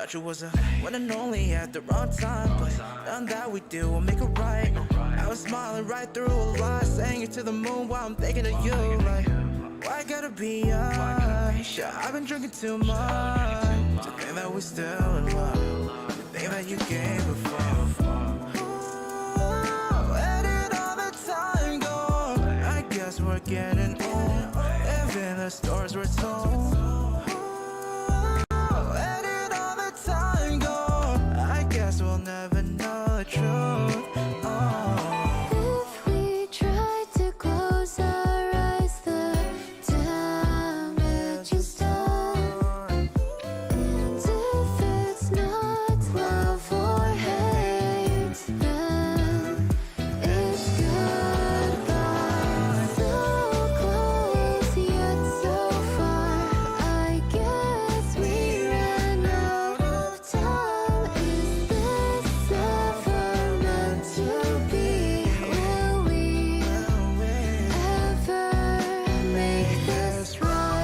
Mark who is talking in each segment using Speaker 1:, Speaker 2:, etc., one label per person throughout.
Speaker 1: Thought you was a one and only at the wrong time, but none that we do will make it right. I was smiling right through a lie, saying it to the moon while I'm thinking of you. Like, why gotta be us? Yeah, I've been drinking too much to think that we're still in love, to think that you gave before. Where did all the time go? I guess we're getting old, living the stories we're told. Where did all the time go? I guess we'll never know the truth.
Speaker 2: If we try to close our eyes, the damage is done. And if it's not love or hate, then it's goodbye. So close yet so far, I guess we ran out of time. Is this ever meant to be? Will we ever make this right?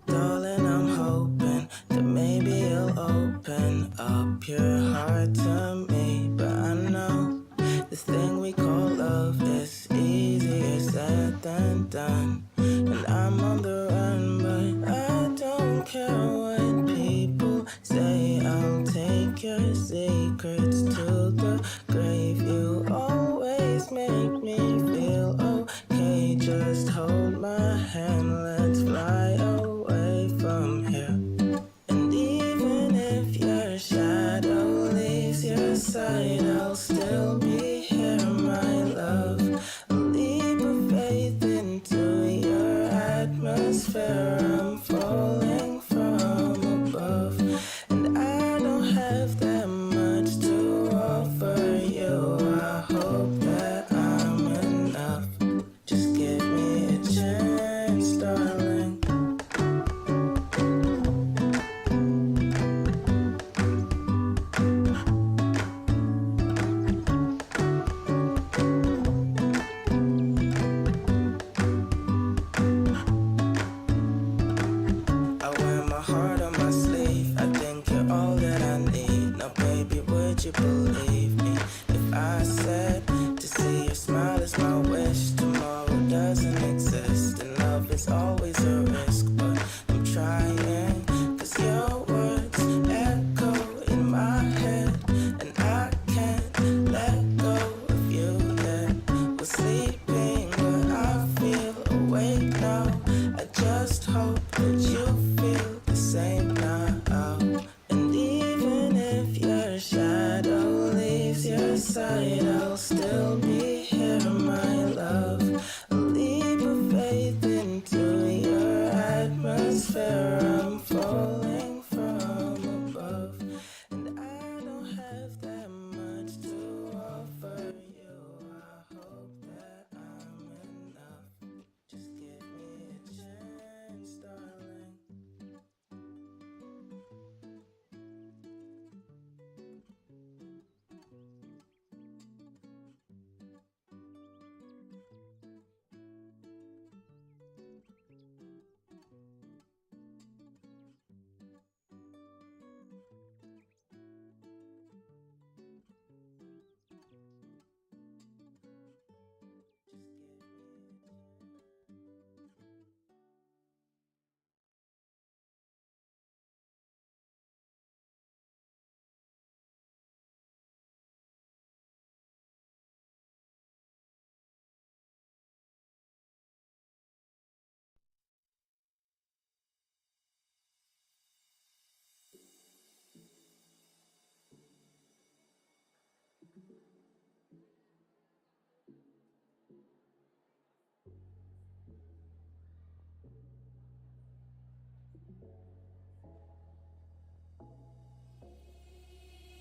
Speaker 1: Darling, I'm hoping that maybe you'll open up your heart to me. But I know this thing we call love is easier said than done. And I'm on the run, but I don't care what people say. I'll take your secrets to the grave. You always make me feel okay. Just hold my hand, let's fly away from here. And even if your shadow leaves your side, I'll still be here, my love. A leap of faith into your atmosphere. I'm falling from above, and I don't have that much to offer you. I hope that I'm enough.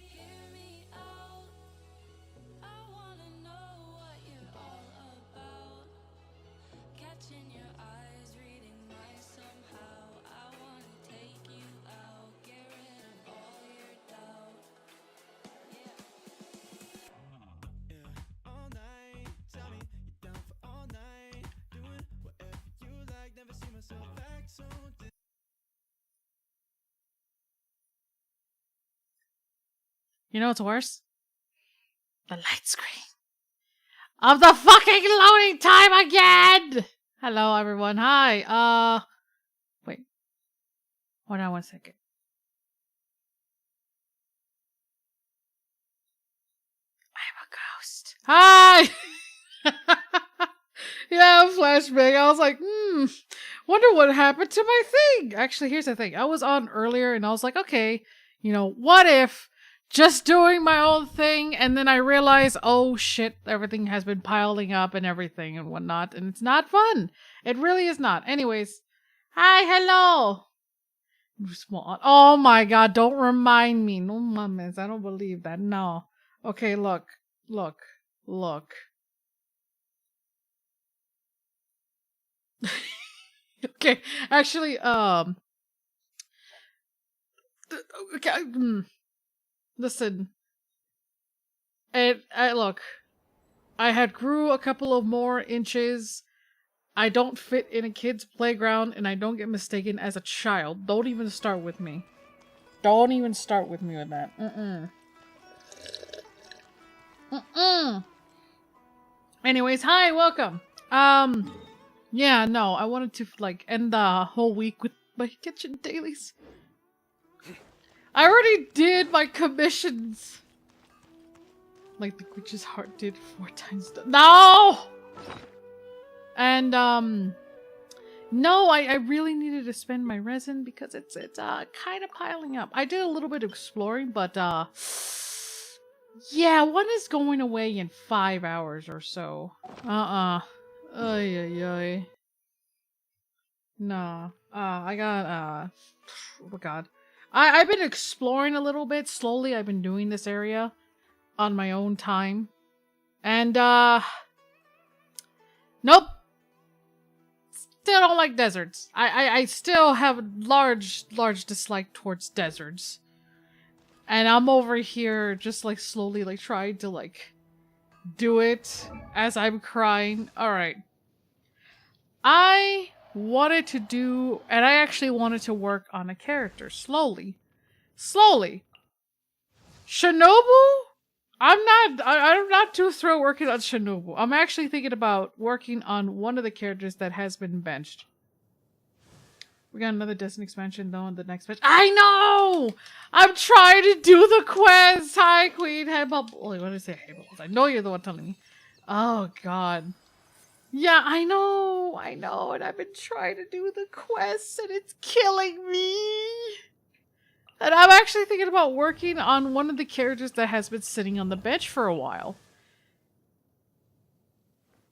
Speaker 1: Hear me out. I wanna know what you're all about. Catching your eyes, reading my somehow. I wanna take you out, get rid of all your doubt. Yeah, all night. Tell me you're down for all night. Doing whatever you like. Never see myself act so.
Speaker 3: You know what's worse? The light screen of the fucking loading time again! Hello, everyone. Hi. Wait. Hold on 1 second. I'm a ghost. Hi! Yeah, flashback. I was like, wonder what happened to my thing. Actually, here's the thing. I was on earlier and I was like, okay, what if just doing my own thing, and then I realized, oh shit, everything has been piling up and everything and whatnot, and it's not fun. It really is not. Anyways, hi, hello. Oh my god, don't remind me. No mames, I don't believe that. No. Okay, look. Okay, actually, okay, listen. Look, I had grew a couple of more inches. I don't fit in a kid's playground, and I don't get mistaken as a child. Don't even start with me. Don't even start with me with that. Anyways, hi, welcome. Yeah, no, I wanted to, end the whole week with my kitchen dailies. I already did my commissions. Like the witch's heart did 4 times. No! And, no, I really needed to spend my resin because it's kind of piling up. I did a little bit of exploring, but, yeah, one is going away in 5 hours or so. Ay, ay, ay. No. I got, oh god. I've been exploring a little bit. Slowly, I've been doing this area on my own time. And, nope. Still don't like deserts. I still have a large dislike towards deserts. And I'm over here just, slowly, trying to, do it as I'm crying. Alright. I wanted to do, and I actually wanted to work on a character slowly. Shinobu? I'm not too thrilled working on Shinobu. I'm actually thinking about working on one of the characters that has been benched. We got another Destiny expansion though in the next patch. I know! I'm trying to do the quest! Hi, Queen. Hey, Bubbles. Wait, what did I say? Hey, Bubbles. I know you're the one telling me. Oh, God. Yeah, I know, and I've been trying to do the quests, and it's killing me. And I'm actually thinking about working on one of the characters that has been sitting on the bench for a while.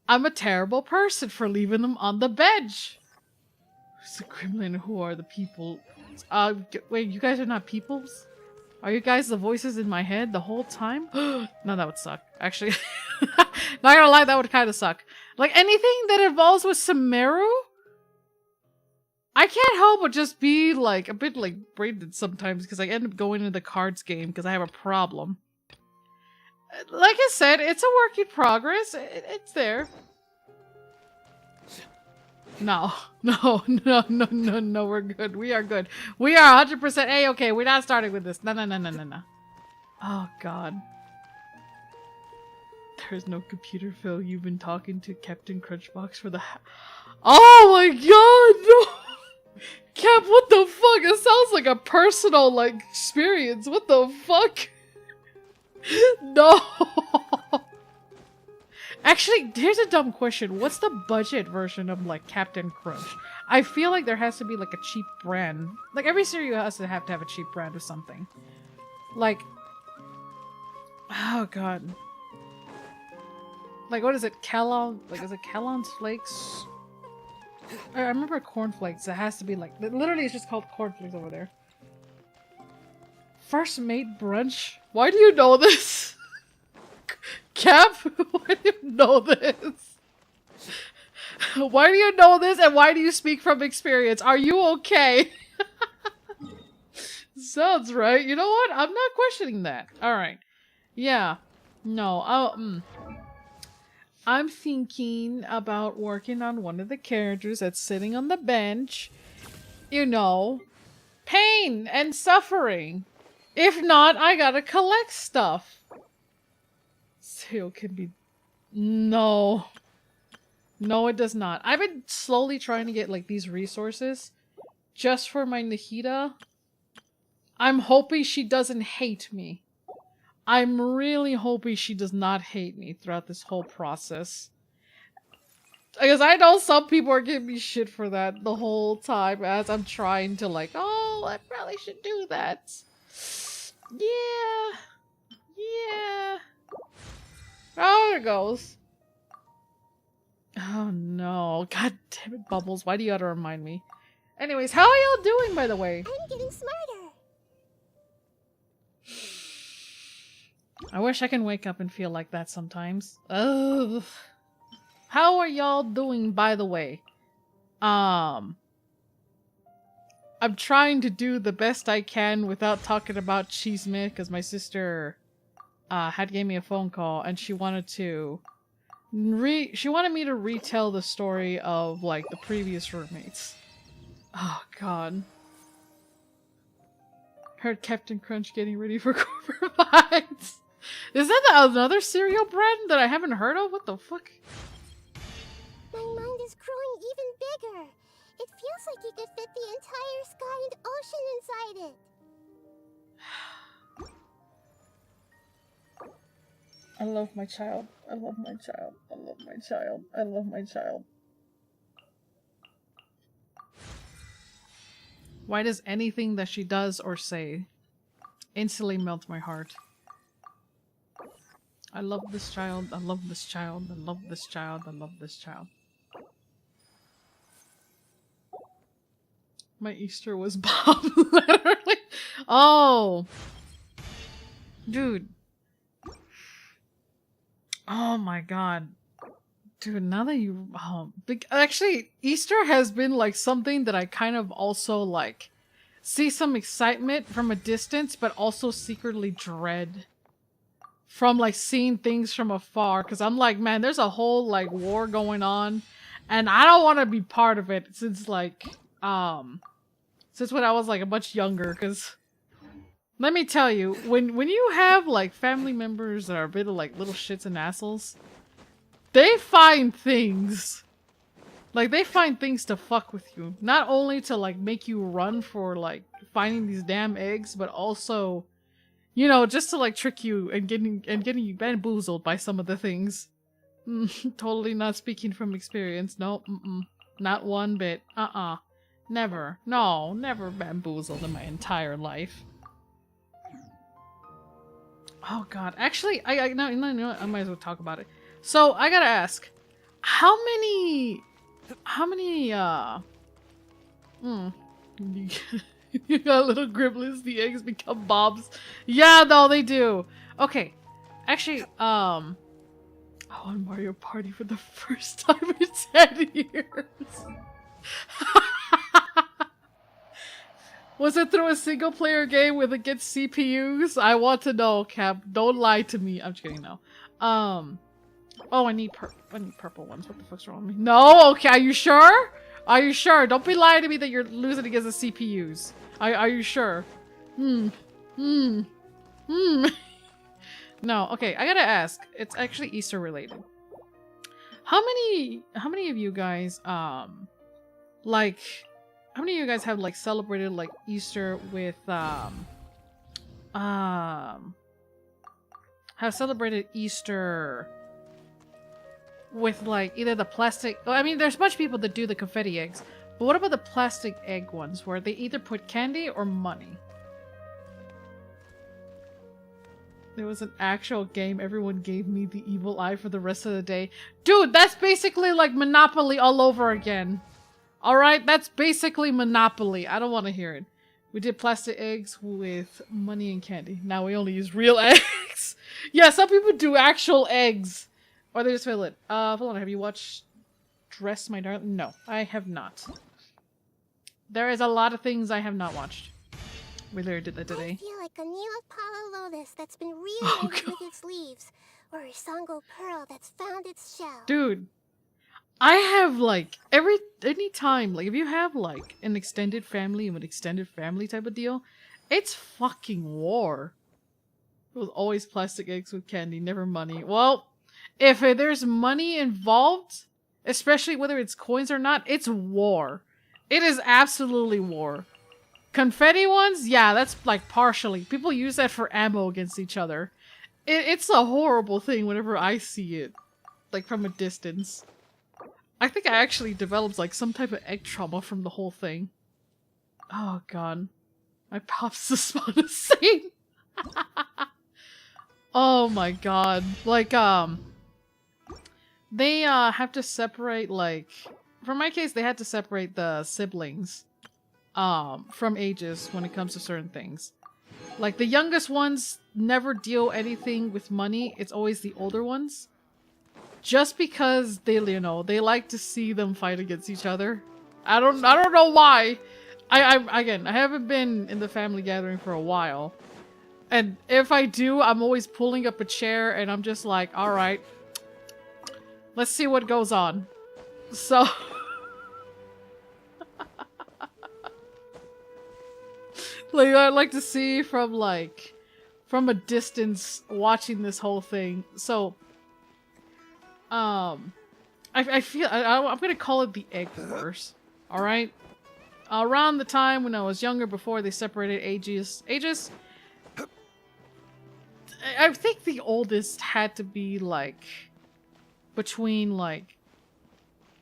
Speaker 3: I'm a terrible person for leaving them on the bench. Who's the gremlin? Who are the people? Wait, you guys are not peoples? Are you guys the voices in my head the whole time? No, that would suck. Actually, not gonna lie, that would kind of suck. Like, anything that involves with Sumeru, I can't help but just be, a bit, brained sometimes, because I end up going into the cards game because I have a problem. Like I said, it's a work in progress. It's there. No, we're good. We are good. We are 100% A-okay. We're not starting with this. No. Oh, God. There's no computer, Phil. You've been talking to Captain Crunchbox for the oh my god, no! Cap, what the fuck? It sounds like a personal, experience. What the fuck? No! Actually, here's a dumb question. What's the budget version of, Captain Crunch? I feel like there has to be, a cheap brand. Every cereal has to have a cheap brand of something. Oh god. What is it? Kellogg? Is it Kellogg's Flakes? I remember cornflakes. It has to be like literally. It's just called cornflakes over there. First mate brunch. Why do you know this? Cap, why do you know this? Why do you know this, and why do you speak from experience? Are you okay? Sounds right. You know what? I'm not questioning that. All right. Yeah. No. I'm thinking about working on one of the characters that's sitting on the bench. You know, pain and suffering. If not, I gotta collect stuff. Sale can be... No. No, it does not. I've been slowly trying to get, like, these resources just for my Nahida. I'm hoping she doesn't hate me. I'm really hoping she does not hate me throughout this whole process. Because I know some people are giving me shit for that the whole time as I'm trying to like, oh, I probably should do that. Yeah. Yeah. Oh, there it goes. Oh no. God damn it, Bubbles. Why do you gotta remind me? Anyways, how are y'all doing, by the way?
Speaker 2: I'm getting smarter.
Speaker 3: I wish I can wake up and feel like that sometimes. Ugh. How are y'all doing, by the way? I'm trying to do the best I can without talking about Cheesemith, because my sister had gave me a phone call and she wanted to she wanted me to retell the story of like the previous roommates. Oh god. Heard Captain Crunch getting ready for corporate vibes. Is that another cereal brand that I haven't heard of? What the fuck?
Speaker 2: My mind is growing even bigger. It feels like you could fit the entire sky and ocean inside it.
Speaker 3: I love my child. I love my child. I love my child. I love my child. Why does anything that she does or say instantly melt my heart? I love this child. I love this child. I love this child. I love this child. My Easter was Bob, literally. Oh. Dude. Oh my god. Dude, now that you... actually, Easter has been like something that I kind of also like see some excitement from a distance, but also secretly dread from like seeing things from afar. Because I'm like, man, there's a whole like war going on and I don't want to be part of it since like, since when I was like much younger. Because let me tell you, when you have like family members that are a bit of like little shits and assholes, they find things. Like, they find things to fuck with you. Not only to, like, make you run for, like, finding these damn eggs, but also, you know, just to, like, trick you and getting you bamboozled by some of the things. Totally not speaking from experience. No, not one bit. Never. No, never bamboozled in my entire life. Oh, God. Actually, no, I might as well talk about it. So, I gotta ask, how many, you got little Griblins, the eggs become Bobs. Yeah, no, they do. Okay, actually, I want Mario Party for the first time in 10 years. Was it through a single player game with against CPUs? I want to know, Cap. Don't lie to me. I'm just kidding, no. Oh, I need purple ones. What the fuck's wrong with me? No? Okay, are you sure? Are you sure? Don't be lying to me that you're losing against the CPUs. Are you sure? No, okay, I gotta ask. It's actually Easter related. How many of you guys, like, how many of you guys have, like, celebrated, like, Easter with, have celebrated Easter with like either the plastic, I mean there's a bunch of people that do the confetti eggs, but what about the plastic egg ones where they either put candy or money? There was an actual game, everyone gave me the evil eye for the rest of the day. Dude, that's basically like Monopoly all over again. All right, that's basically Monopoly. I don't want to hear it. We did plastic eggs with money and candy. Now we only use real eggs. Yeah, some people do actual eggs. Or they just fill it. Hold on, have you watched Dress My Darling? No, I have not. There is a lot of things I have not watched. We literally did that
Speaker 2: I
Speaker 3: today.
Speaker 2: feel like a Neapolitan lotus that's been
Speaker 3: Oh,
Speaker 2: reunited
Speaker 3: God.
Speaker 2: with its leaves, or a Sango pearl that's found its shell.
Speaker 3: Dude, I have like any time, like if you have like an extended family and an extended family type of deal, it's fucking war. It was always plastic eggs with candy, never money. Well, if there's money involved, especially whether it's coins or not, it's war. It is absolutely war. Confetti ones, yeah, that's like partially. People use that for ammo against each other. It's a horrible thing whenever I see it, like from a distance. I think I actually developed like some type of egg trauma from the whole thing. Oh god. My pops just spawned a scene. Oh my god. Like, they, have to separate, like, for my case, they had to separate the siblings, from ages when it comes to certain things. Like, the youngest ones never deal anything with money. It's always the older ones. Just because they, you know, they like to see them fight against each other. I don't know why. Again, I haven't been in the family gathering for a while. And if I do, I'm always pulling up a chair and I'm just like, alright. Let's see what goes on. So... like, I'd like to see from, like, from a distance watching this whole thing. So... I feel I'm gonna call it the egg wars. All right. Around the time when I was younger, before they separated ages, I think the oldest had to be like between like,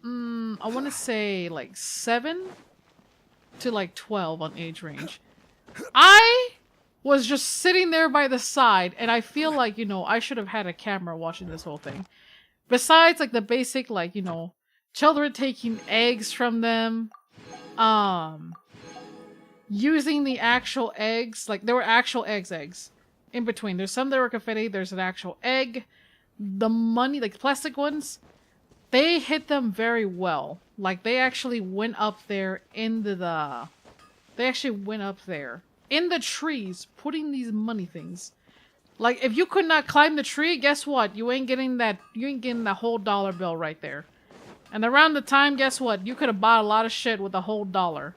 Speaker 3: I want to say like 7 to like 12 on age range. I was just sitting there by the side, and I feel like, you know, I should have had a camera watching this whole thing. Besides, like, the basic, like, you know, children taking eggs from them, using the actual eggs, like, there were actual eggs in between. There's some that were confetti, there's an actual egg. The money, like, the plastic ones, they hit them very well. Like, they actually went up there into the... They actually went up there, in the trees, putting these money things. Like, if you could not climb the tree, guess what? You ain't getting that whole dollar bill right there. And around the time, guess what? You could have bought a lot of shit with a whole $1.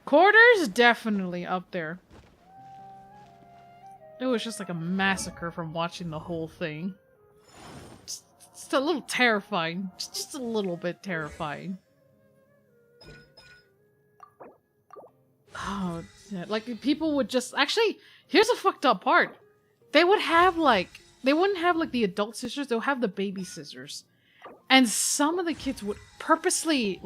Speaker 3: Quarters? Definitely up there. It was just like a massacre from watching the whole thing. Just a little terrifying. Just a little bit terrifying. Oh, yeah. Like, people would just... Actually... Here's a fucked up part. They would have like, they wouldn't have like the adult scissors, they'll have the baby scissors. And some of the kids would purposely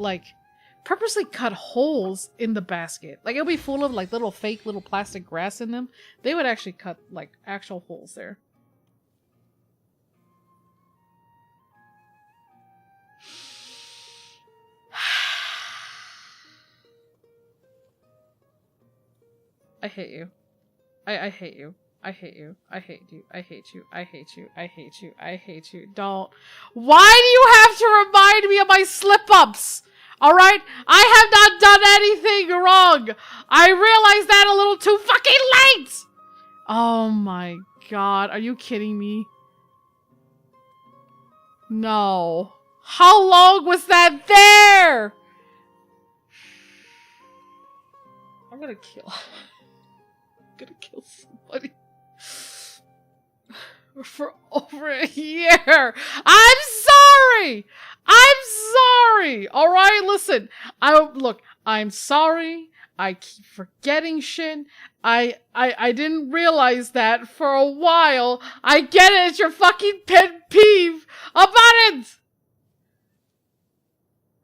Speaker 3: cut holes in the basket. Like, it'll be full of like little fake little plastic grass in them. They would actually cut like actual holes there. I hate you. I hate you. I hate you. I hate you. I hate you. I hate you. I hate you. I hate you. Don't. Why do you have to remind me of my slip-ups? Alright? I have not done anything wrong. I realized that a little too fucking late. Oh my god. Are you kidding me? No. How long was that there? I'm gonna kill... gonna kill somebody for over a year. I'm sorry. All right, listen. I'm sorry. I keep forgetting shit. I didn't realize that for a while. I get it. It's your fucking pet peeve about it.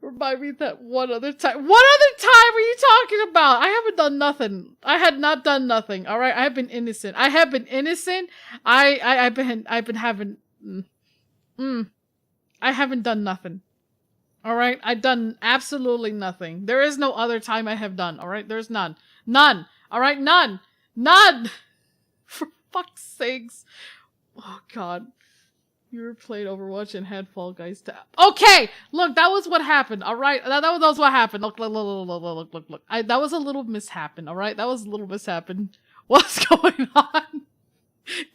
Speaker 3: Remind me that one other time. What other time are you talking about? I haven't done nothing. I had not done nothing. All right, I have been innocent. I have been innocent. I've been having. I haven't done nothing. Alright? I've done absolutely nothing. There is no other time I have done. Alright? There's none. None! Alright? None! None! For fuck's sakes. Oh god. You were playing Overwatch and had Fall Guys to... Okay! Look, that was what happened, alright? That was what happened. Look. That was a little mishappen, alright? That was a little mishappen. What's going on?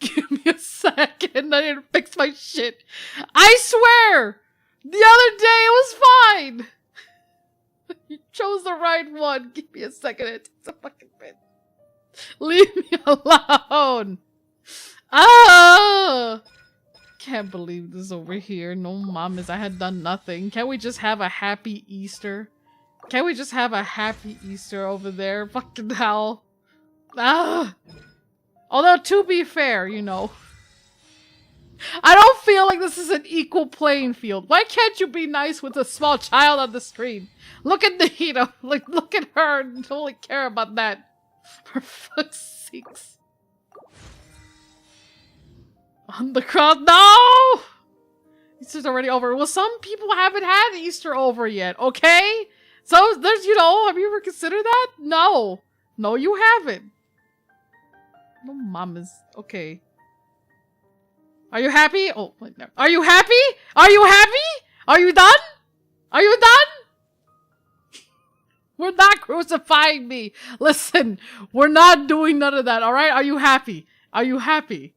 Speaker 3: Give me a second. I need to fix my shit. I swear! The other day it was fine! You chose the right one. Give me a second. It takes a fucking bit. Leave me alone! Ah! Can't believe this over here. No mamas, I had done nothing. Can't we just have a happy Easter? Can't we just have a happy Easter over there? Fucking hell. Ah! Although, to be fair, you know, I don't feel like this is an equal playing field. Why can't you be nice with a small child on the screen? Look at Nahida. Like, look at her. Don't really care about that. For fuck's sakes. On the cross. No! Easter's already over. Well, some people haven't had Easter over yet, okay? So, there's, you know, have you ever considered that? No. No, you haven't. No mamas. Okay. Are you happy? Oh, wait, no. Are you happy? Are you happy? Are you done? Are you done? We're not crucifying me. Listen, we're not doing none of that, alright? Are you happy? Are you happy?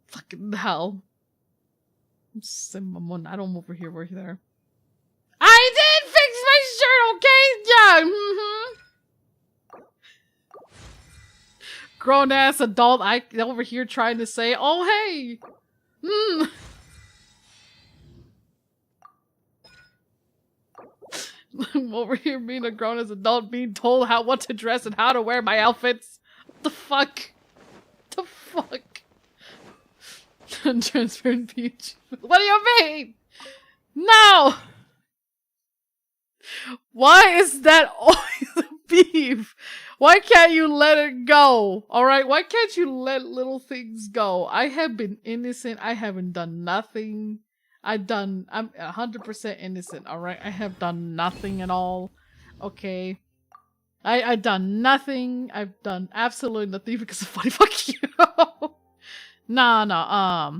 Speaker 3: Fucking hell. I don't over here, we're there. I did fix my shirt, okay? Yeah, Grown ass adult, I over here trying to say, oh hey! I'm over here being a grown ass adult, being told what to dress and how to wear my outfits. What the fuck? What the fuck? Transparent peach. What do you mean? No! Why is that always beef? Why can't you let it go? Alright, why can't you let little things go? I have been innocent. I haven't done nothing. I'm 100% innocent, alright? I have done nothing at all. Okay. I've done nothing. I've done absolutely nothing because of funny fuck you. Nah,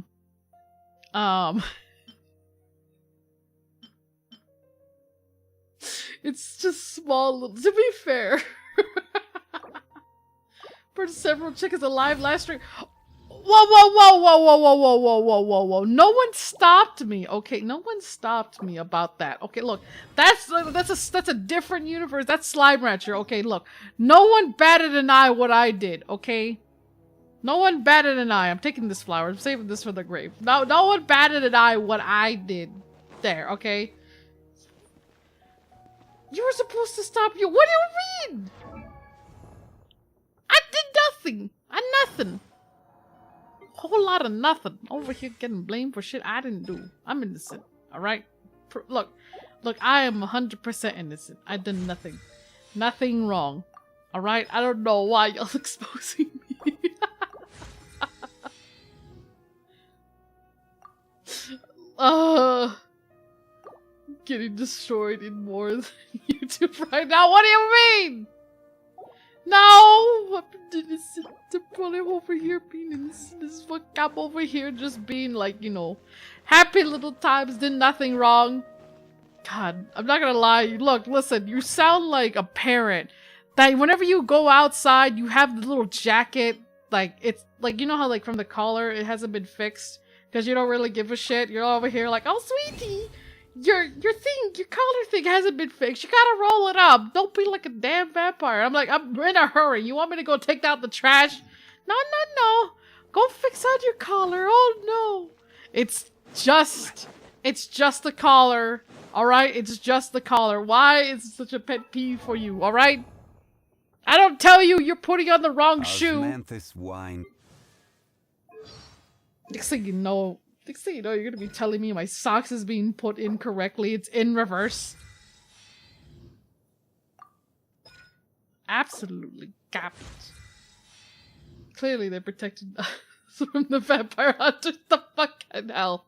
Speaker 3: it's just small little, to be fair. For several chickens alive last stream. Whoa. No one stopped me. Okay, no one stopped me about that. Okay, look. That's a different universe. That's Slime Rancher. Okay, look. No one batted an eye what I did, okay? No one batted an eye. I'm taking this flower. I'm saving this for the grave. No one batted an eye what I did there, okay? You were supposed to stop you. What do you mean? I did nothing. Nothing. Whole lot of nothing. Over here getting blamed for shit I didn't do. I'm innocent. Alright? Look, I am 100% innocent. I did nothing. Nothing wrong. Alright? I don't know why y'all exposing me. Getting destroyed in more than YouTube right now. What do you mean? No! I'm innocent. I'm over here being innocent as fuck. I'm over here just being like, you know, happy little times, did nothing wrong. God, I'm not gonna lie. Look, listen, you sound like a parent that whenever you go outside, you have the little jacket. Like, it's like, you know how like from the collar, it hasn't been fixed because you don't really give a shit. You're over here like, oh, sweetie. Your collar thing hasn't been fixed. You gotta roll it up. Don't be like a damn vampire. I'm like, I'm in a hurry. You want me to go take out the trash? No. Go fix out your collar. Oh no. It's just the collar. Alright? It's just the collar. Why is it such a pet peeve for you? Alright? I don't tell you you're putting on the wrong shoe.
Speaker 4: Osmanthus wine.
Speaker 3: Next thing you know, you're gonna be telling me my socks is being put incorrectly. It's in reverse. Absolutely garbage. Clearly they protected us from the vampire hunters. The fucking hell.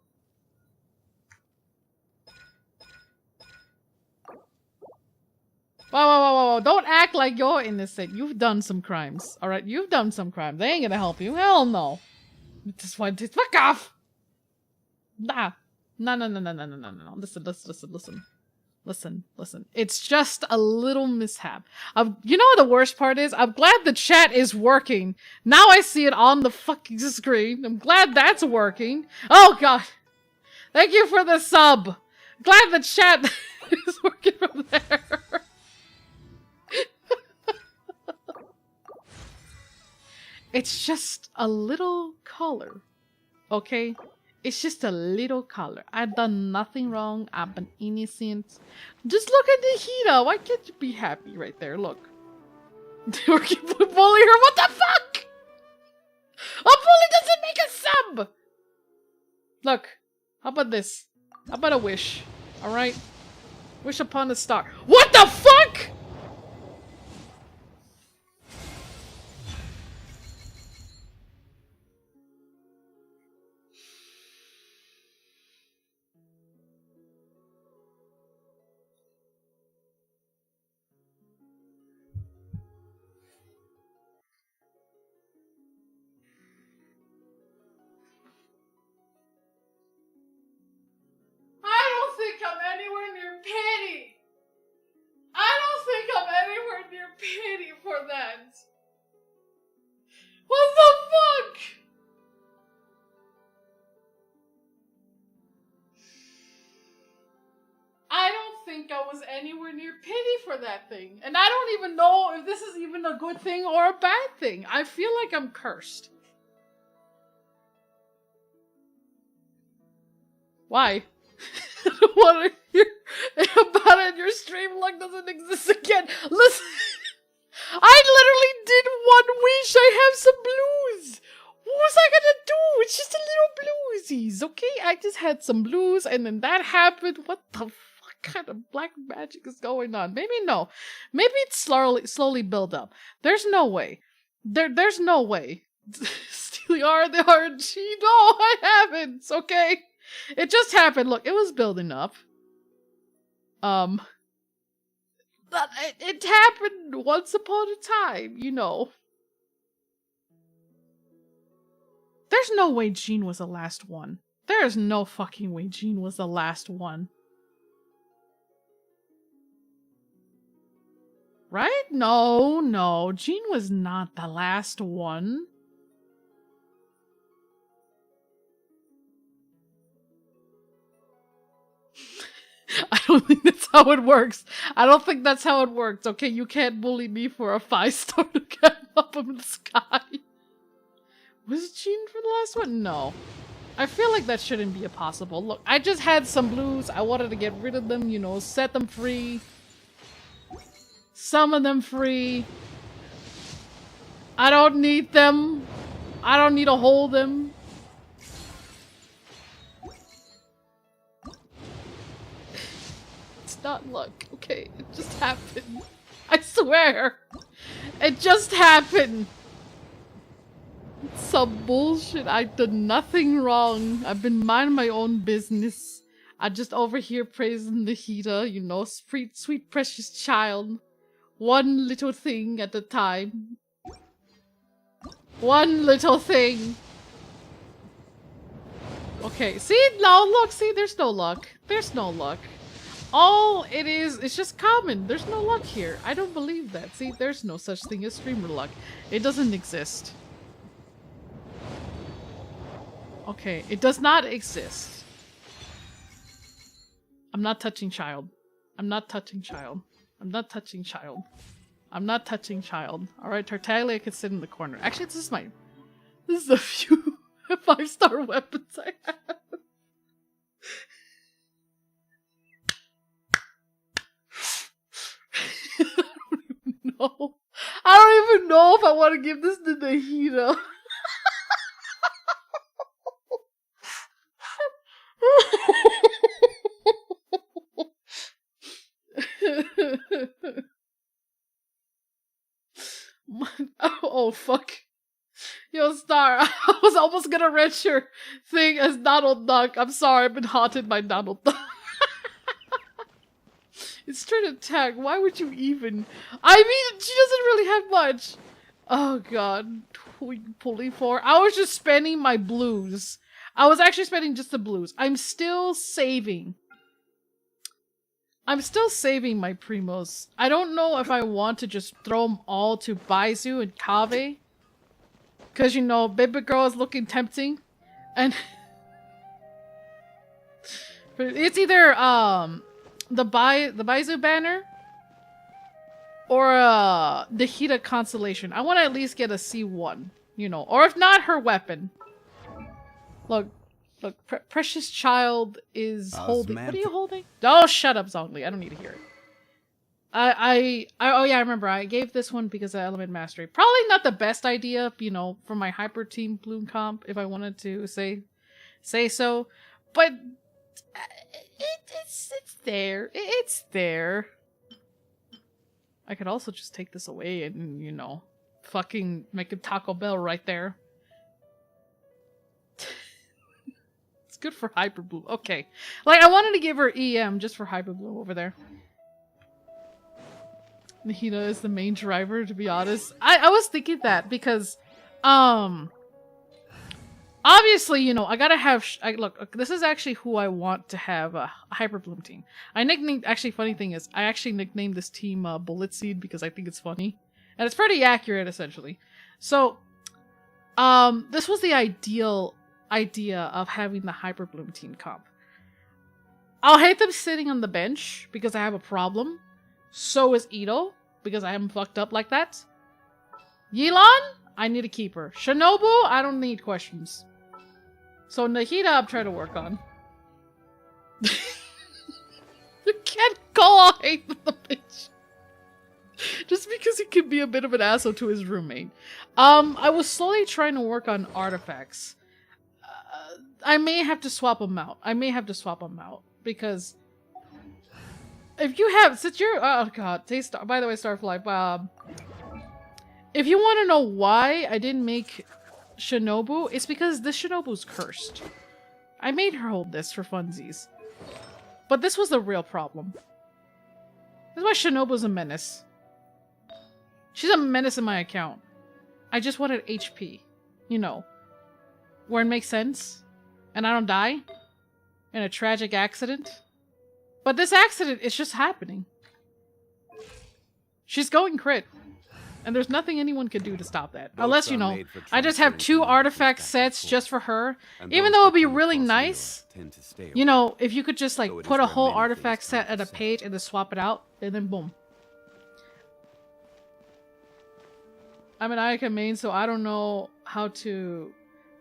Speaker 3: Whoa. Don't act like you're innocent. You've done some crimes. Alright, you've done some crimes. They ain't gonna help you. Hell no. Just want to fuck off. Nah. No. Listen. It's just a little mishap. You know what the worst part is? I'm glad the chat is working. Now I see it on the fucking screen. I'm glad that's working. Oh god. Thank you for the sub. Glad the chat is working from there. It's just a little color. Okay? It's just a little color. I've done nothing wrong. I've been innocent. Just look at the Hina. Why can't you be happy right there? Look. We're bullying her. What the fuck? A bully doesn't make a sub! Look. How about this? How about a wish? Alright? Wish upon a star. What the fuck?! I don't think I'm anywhere near pity. I don't think I'm anywhere near pity for that. What the fuck? I don't think I was anywhere near pity for that thing. And I don't even know if this is even a good thing or a bad thing. I feel like I'm cursed. Why? I don't want to hear about it. Your stream luck doesn't exist again. Listen, I literally did one wish. I have some blues. What was I gonna do? It's just a little bluesies, okay? I just had some blues and then that happened. What the fuck kind of black magic is going on? Maybe no. Maybe it's slowly build up. There's no way. There's no way. Stealing the RNG? No, I haven't, okay? It just happened. Look, it was building up. But it happened once upon a time, you know. There's no way Jean was the last one. There is no fucking way Jean was the last one. Right? No. Jean was not the last one. I don't think that's how it works. I don't think that's how it works. Okay, you can't bully me for a 5-star to get up in the sky. Was Jean for the last one? No. I feel like that shouldn't be possible. Look, I just had some blues. I wanted to get rid of them, you know, set them free. Summon them free. I don't need them. I don't need to hold them. Not luck, okay? It just happened. I swear. It just happened. It's some bullshit. I did nothing wrong. I've been minding my own business. I just over here praising the heater, you know, sweet precious child. One little thing at a time. One little thing. Okay, see? No, look, see, there's no luck. There's no luck. All it is, it's just common. There's no luck here. I don't believe that. See, there's no such thing as streamer luck. It doesn't exist. Okay, it does not exist. I'm not touching child. I'm not touching child. I'm not touching child. I'm not touching child. Alright, Tartaglia can sit in the corner. Actually, this is a few 5-star weapons I have. I don't even know if I want to give this to Nahida. Oh fuck. Yo, Star, I was almost gonna rent your thing as Donald Duck. I'm sorry, I've been haunted by Donald Duck. It's straight attack. Why would you even? I mean, she doesn't really have much. Oh god. Pulling for. I was just spending my blues. I was actually spending just the blues. I'm still saving my primos. I don't know if I want to just throw them all to Baizu and Kave. Because, you know, baby girl is looking tempting. And it's either the Baizu banner or the Hida constellation. I want to at least get a C1, you know, or if not, her weapon. Look, Precious Child is holding. What are you holding? Oh, shut up, Zhongli. I don't need to hear it. Oh yeah, I remember. I gave this one because of Element Mastery. Probably not the best idea, you know, for my Hyper Team Bloom comp, if I wanted to say so. But it's there. It's there. I could also just take this away and, you know, fucking make a Taco Bell right there. It's good for Hyper Bloom. Okay. Like, I wanted to give her EM just for Hyper Bloom over there. Nahida is the main driver, to be honest. I was thinking that because, obviously, you know, I gotta have... look, this is actually who I want to have a Hyper Bloom team. I nicknamed... Actually, funny thing is, I actually nicknamed this team Bullet Seed because I think it's funny. And it's pretty accurate, essentially. So, this was the ideal idea of having the Hyper Bloom team comp. I'll hate them sitting on the bench because I have a problem. So is Ito, because I haven't fucked up like that. Yelan, I need to keep her. Shinobu, I don't need questions. So Nahida, I'm trying to work on. You can't call out hate the bitch. Just because he can be a bit of an asshole to his roommate. I was slowly trying to work on artifacts. I may have to swap them out. Because... if you have, since you're, oh god, by the way, Starfly, if you want to know why I didn't make Shinobu, it's because this Shinobu's cursed. I made her hold this for funsies. But this was the real problem. This is why Shinobu's a menace. She's a menace in my account. I just wanted HP. You know. Where it makes sense. And I don't die. In a tragic accident. But this accident is just happening. She's going crit. And there's nothing anyone can do to stop that. Unless, you know, I just have 2 artifact sets just for her. Even though it would be really nice, you know, if you could just, like, put a whole artifact set at a page and then swap it out, and then boom. I'm an Ayaka main, so I don't know how to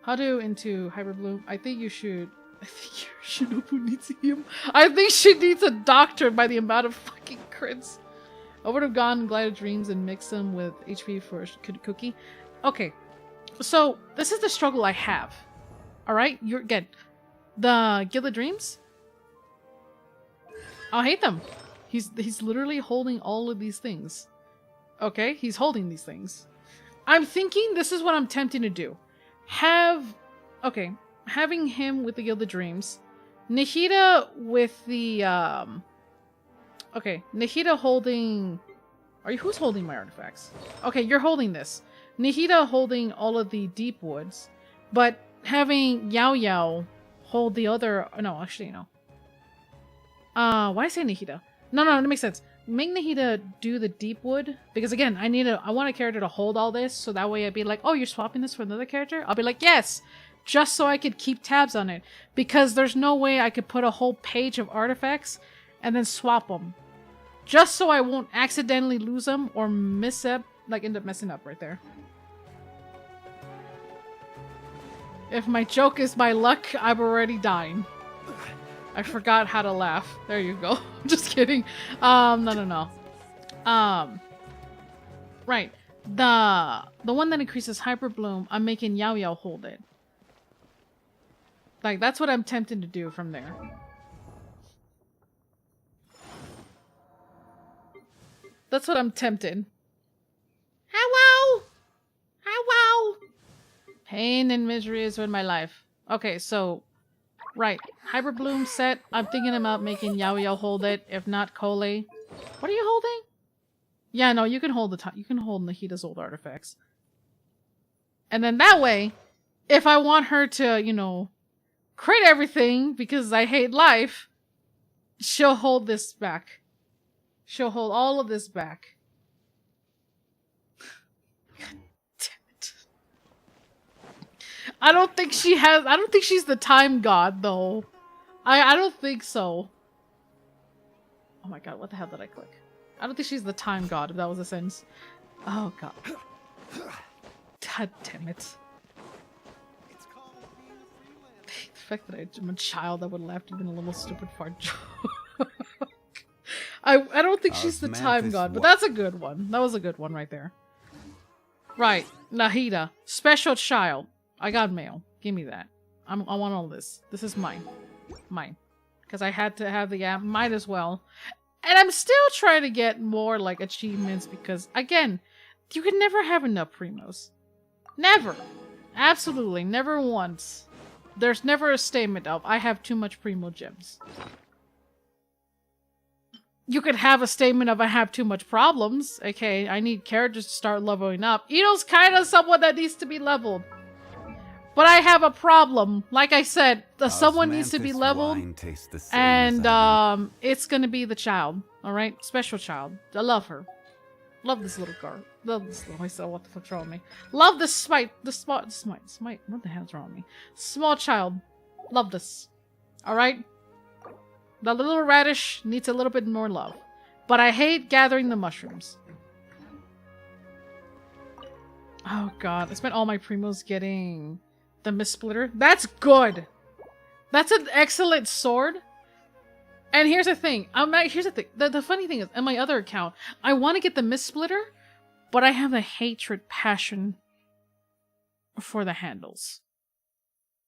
Speaker 3: into Hyper Bloom. I think you should... I think Shinobu needs him. I think she needs a doctor by the amount of fucking crits. I would have gone Glided Dreams and mixed them with HP for Cookie. Okay, so this is the struggle I have. Alright, you're again. The Gilded Dreams? I'll hate them. He's literally holding all of these things. Okay, he's holding these things. I'm thinking this is what I'm tempting to do. Having him with the Gilded Dreams, Nahida with the Nahida holding... who's holding my artifacts? Okay, you're holding this. Nahida holding all of the Deep Woods, but having Yao Yao hold the other... No, actually, no. Why did I say Nahida? No, that makes sense. Make Nahida do the Deep Wood, because again, I want a character to hold all this, so that way I'd be like, oh, you're swapping this for another character? I'll be like, yes! Just so I could keep tabs on it. Because there's no way I could put a whole page of artifacts and then swap them. Just so I won't accidentally lose them or end up messing up right there. If my joke is my luck, I'm already dying. I forgot how to laugh. There you go. Just kidding. No. Right. The one that increases Hyper Bloom, I'm making Yao Yao hold it. Like, that's what I'm tempted to do from there. That's what I'm tempted. Hello! Pain and misery is in my life. Okay, so... right. Hyper Bloom set. I'm thinking about making Yao Yao hold it. If not, Kole. What are you holding? Yeah, no, you can hold you can hold Nahida's old artifacts. And then that way, if I want her to, you know, crit everything because I hate life, she'll hold this back. She'll hold all of this back. God damn it. I don't think she's the time god though. I don't think so. Oh my god, what the hell did I click? I don't think she's the time god, if that was a sentence. Oh god. God damn it. The fact that I'm a child that would laugh even a little stupid fart joke. I don't think she's the time god, but that's a good one. That was a good one right there. Right, Nahida, special child. I got mail. Give me that. I want all this. This is mine. Mine. Because I had to have the app. Might as well. And I'm still trying to get more, like, achievements because, again, you can never have enough primos. Never. Absolutely. Never once. There's never a statement of, I have too much primo gems. You could have a statement of, I have too much problems. Okay, I need characters to start leveling up. Ito's kind of someone that needs to be leveled. But I have a problem. Like I said, someone needs to be leveled. And it's gonna be the child. Alright? Special child. I love her. Love this little girl. Love this little myself. What the fuck's wrong with me? Love this smite. Smite. What the hell's wrong with me? Small child. Love this. Alright? The little radish needs a little bit more love. But I hate gathering the mushrooms. Oh god. I spent all my primos getting the Mist Splitter. That's good! That's an excellent sword. And here's the thing. The funny thing is, on my other account, I want to get the Mist Splitter, but I have a hatred passion for the handles.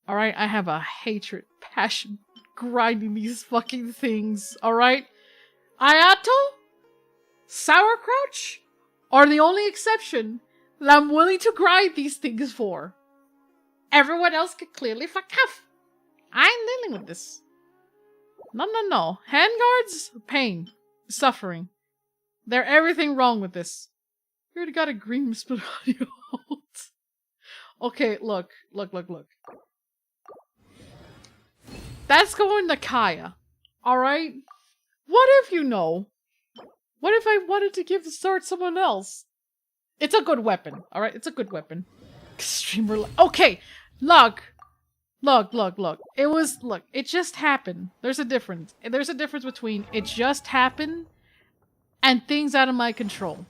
Speaker 3: Alright? I have a hatred passion grinding these fucking things. Alright? Ayato? Sauercrouch? Are the only exception that I'm willing to grind these things for. Everyone else could clearly fuck off. I ain't dealing with this. No. Handguards? Pain. Suffering. They're everything wrong with this. You already got a green split on your hold. Okay, look. That's going to Kaya. Alright? What if you know? What if I wanted to give the sword to someone else? It's a good weapon. Alright? It's a good weapon. Streamer. Okay! Look! It just happened. There's a difference. There's a difference between it just happened and things out of my control.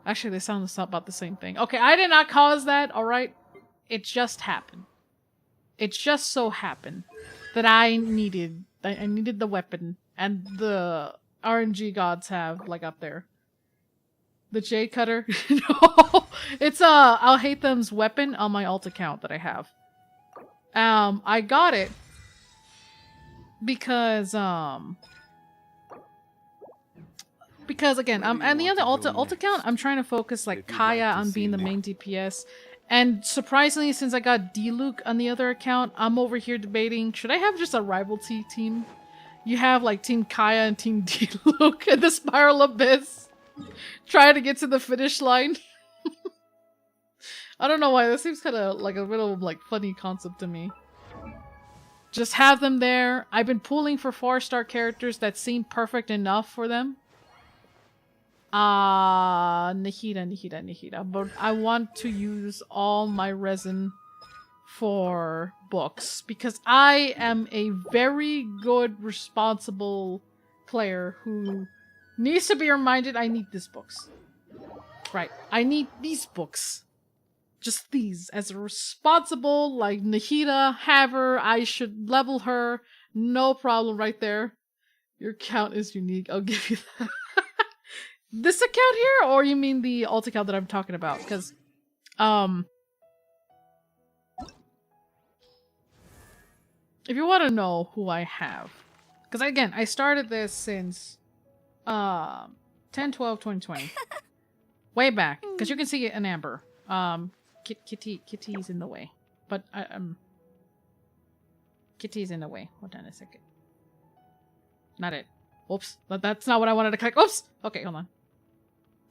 Speaker 3: Actually, they sound about the same thing. Okay, I did not cause that, alright? It just happened. It just so happened that I needed the weapon and the RNG gods have, like, up there. The Jade Cutter? No! It's I'll Hate Them's weapon on my alt account that I have. I got it because again, and the other alt account, I'm trying to focus like Kaya on being the main DPS. And surprisingly, since I got D-Luke on the other account, I'm over here debating, should I have just a rivalry team? You have like Team Kaya and Team D-Luke and the Spiral Abyss trying to get to the finish line. I don't know why, this seems kind of like a little like funny concept to me. Just have them there. I've been pulling for 4-star characters that seem perfect enough for them. Nahida. But I want to use all my resin for books because I am a very good, responsible player who needs to be reminded I need these books. Right, I need these books. Just these. As a responsible, like, Nahida, have her, I should level her. No problem right there. Your account is unique. I'll give you that. This account here, or you mean the alt account that I'm talking about? Because, if you want to know who I have, because again, I started this since 10/12/2020, way back. Because you can see it in Amber. Kitty's in the way, but Kitty's in the way. Hold on a second. Not it. Oops. That's not what I wanted to click. Oops. Okay, hold on.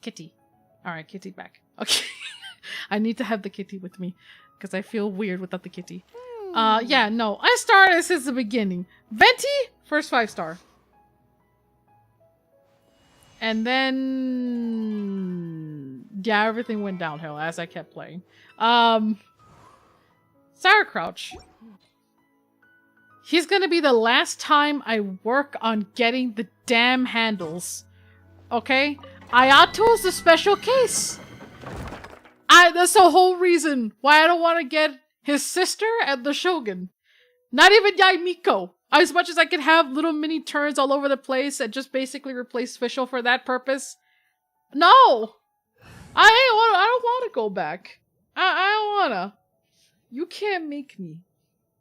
Speaker 3: Kitty. Alright, kitty back. Okay. I need to have the kitty with me. Because I feel weird without the kitty. Yeah, no. I started since the beginning. Venti, first 5-star. And then... yeah, everything went downhill as I kept playing. Sour Crouch. He's gonna be the last time I work on getting the damn handles. Okay? Ayato is a special case. That's the whole reason why I don't want to get his sister and the Shogun. Not even Yai Miko. As much as I could have little mini turns all over the place and just basically replace Fischl for that purpose. No! I don't want to go back. I don't wanna. You can't make me.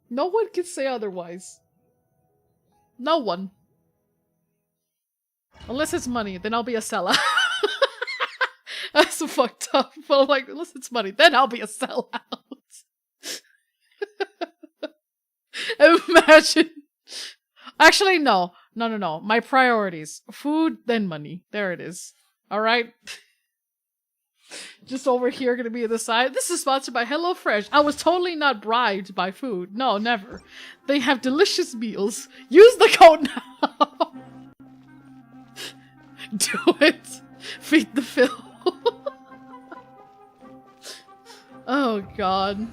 Speaker 3: No one can say otherwise. No one. Unless it's money, then I'll be a sellout. That's so fucked up. But I'm like, unless it's money, then I'll be a sellout. Imagine. Actually, no. No. My priorities. Food, then money. There it is. Alright? Just over here gonna be at the side. This is sponsored by HelloFresh. I was totally not bribed by food. No, never. They have delicious meals. Use the code now. Do it. Feed the Phil. Oh god.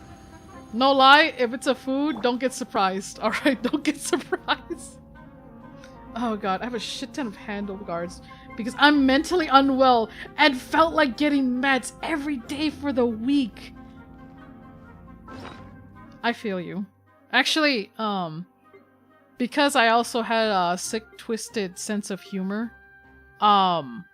Speaker 3: No lie, if it's a food, don't get surprised. Alright, don't get surprised. Oh god, I have a shit ton of handle guards because I'm mentally unwell and felt like getting meds every day for the week. I feel you. Actually, because I also had a sick, twisted sense of humor, since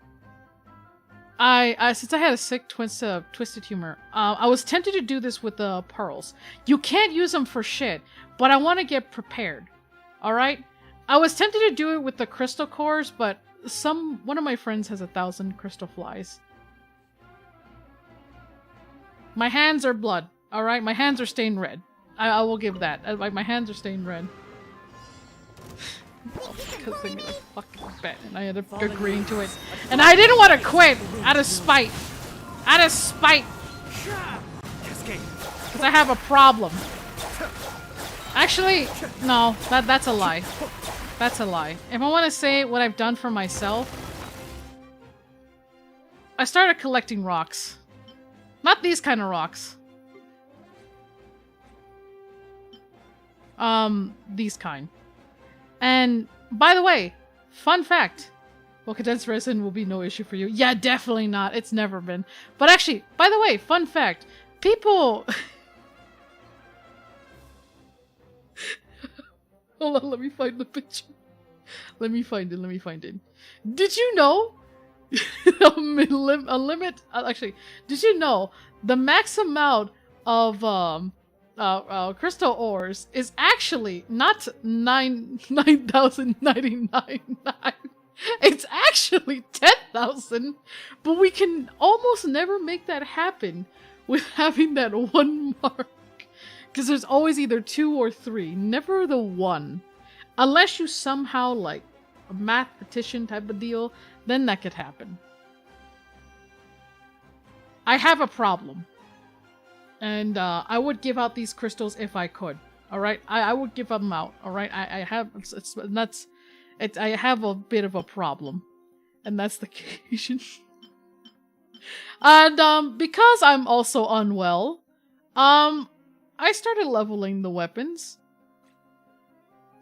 Speaker 3: I had a sick, twisted humor, I was tempted to do this with the pearls. You can't use them for shit, but I want to get prepared. Alright? I was tempted to do it with the crystal cores, but one of my friends has 1,000 crystal flies. My hands are blood. Alright? My hands are stained red. I will give that. My hands are stained red. Because they made a fucking bet and I ended up agreeing to it. And I didn't want to quit out of spite. Out of spite. Because I have a problem. Actually, no, that's a lie. That's a lie. If I want to say what I've done for myself, I started collecting rocks. Not these kind of rocks. These kind. And, by the way, fun fact. Well, condensed resin will be no issue for you. Yeah, definitely not. It's never been. But actually, by the way, fun fact. People... Hold on, let me find the picture. Let me find it. Did you know... Actually, did you know the max amount of crystal ores is actually not 9,099. It's actually 10,000, but we can almost never make that happen with having that one mark. Because there's always either 2 or 3, never the 1. Unless you somehow, like, a mathematician type of deal, then that could happen. I have a problem. And I would give out these crystals if I could. Alright? I would give them out. Alright? I have I have a bit of a problem. And that's the occasion. And because I'm also unwell, I started leveling the weapons.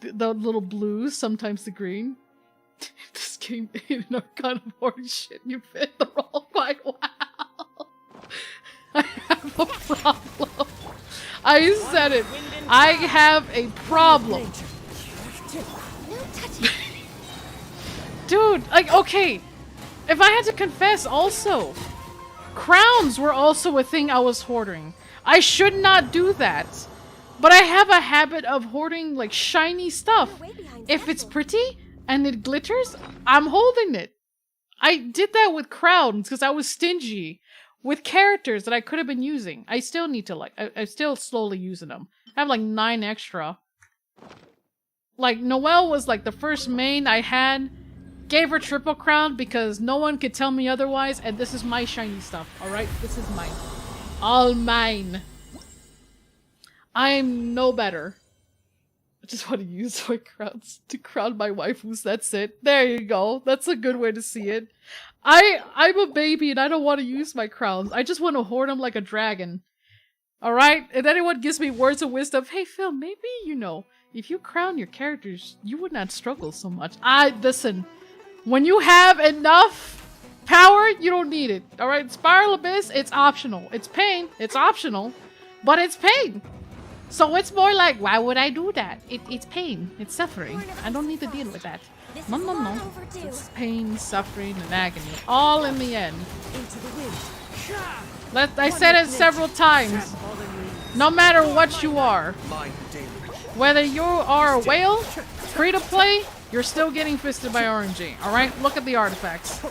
Speaker 3: The little blues, sometimes the green. This game ain't no kind of horny shit. You fit the wrong way. Wow. I have a problem. I said it. I have a problem. Dude, like, okay. If I had to confess also, crowns were also a thing I was hoarding. I should not do that. But I have a habit of hoarding, like, shiny stuff. If it's pretty and it glitters, I'm holding it. I did that with crowns because I was stingy. With characters that I could have been using. I still need to, like, I'm still slowly using them. I have, like, 9 extra. Like, Noelle was, like, the first main I had, Gave her triple crown because no one could tell me otherwise, and this is my shiny stuff, alright? This is mine. All mine. I'm no better. I just want to use my crowns to crown my waifus, that's it. There you go. That's a good way to see it. I'm a baby and I don't want to use my crowns. I just want to hoard them like a dragon. Alright? And anyone gives me words of wisdom, hey Phil, maybe, you know, if you crown your characters, you would not struggle so much. Listen, when you have enough power, you don't need it. Alright? Spiral Abyss, it's optional. It's pain, it's optional, but it's pain. So it's more like, why would I do that? It's pain, it's suffering. I don't need to deal with that. No, no, no. It's pain, suffering, and agony. All in the end. I said it several times. No matter what you are, whether you are a whale, free to play, you're still getting fisted by RNG. Alright? Look at the artifacts.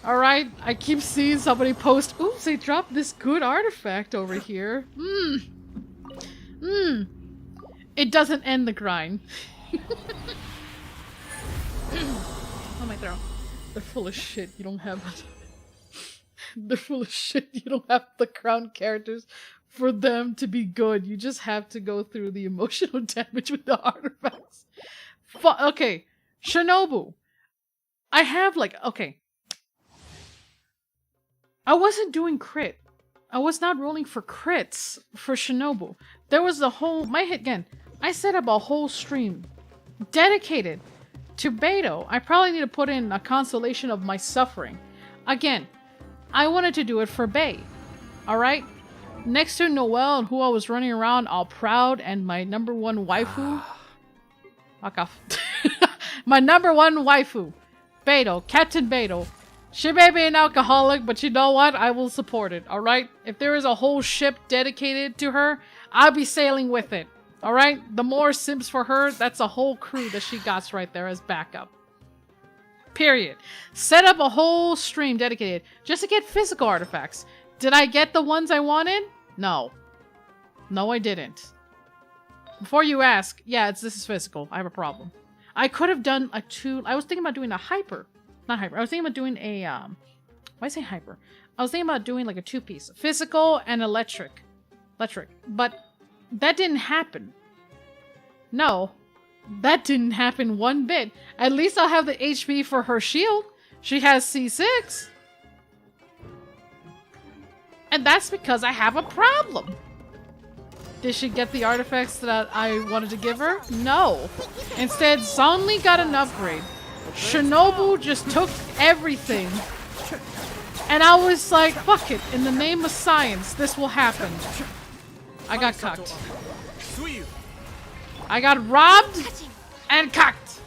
Speaker 3: Alright? I keep seeing somebody post, oops, they dropped this good artifact over here. It doesn't end the grind. Oh, my throat. They're full of shit. You don't have it. They're full of shit. You don't have the crown characters for them to be good. You just have to go through the emotional damage with the artifacts. Okay. Shinobu. I have like, okay. I wasn't doing crit. I was not rolling for crits for Shinobu. There was a whole, I set up a whole stream dedicated to Beto. I probably need to put in a consolation of my suffering. Again, I wanted to do it for Bay. Alright? Next to Noelle, who I was running around all proud, and my number one waifu. Fuck off. My number one waifu. Beto. Captain Beto. She may be an alcoholic, but you know what? I will support it, alright? If there is a whole ship dedicated to her, I'll be sailing with it. Alright? The more Sims for her, that's a whole crew that she got right there as backup. Period. Set up a whole stream dedicated just to get physical artifacts. Did I get the ones I wanted? No. No, I didn't. Before you ask, yeah, this is physical. I have a problem. I could have done a two... I was thinking about doing a hyper. Not hyper. I was thinking about doing a... Why say hyper? I was thinking about doing like a two-piece. Physical and electric. But that didn't happen. No. That didn't happen one bit. At least I'll have the HP for her shield. She has C6. And that's because I have a problem. Did she get the artifacts that I wanted to give her? No. Instead, Zonli got an upgrade. Shinobu just took everything. And I was like, fuck it. In the name of science, this will happen. I got cucked. I got robbed and cucked.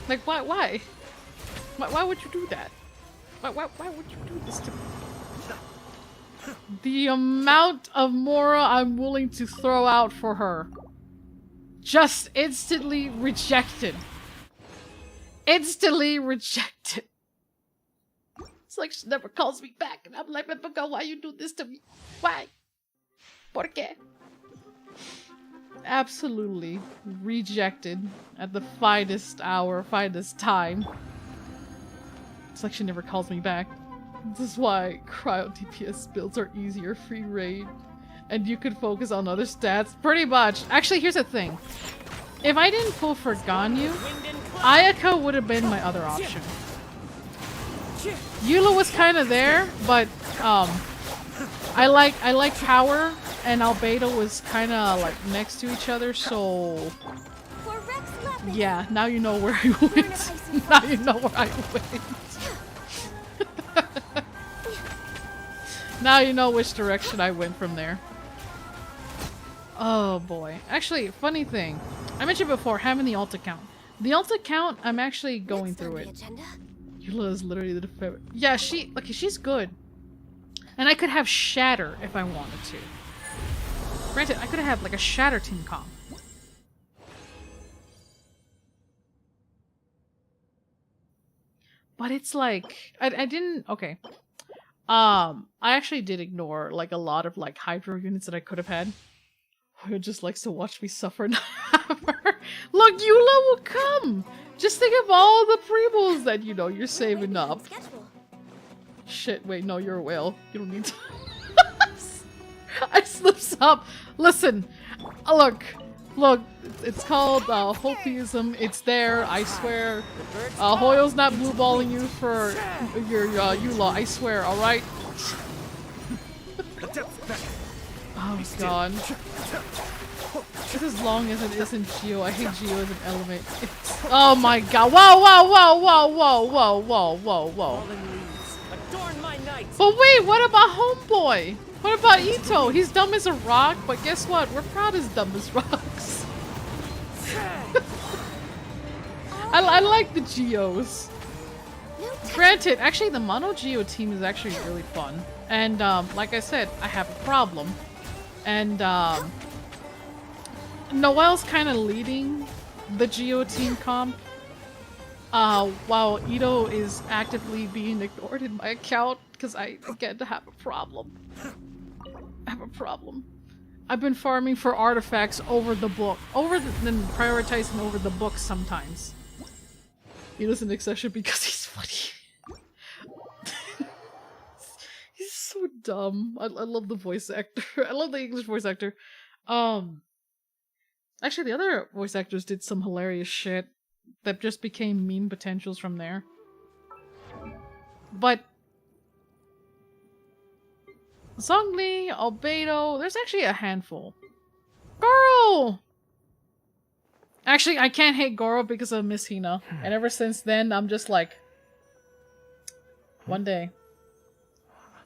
Speaker 3: Like, why? Why would you do that? Why would you do this to me? The amount of Mora I'm willing to throw out for her. Just instantly rejected. Instantly rejected. It's like she never calls me back. And I'm like, Rebecca, why you do this to me? Why? ¿Por qué? Absolutely rejected at the finest hour, finest time. It's like she never calls me back. This is why cryo DPS builds are easier, free raid, and you could focus on other stats. Pretty much. Actually, here's the thing. If I didn't pull for Ganyu, Ayaka would have been my other option. Eula was kind of there, but I like power, and Albedo was kind of like next to each other, so yeah. Now you know where I went. Now you know where I went. Now you know which direction I went from there. Oh boy. Actually, funny thing. I mentioned before having the alt account. The alt account, I'm actually going through it. Eula is literally the favorite. Yeah, she's good. And I could have Shatter if I wanted to. Granted, I could have like a Shatter team comp. But it's like I didn't okay. I actually did ignore like a lot of like Hydro units that I could have had. Who just likes to watch me suffer and hammer. Look, Eula will come! Just think of all the primos that, you know, you're saving up. Shit, wait, no, you're a whale. You don't need to. I slips up. Listen, look, it's called Hopeism. It's there, I swear. Hoyo's not blue balling you for your Eula, I swear, alright? Oh god. It's as long as it isn't Geo. I hate Geo as an element. It's, oh my god. Whoa. But wait, what about Homeboy? What about Ito? He's dumb as a rock, but guess what? We're proud as dumb as rocks. I like the Geos. Granted, actually the Mono Geo team is actually really fun. And like I said, I have a problem. And Noelle's kind of leading the Geo team comp. While Ito is actively being ignored in my account because I again have a problem. I've been farming for artifacts over the book, than prioritizing over the book sometimes. He doesn't accession because he's funny. He's so dumb. I love the voice actor. I love the English voice actor. Actually, the other voice actors did some hilarious shit that just became meme potentials from there. But Zhongli, Albedo, there's actually a handful. Goro! Actually, I can't hate Goro because of Miss Hina. And ever since then, I'm just like, one day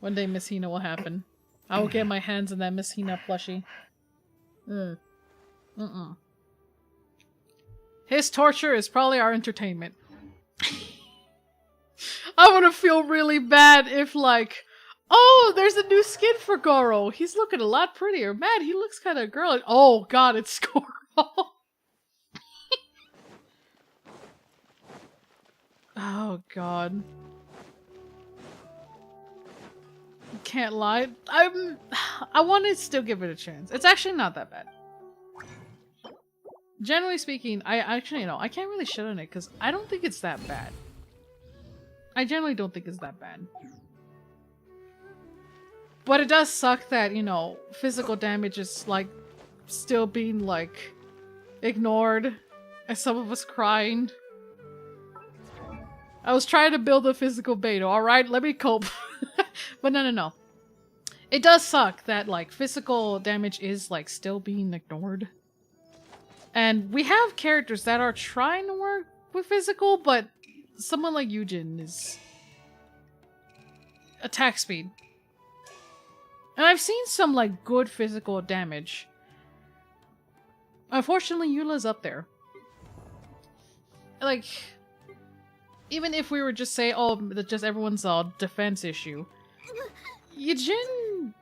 Speaker 3: Miss Hina will happen. I will get my hands on that Miss Hina plushie. His torture is probably our entertainment. I would have feel really bad if like, oh, there's a new skin for Goro. He's looking a lot prettier. Man, he looks kind of girly. Oh god, it's Goro. Oh god. Can't lie. I want to still give it a chance. It's actually not that bad. Generally speaking, I actually, you know, I can't really shit on it because I don't think it's that bad. I generally don't think it's that bad. But it does suck that, you know, physical damage is, like, still being, like, ignored. And some of us crying. I was trying to build a physical beta, alright? Let me cope. But no. It does suck that, like, physical damage is, like, still being ignored. And we have characters that are trying to work with physical, but someone like Yujin is attack speed. And I've seen some like good physical damage. Unfortunately, Eula's up there. Like, even if we were just say, oh, just everyone's defense issue, Yujin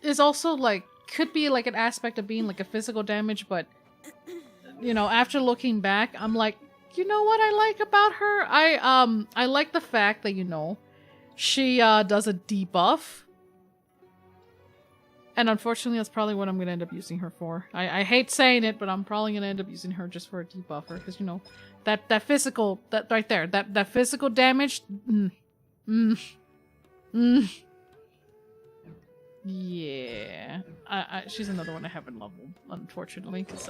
Speaker 3: is also like, could be like an aspect of being like a physical damage, but you know, after looking back, I'm like, you know what I like about her? I like the fact that, you know, she does a debuff. And unfortunately, that's probably what I'm gonna end up using her for. I hate saying it, but I'm probably gonna end up using her just for a debuffer, because you know, that physical, that right there, that physical damage. Yeah, she's another one I haven't leveled, unfortunately, because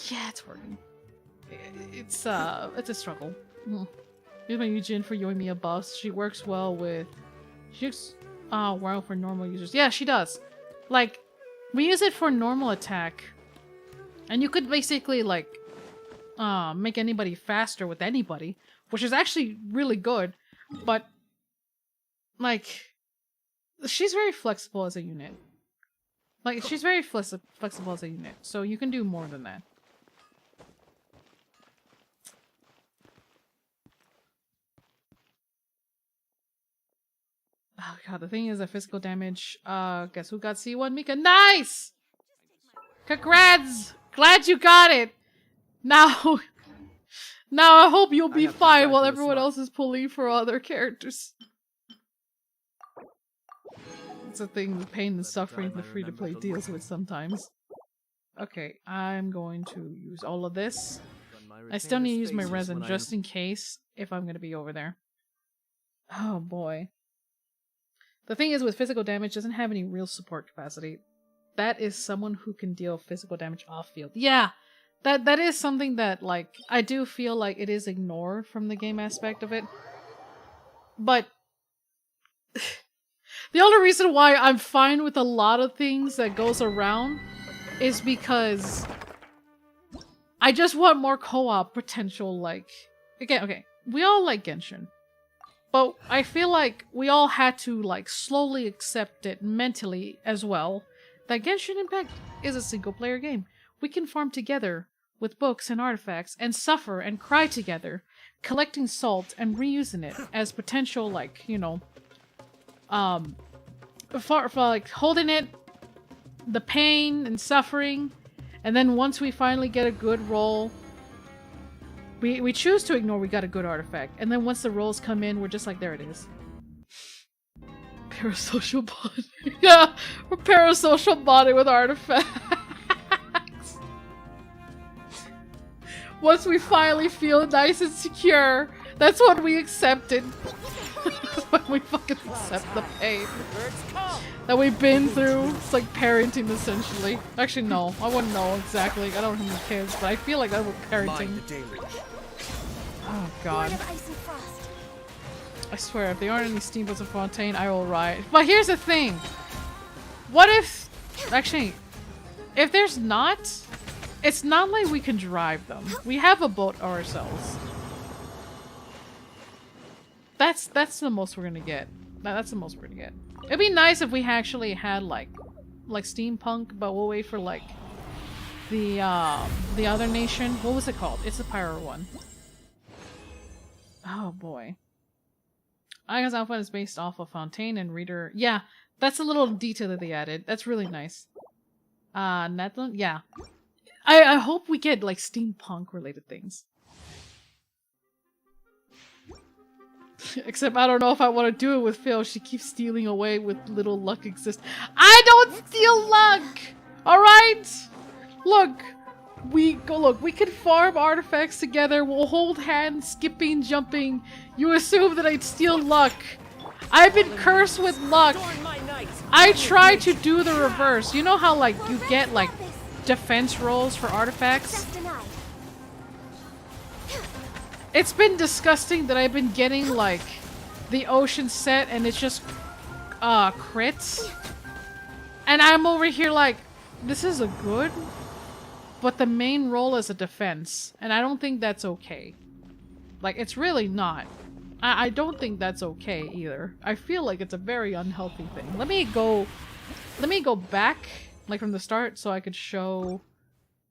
Speaker 3: yeah, it's working. It's a struggle. Here's my Yujin for Yoimiya buffs. She works well with. She works well for normal users. Yeah, she does. Like, we use it for normal attack, and you could basically like make anybody faster with anybody, which is actually really good. But like, she's very flexible as a unit. Like, she's very flexible as a unit, so you can do more than that. Oh god, the thing is that physical damage, guess who got C1? Mika. Nice! Congrats! Glad you got it! Now I hope you'll be fine while everyone else is pulling for other characters. It's a thing with pain and suffering the free-to-play deals with sometimes. Okay, I'm going to use all of this. I still need to use my resin just in case if I'm going to be over there. Oh boy. The thing is with physical damage, doesn't have any real support capacity. That is someone who can deal physical damage off field. Yeah, that is something that, like, I do feel like it is ignored from the game aspect of it. But the only reason why I'm fine with a lot of things that goes around is because I just want more co-op potential. Like, again, okay, we all like Genshin. But I feel like we all had to, like, slowly accept it mentally as well, that Genshin Impact is a single-player game. We can farm together with books and artifacts and suffer and cry together, collecting salt and reusing it as potential, like, you know, for like, holding it, the pain and suffering, and then once we finally get a good roll, we choose to ignore we got a good artifact, and then once the rolls come in, we're just like, there it is. Parasocial bonding. Yeah, we're parasocial bonding with artifacts. Once we finally feel nice and secure, that's when we accept it. When we fucking accept the pain that we've been through. It's like parenting, essentially. Actually, no, I wouldn't know exactly. I don't have any kids, but I feel like that was parenting. Oh god. I swear, if there aren't any steamboats in Fontaine, I will riot. But here's the thing. What if... Actually, if there's not... It's not like we can drive them. We have a boat ourselves. That's the most we're gonna get. That's the most we're gonna get. It'd be nice if we actually had like steampunk, but we'll wait for like the other nation. What was it called? It's the pyro one. Oh boy. Icons Alpha is based off of Fontaine and Reader. Yeah, that's a little detail that they added. That's really nice. Netland? Yeah. I hope we get like steampunk related things. Except I don't know if I want to do it with Phil. She keeps stealing away with little luck exist. I don't steal luck! Alright? Look. We can farm artifacts together. We'll hold hands, skipping, jumping. You assume that I'd steal luck. I've been cursed with luck. I try to do the reverse. You know how like you get like defense rolls for artifacts? It's been disgusting that I've been getting like the ocean set and it's just crits. And I'm over here like, this is a good, but the main role is a defense. And I don't think that's okay. Like, it's really not. I don't think that's okay either. I feel like it's a very unhealthy thing. Let me go back, like from the start, so I could show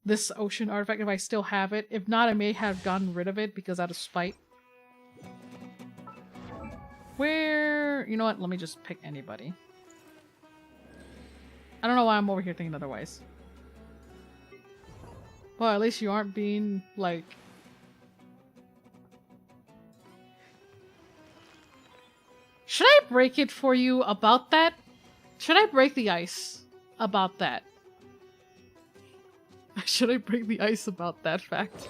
Speaker 3: this ocean artifact if I still have it. If not, I may have gotten rid of it because out of spite. Where... You know what? Let me just pick anybody. I don't know why I'm over here thinking otherwise. Well, at least you aren't being, like... Should I break it for you about that? Should I break the ice about that? Should I break the ice about that fact?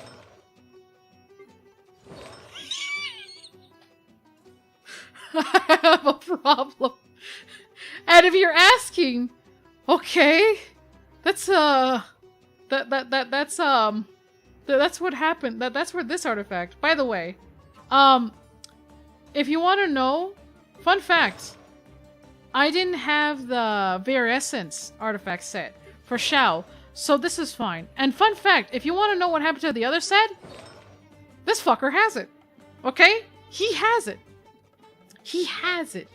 Speaker 3: I have a problem. And if you're asking, okay, that's that's what happened. That's where this artifact. By the way, if you want to know, fun fact, I didn't have the Virescence artifact set for Xiao, so this is fine. And fun fact, if you want to know what happened to the other set, this fucker has it. Okay? He has it. He has it.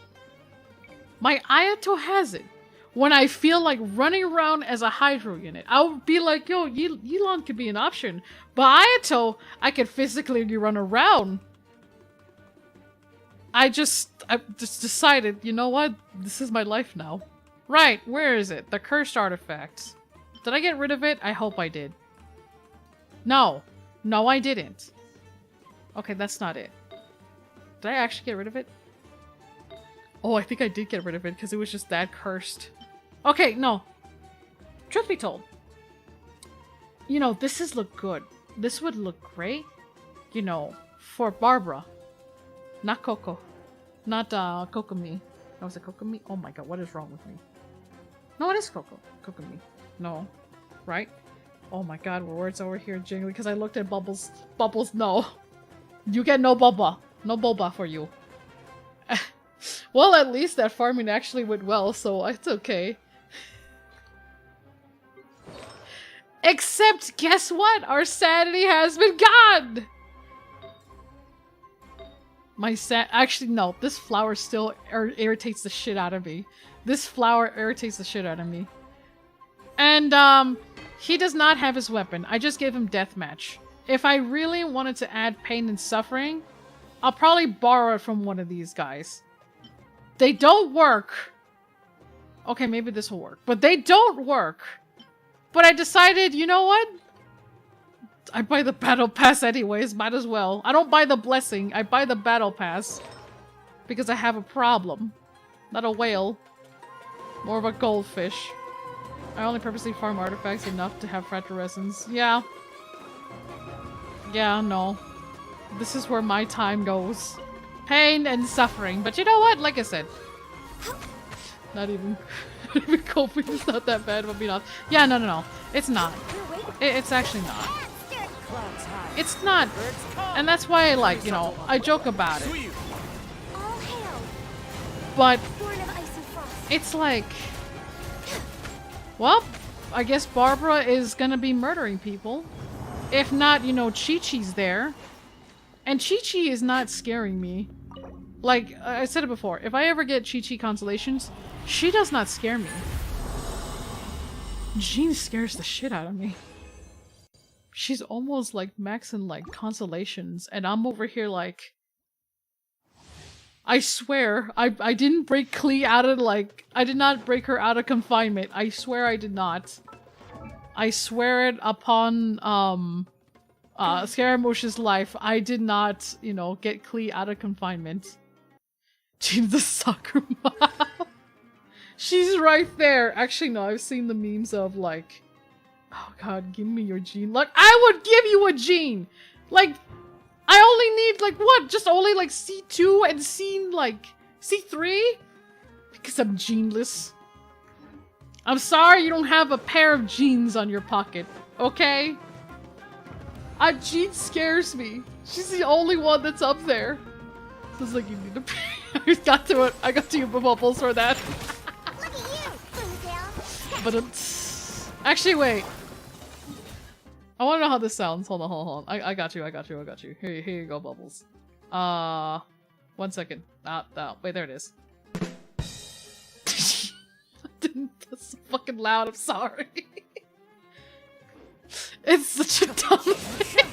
Speaker 3: My Ayato has it. When I feel like running around as a Hydro unit, I'll be like, yo, Yilon could be an option. But Ayato, I could physically run around. I just decided, you know what? This is my life now. Right, where is it? The cursed artifact. Did I get rid of it? I hope I did. No. No, I didn't. Okay, that's not it. Did I actually get rid of it? Oh, I think I did get rid of it because it was just that cursed. Okay, no. Truth be told, you know, this is look good. This would look great, you know, for Barbara. Not Coco. Not, Kokomi. That was it Kokomi? Oh my god, what is wrong with me? No, it is Coco. Kokomi. No. Right? Oh my god, words over here jingling because I looked at Bubbles. Bubbles, no. You get no boba. No boba for you. Well, at least that farming actually went well, so it's okay. Except, guess what? Our sanity has been gone! Actually, no. This flower still irritates the shit out of me. This flower irritates the shit out of me. And, he does not have his weapon. I just gave him deathmatch. If I really wanted to add pain and suffering, I'll probably borrow it from one of these guys. They don't work. Okay, maybe this will work. But they don't work. But I decided, you know what? I buy the battle pass anyways, might as well. I don't buy the blessing, I buy the battle pass. Because I have a problem. Not a whale. More of a goldfish. I only purposely farm artifacts enough to have fraternescence. Yeah. Yeah, no. This is where my time goes. Pain and suffering. But you know what? Like I said. Not even coping is not that bad, but being honest. Yeah, no. It's not. It's actually not. It's not. And that's why I like, you know, I joke about it. But it's like, well, I guess Barbara is gonna be murdering people. If not, you know, Chi-Chi's there. And Chi-Chi is not scaring me. Like, I said it before, if I ever get Chi-Chi consolations, she does not scare me. Jean scares the shit out of me. She's almost like maxing like consolations, and I'm over here like... I swear, I didn't break Klee out of like... I did not break her out of confinement. I swear I did not. I swear it upon, Scaramouche's life. I did not, you know, get Klee out of confinement. Jean's the soccer mom. She's right there. Actually, no, I've seen the memes of like, oh god, give me your Jean. Like, I would give you a Jean! Like, I only need, like, what? Just only, like, C2 and C3? Because I'm Jeanless. I'm sorry you don't have a pair of jeans on your pocket, okay? Jean scares me. She's the only one that's up there. So it's like, you need to pay. I got to it. I got to you, Bubbles, for that.
Speaker 2: Look at you, Boozle.
Speaker 3: But actually, wait. I want to know how this sounds. Hold on. I got you. Here you go, Bubbles. 1 second. No. Wait, there it is. That's fucking loud. I'm sorry. It's such a dumb thing.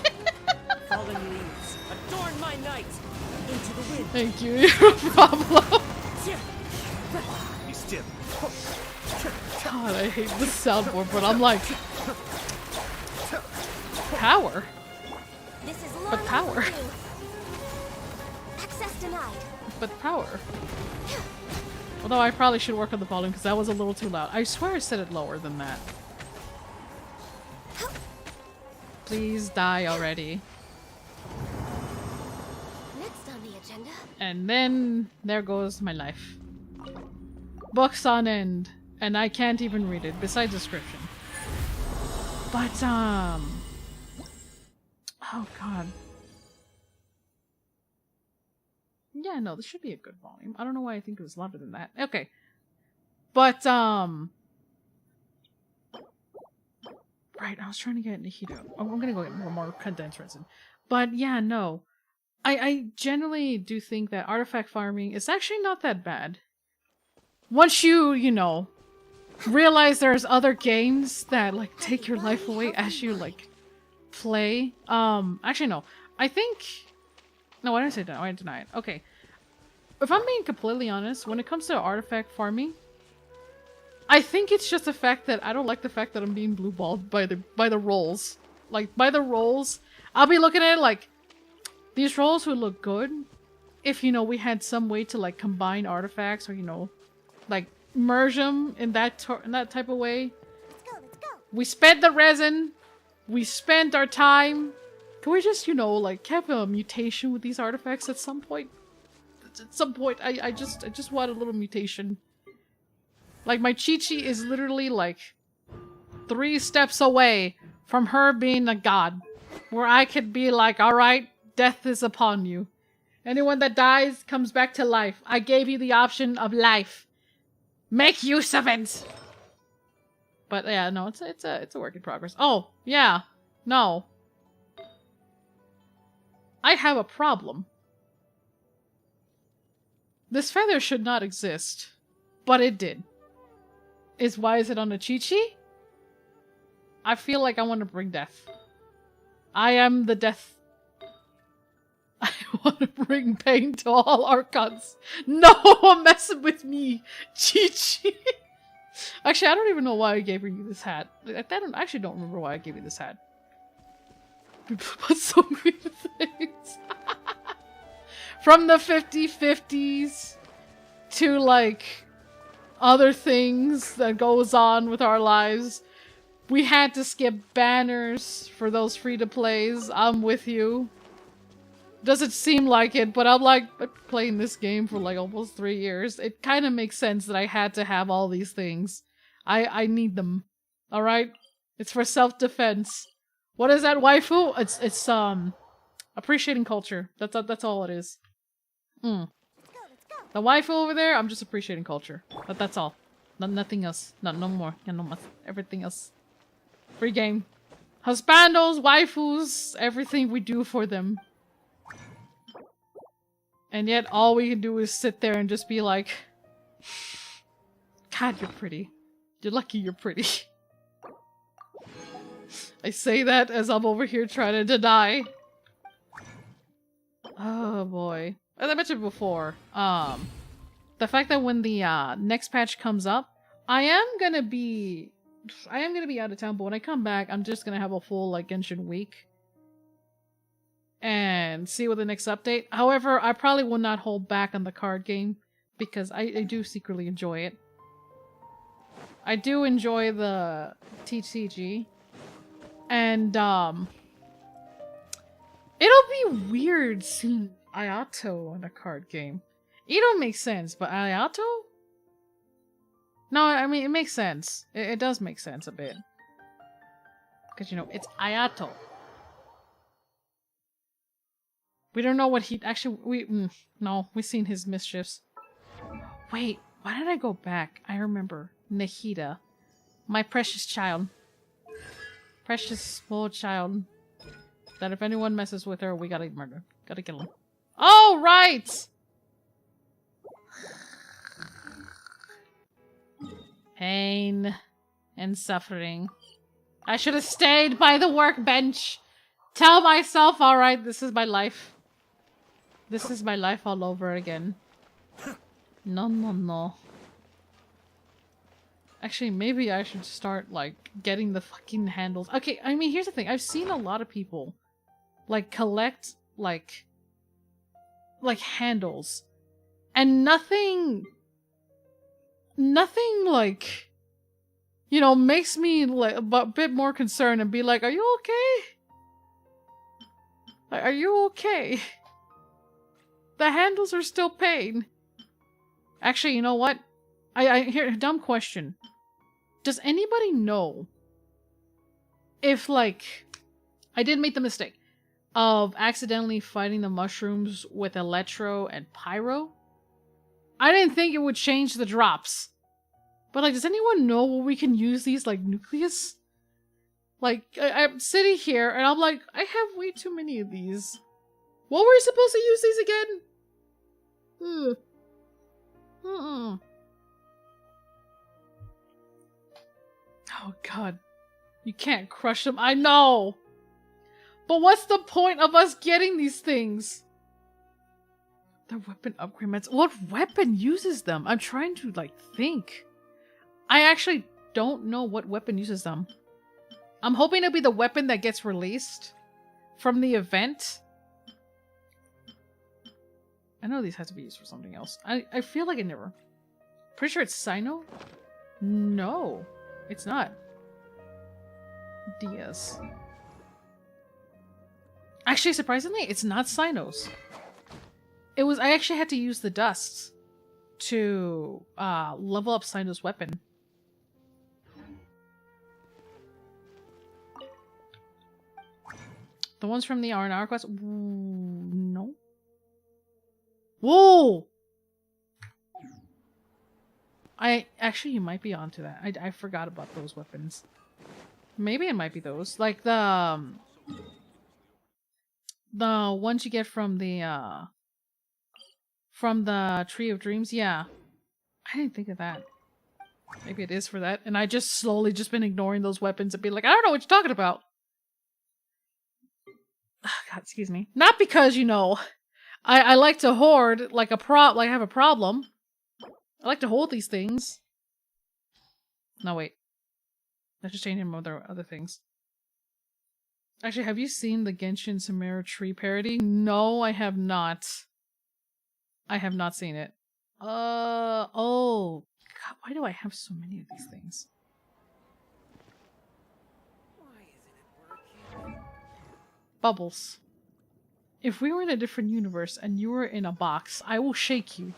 Speaker 4: Fallen leaves, adorn my night. Into the wind.
Speaker 3: Thank you. No problem.
Speaker 4: Be still.
Speaker 3: God, I hate this soundboard, but I'm like, power.
Speaker 2: This is
Speaker 3: But power.
Speaker 2: Access denied.
Speaker 3: But power. Although I probably should work on the volume because that was a little too loud. I swear I said it lower than that. Please die already.
Speaker 2: Next on the agenda.
Speaker 3: And then there goes my life. Books on end. And I can't even read it, besides description. But, oh god. Yeah, no, this should be a good volume. I don't know why I think it was louder than that. Okay. But, right, I was trying to get Nihito. I'm gonna go get more condensed resin. But yeah, no. I generally do think that artifact farming is actually not that bad. Once you know, realize there's other games that, like, take your life away as you, like, play. Actually, no. I think... No, why did I say that? Why did I deny it? Okay. If I'm being completely honest, when it comes to artifact farming, I think it's just the fact that I don't like the fact that I'm being blue-balled by the rolls. Like, by the rolls, I'll be looking at it like, these rolls would look good if, you know, we had some way to like combine artifacts or, you know, like merge them in that type of way.
Speaker 2: Let's go, let's go.
Speaker 3: We spent the resin. We spent our time. Can we just, you know, like have a mutation with these artifacts at some point? At some point, I just want a little mutation. Like my Chi-Chi is literally like 3 steps away from her being a god. Where I could be like, alright, death is upon you. Anyone that dies comes back to life. I gave you the option of life. Make use of it! But yeah, no, it's a work in progress. Oh, yeah. No. I have a problem. This feather should not exist. But it did. Why is it on a Chi-Chi? I feel like I want to bring death. I am the death. I want to bring pain to all Archons. No, I'm messing with me, Chi-Chi. Actually, I don't even know why I gave you this hat. I actually don't remember why I gave you this hat. People put so many things. From the 50/50s to like other things that goes on with our lives. We had to skip banners for those free-to-plays. I'm with you. Doesn't seem like it, but I'm like playing this game for like almost 3 years. It kind of makes sense that I had to have all these things. I need them. All right? It's for self-defense. What is that, waifu? It's appreciating culture. That's all it is.
Speaker 2: Let's go, let's go.
Speaker 3: The waifu over there, I'm just appreciating culture. But that's all. Nothing else. No more. Yeah, no more. Everything else. Free game. Husbandos, waifus, everything we do for them. And yet all we can do is sit there and just be like, God, you're pretty. You're lucky you're pretty. I say that as I'm over here trying to deny. Oh boy. As I mentioned before, the fact that when the next patch comes up, I am gonna be out of town, but when I come back, I'm just gonna have a full like Genshin week and see what the next update. However, I probably will not hold back on the card game because I do secretly enjoy it. I do enjoy the TCG, and it'll be weird seeing Ayato in a card game. Ito makes sense, but Ayato? No, I mean, it makes sense. It does make sense a bit. Because, you know, it's Ayato. We don't know what he... Actually, no, we've seen his mischiefs. Wait, why did I go back? I remember. Nahida. My precious child. Precious small child. That if anyone messes with her, we gotta murder. Gotta kill him. Oh, right! Pain and suffering. I should have stayed by the workbench. Tell myself, alright, this is my life. This is my life all over again. No. Actually, maybe I should start, like, getting the fucking handles. Okay, I mean, here's the thing. I've seen a lot of people, like, collect, like handles. And nothing, like, you know, makes me, like, a bit more concerned and be like, are you okay? Like, are you okay? The handles are still pain. Actually, you know what? I hear a dumb question. Does anybody know if, like, I did make the mistake of accidentally fighting the mushrooms with Electro and Pyro? I didn't think it would change the drops. But, like, does anyone know where we can use these, like, nucleus? Like, I'm sitting here and I'm like, I have way too many of these. What were we supposed to use these again? Oh god. You can't crush them. I know! But what's the point of us getting these things? They're weapon upgrades. What weapon uses them? I'm trying to, like, think. I actually don't know what weapon uses them. I'm hoping it'll be the weapon that gets released from the event. I know these have to be used for something else. I feel like I never... Pretty sure it's Sino? No, it's not. Diaz. Actually, surprisingly, it's not Sinos. It was... I actually had to use the dusts to level up Sino's weapon. The ones from the R&R quest? Ooh, no. Whoa! Actually, you might be onto that. I forgot about those weapons. Maybe it might be those. Like the ones you get from the Tree of Dreams. Yeah. I didn't think of that. Maybe it is for that. And I just slowly just been ignoring those weapons and be like, I don't know what you're talking about. God, excuse me. Not because, you know, I like to hoard like I have a problem. I like to hold these things. No, wait. I just changed him other things. Actually, have you seen the Genshin Samara tree parody? No, I have not. I have not seen it. Oh. God, why do I have so many of these things?
Speaker 4: Why isn't it working?
Speaker 3: Bubbles. If we were in a different universe and you were in a box, I will shake you.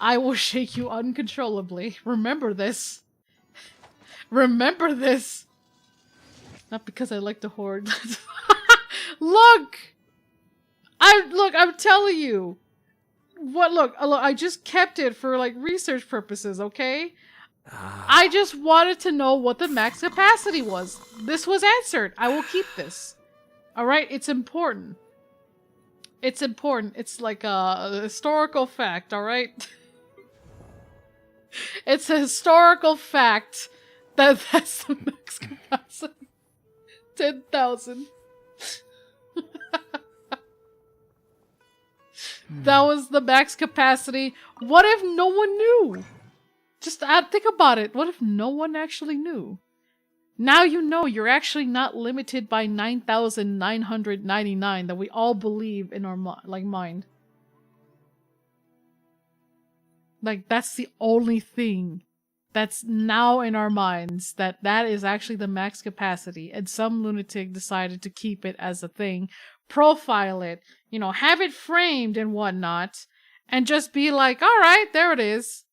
Speaker 3: I will shake you uncontrollably. Remember this. Remember this. Not because I like to hoard. Look! I'm telling you. Look, I just kept it for like research purposes, okay? I just wanted to know what the max capacity was. This was answered. I will keep this. Alright? It's important. It's important. It's like a historical fact, alright? It's a historical fact that that's the max capacity. 10,000. That was the max capacity. What if no one knew? Just think about it. What if no one actually knew? Now you know you're actually not limited by 9,999 that we all believe in our mind. Like, that's the only thing that's now in our minds, that is actually the max capacity, and some lunatic decided to keep it as a thing, profile it, you know, have it framed and whatnot, and just be like, alright, there it is.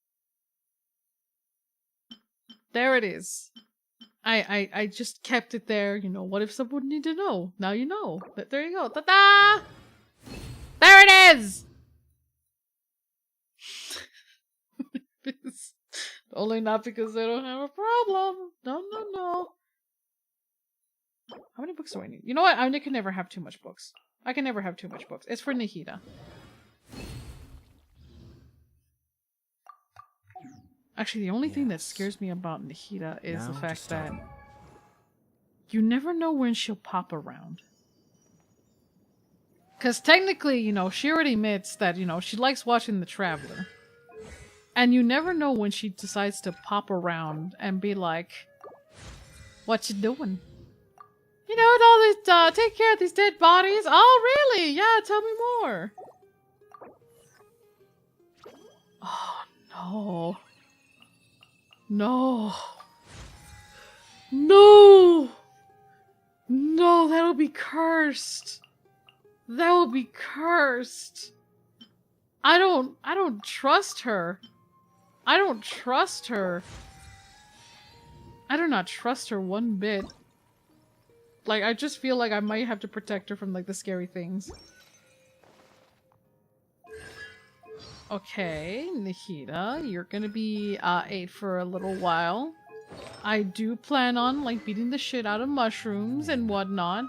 Speaker 3: There it is. I just kept it there, you know, what if someone need to know? Now you know. There you go. Ta-da! There it is! Only not because they don't have a problem. No. How many books do I need? You know what? I can never have too much books. I can never have too much books. It's for Nihida. Actually, the only thing that scares me about Nihida is the fact that you never know when she'll pop around. Because technically, you know, she already admits that, you know, she likes watching The Traveler. And you never know when she decides to pop around and be like, what you doing? You know, with all these, take care of these dead bodies? Oh, really? Yeah, tell me more. Oh, no. No. No! No, that'll be cursed. That will be cursed. I don't trust her. I don't trust her. I do not trust her one bit. Like, I just feel like I might have to protect her from, like, the scary things. Okay, Nihida, you're gonna be, 8 for a little while. I do plan on, like, beating the shit out of mushrooms and whatnot.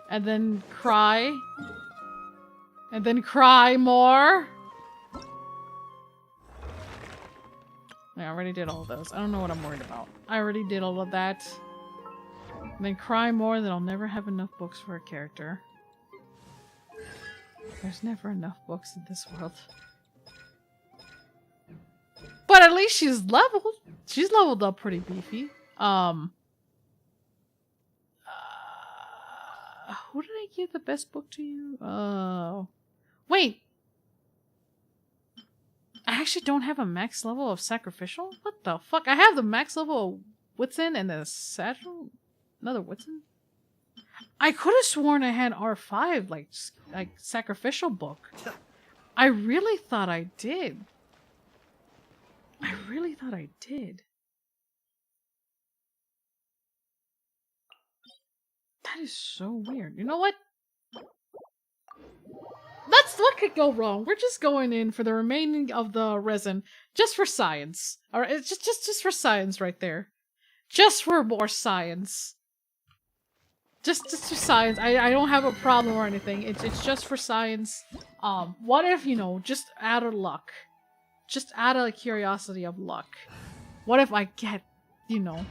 Speaker 3: And then cry. And then cry more. I already did all of those. I don't know what I'm worried about. I already did all of that. And then cry more that I'll never have enough books for a character. There's never enough books in this world. But at least she's leveled. She's leveled up pretty beefy. Who did I give the best book to you? Oh. Wait. I actually don't have a max level of sacrificial? What the fuck? I have the max level of Whitsun and the satchel. Another Whitsun? I could have sworn I had R5, like sacrificial book. I really thought I did. I really thought I did. That is so weird. You know what? That's what could go wrong. We're just going in for the remaining of the resin, just for science. All right, it's just for science right there. Just for more science. Just for science. I don't have a problem or anything. It's just for science. What if, you know, just out of luck, just out of curiosity of luck, what if I get, you know,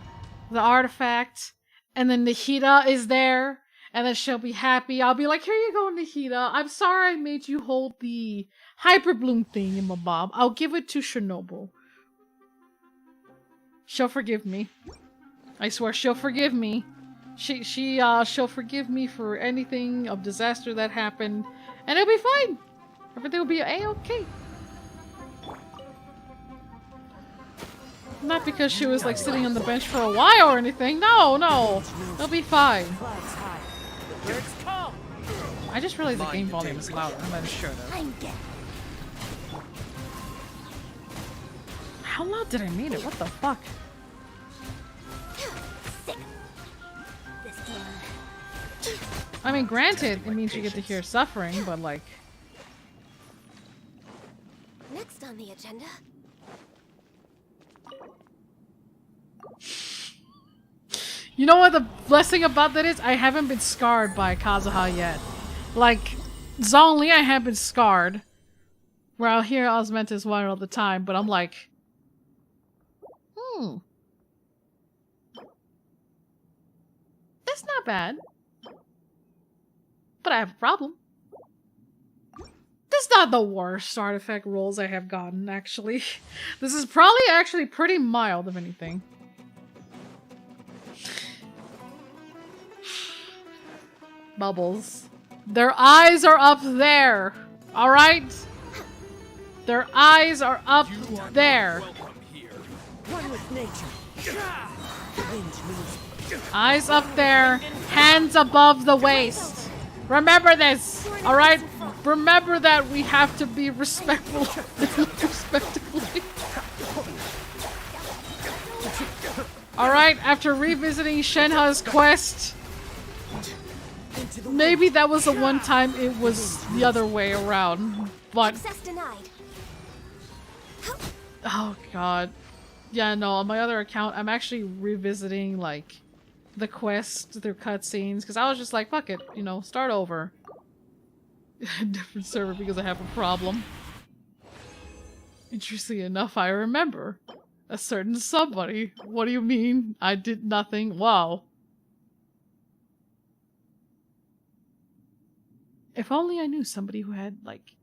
Speaker 3: the artifact, and then Nahida is there, and then she'll be happy. I'll be like, here you go, Nahida. I'm sorry I made you hold the Hyper Bloom thing in my bob. I'll give it to Chernobyl. She'll forgive me. I swear she'll forgive me. She'll forgive me for anything of disaster that happened, and it'll be fine. Everything will be a-okay. Not because she was like sitting on the bench for a while or anything. No, no. It'll be fine.
Speaker 4: Clouds high. The birds come.
Speaker 3: I just realized the game volume is louder than it should have. How loud did I make it? What the fuck? I mean, granted, it means you get to hear suffering, but like...
Speaker 2: Next on the agenda.
Speaker 3: You know what the blessing about that is? I haven't been scarred by Kazuha yet. Like, Zhongli I have been scarred. Where I'll hear Osmanthus whine all the time, but I'm like... That's not bad. But I have a problem. This is not the worst artifact rolls I have gotten, actually. This is probably actually pretty mild, if anything. Bubbles. Their eyes are up there. Alright? Their eyes are up there.
Speaker 4: One with nature. The wind moves.
Speaker 3: Eyes up there. Hands above the waist. Remember this. Alright? Remember that we have to be respectful. Respectably. Alright, after revisiting Shenhe's quest, maybe that was the one time it was the other way around, but...
Speaker 2: Access denied.
Speaker 3: Oh god. Yeah, no, on my other account, I'm actually revisiting, like, the quest through cutscenes, because I was just like, fuck it, you know, start over. Different server because I have a problem. Interestingly enough, I remember a certain somebody. What do you mean? I did nothing? Wow. If only I knew somebody who had, like...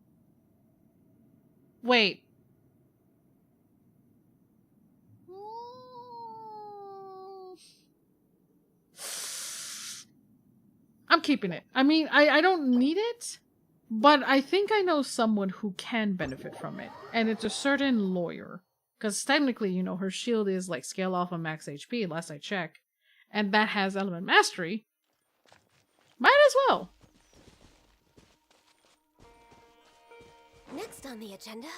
Speaker 3: Wait. I'm keeping it. I mean, I don't need it, but I think I know someone who can benefit from it. And it's a certain lawyer. Because technically, you know, her shield is like scale off on max HP, last I check. And that has element mastery. Might as well.
Speaker 2: Next on the agenda.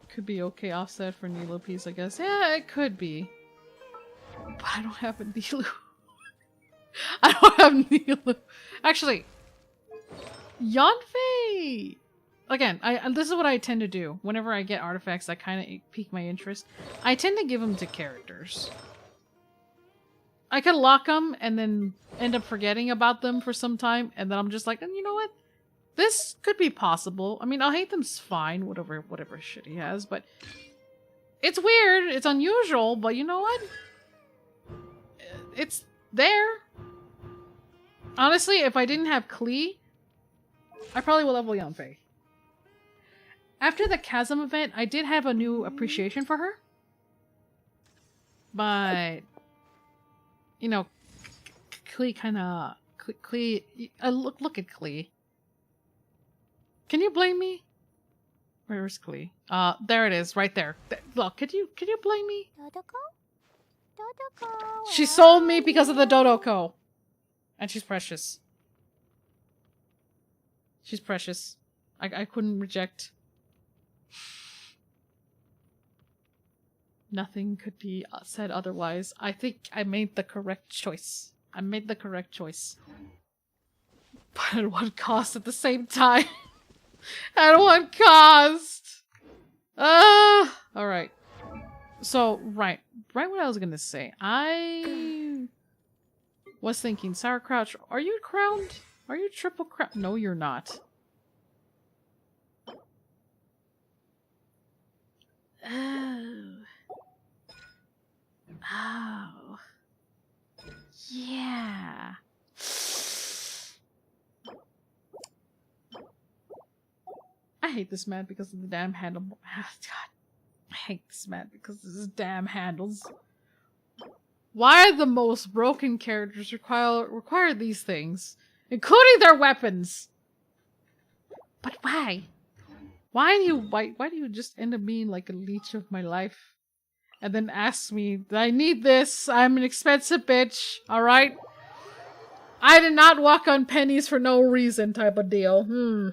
Speaker 3: Could be okay offset for Nilo piece, I guess. Yeah, it could be. But I don't have a Nilo. I don't have Nilo. Actually, Yanfei! Again, this is what I tend to do. Whenever I get artifacts that kind of pique my interest, I tend to give them to characters. I could lock them and then end up forgetting about them for some time, and then I'm just like, you know what? This could be possible. I mean, I'll hate them's fine, whatever shit he has, but it's weird, it's unusual, but you know what? It's there. Honestly, if I didn't have Klee, I probably would level Yanfei. After the Chasm event, I did have a new appreciation for her. But, you know, Klee kind of... Klee... look at Klee. Can you blame me? Where's Glee? There it is, right there. Look, could you blame me?
Speaker 2: Dodoko? Dodoko.
Speaker 3: She sold me because of the Dodoko. And she's precious. She's precious. I couldn't reject. Nothing could be said otherwise. I think I made the correct choice. I made the correct choice. But at what cost at the same time? At what cost? Alright. So, right what I was gonna say. I was thinking, sauerkraut, are you crowned? Are you triple crowned? No, you're not. Oh. Oh. Yeah. I hate this man because of the damn handle. God. I hate this man because of his damn handles. Why the most broken characters require these things? Including their weapons! But why? Why do you just end up being like a leech of my life? And then ask me, I need this, I'm an expensive bitch, alright? I did not walk on pennies for no reason type of deal.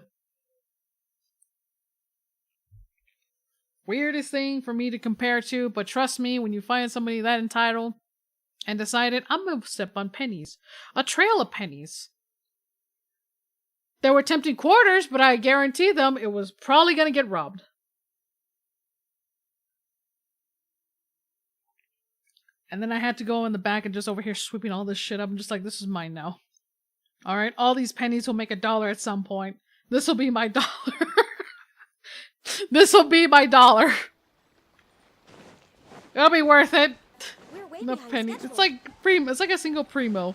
Speaker 3: Weirdest thing for me to compare to, but trust me, when you find somebody that entitled and decided, I'm gonna step on pennies. A trail of pennies. There were tempting quarters, but I guarantee them it was probably gonna get robbed. And then I had to go in the back and just over here sweeping all this shit up. I'm just like, this is mine now. Alright, all these pennies will make $1 at some point. This will be my $1. This will be my $1. It'll be worth it. Enough pennies. It's like it's like a single primo.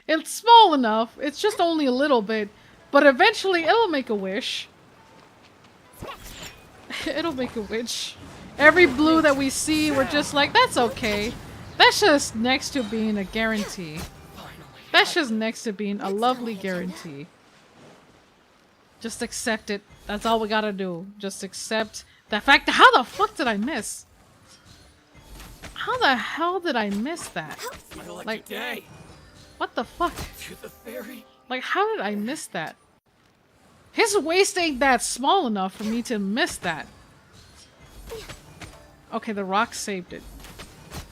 Speaker 3: It's small enough. It's just only a little bit. But eventually it'll make a wish. It'll make a wish. Every blue that we see, we're just like, that's okay. That's just next to being a guarantee. That's just next to being a lovely guarantee. Just accept it. That's all we gotta do. Just accept the fact that— how the fuck did I miss? How the hell did I miss that? Like, what the fuck? Like, how did I miss that? His waist ain't that small enough for me to miss that. Okay, the rock saved it.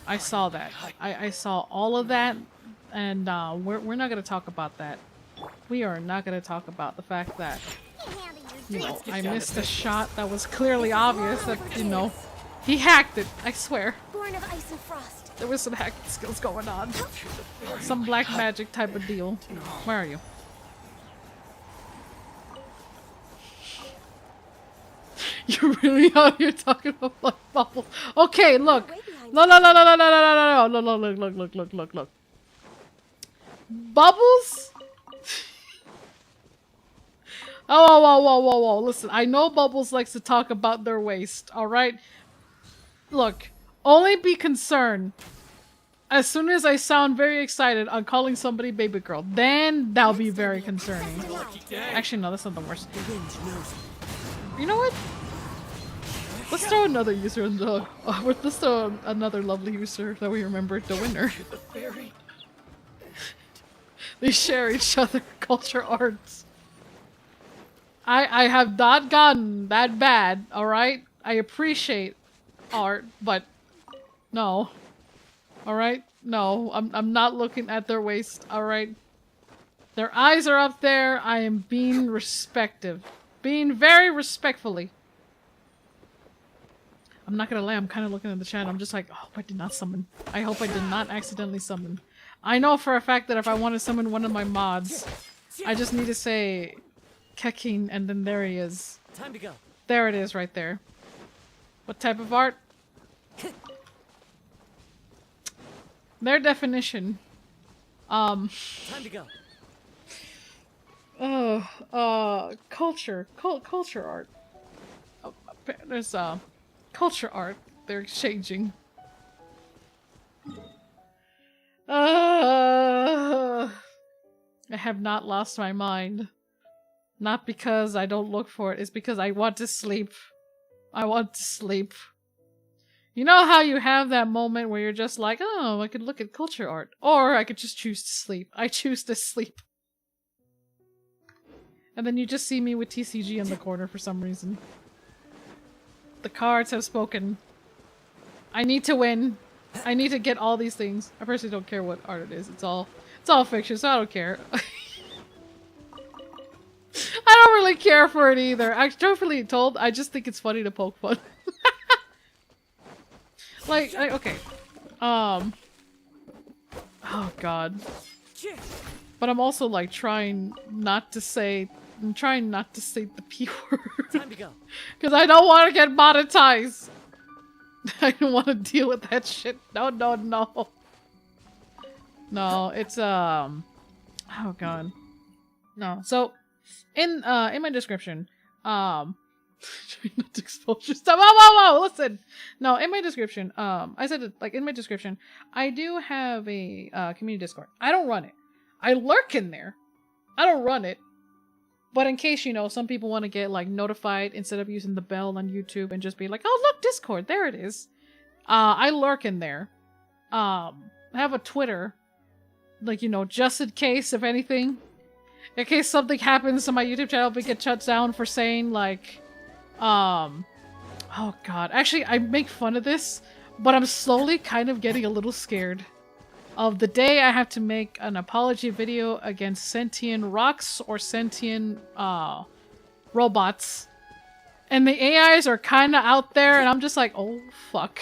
Speaker 3: I saw that. I saw all of that, and we're not gonna talk about that. We are not gonna talk about the fact that, you know, I missed a shot that was clearly obvious that, you know, he hacked it. I swear.
Speaker 2: Born of ice and frost.
Speaker 3: There was some hacking skills going on. Some black magic type of deal. Where are you? You're really out here talking about black bubbles. Okay, look. No, no, no, no, no, no, no, no, no, no, look, look, look, look, look, look. Bubbles? Oh, whoa, whoa, whoa, whoa, whoa. Listen, I know Bubbles likes to talk about their waist, alright? Look, only be concerned as soon as I sound very excited on calling somebody baby girl. Then that'll be very concerning. Actually, no, that's not the worst. You know what? Let's throw another user in the... let's throw another lovely user that we remembered, the winner. They share each other culture arts. I have not gotten that bad, alright? I appreciate art, but no. Alright? No, I'm not looking at their waist, alright? Their eyes are up there. I am being respective. Being very respectfully. I'm not gonna lie, I'm kind of looking at the chat. I'm just like, oh, I did not summon. I hope I did not accidentally summon. I know for a fact that if I want to summon one of my mods, I just need to say Keking, and then there he is.
Speaker 4: Time to go.
Speaker 3: There it is right there. What type of art? Their definition.
Speaker 4: Time to go.
Speaker 3: Culture art. There's culture art they're exchanging. I have not lost my mind. Not because I don't look for it, it's because I want to sleep. I want to sleep. You know how you have that moment where you're just like, oh, I could look at culture art. Or I could just choose to sleep. I choose to sleep. And then you just see me with TCG in the corner for some reason. The cards have spoken. I need to win. I need to get all these things. I personally don't care what art it is. It's all fiction, so I don't care. I don't really care for it either. I truthfully told, I just think it's funny to poke fun. Like, okay. Oh god. But I'm also like trying not to say the P word.
Speaker 4: Time to go.
Speaker 3: Because I don't want to get monetized. I don't want to deal with that shit. No. No, it's oh god. No. So in my description, trying not to expose your stuff. Whoa, listen. No, in my description, I said it, like in my description, I do have a community Discord. I don't run it. I lurk in there. I don't run it. But in case, you know, some people want to get like notified instead of using the bell on YouTube and just be like, oh look, Discord, there it is. I lurk in there. I have a Twitter. Like, you know, just in case, if anything. In case something happens to my YouTube channel, we get shut down for saying like, oh god. Actually, I make fun of this, but I'm slowly kind of getting a little scared of the day I have to make an apology video against sentient rocks or sentient robots. And the AIs are kind of out there, and I'm just like, oh fuck.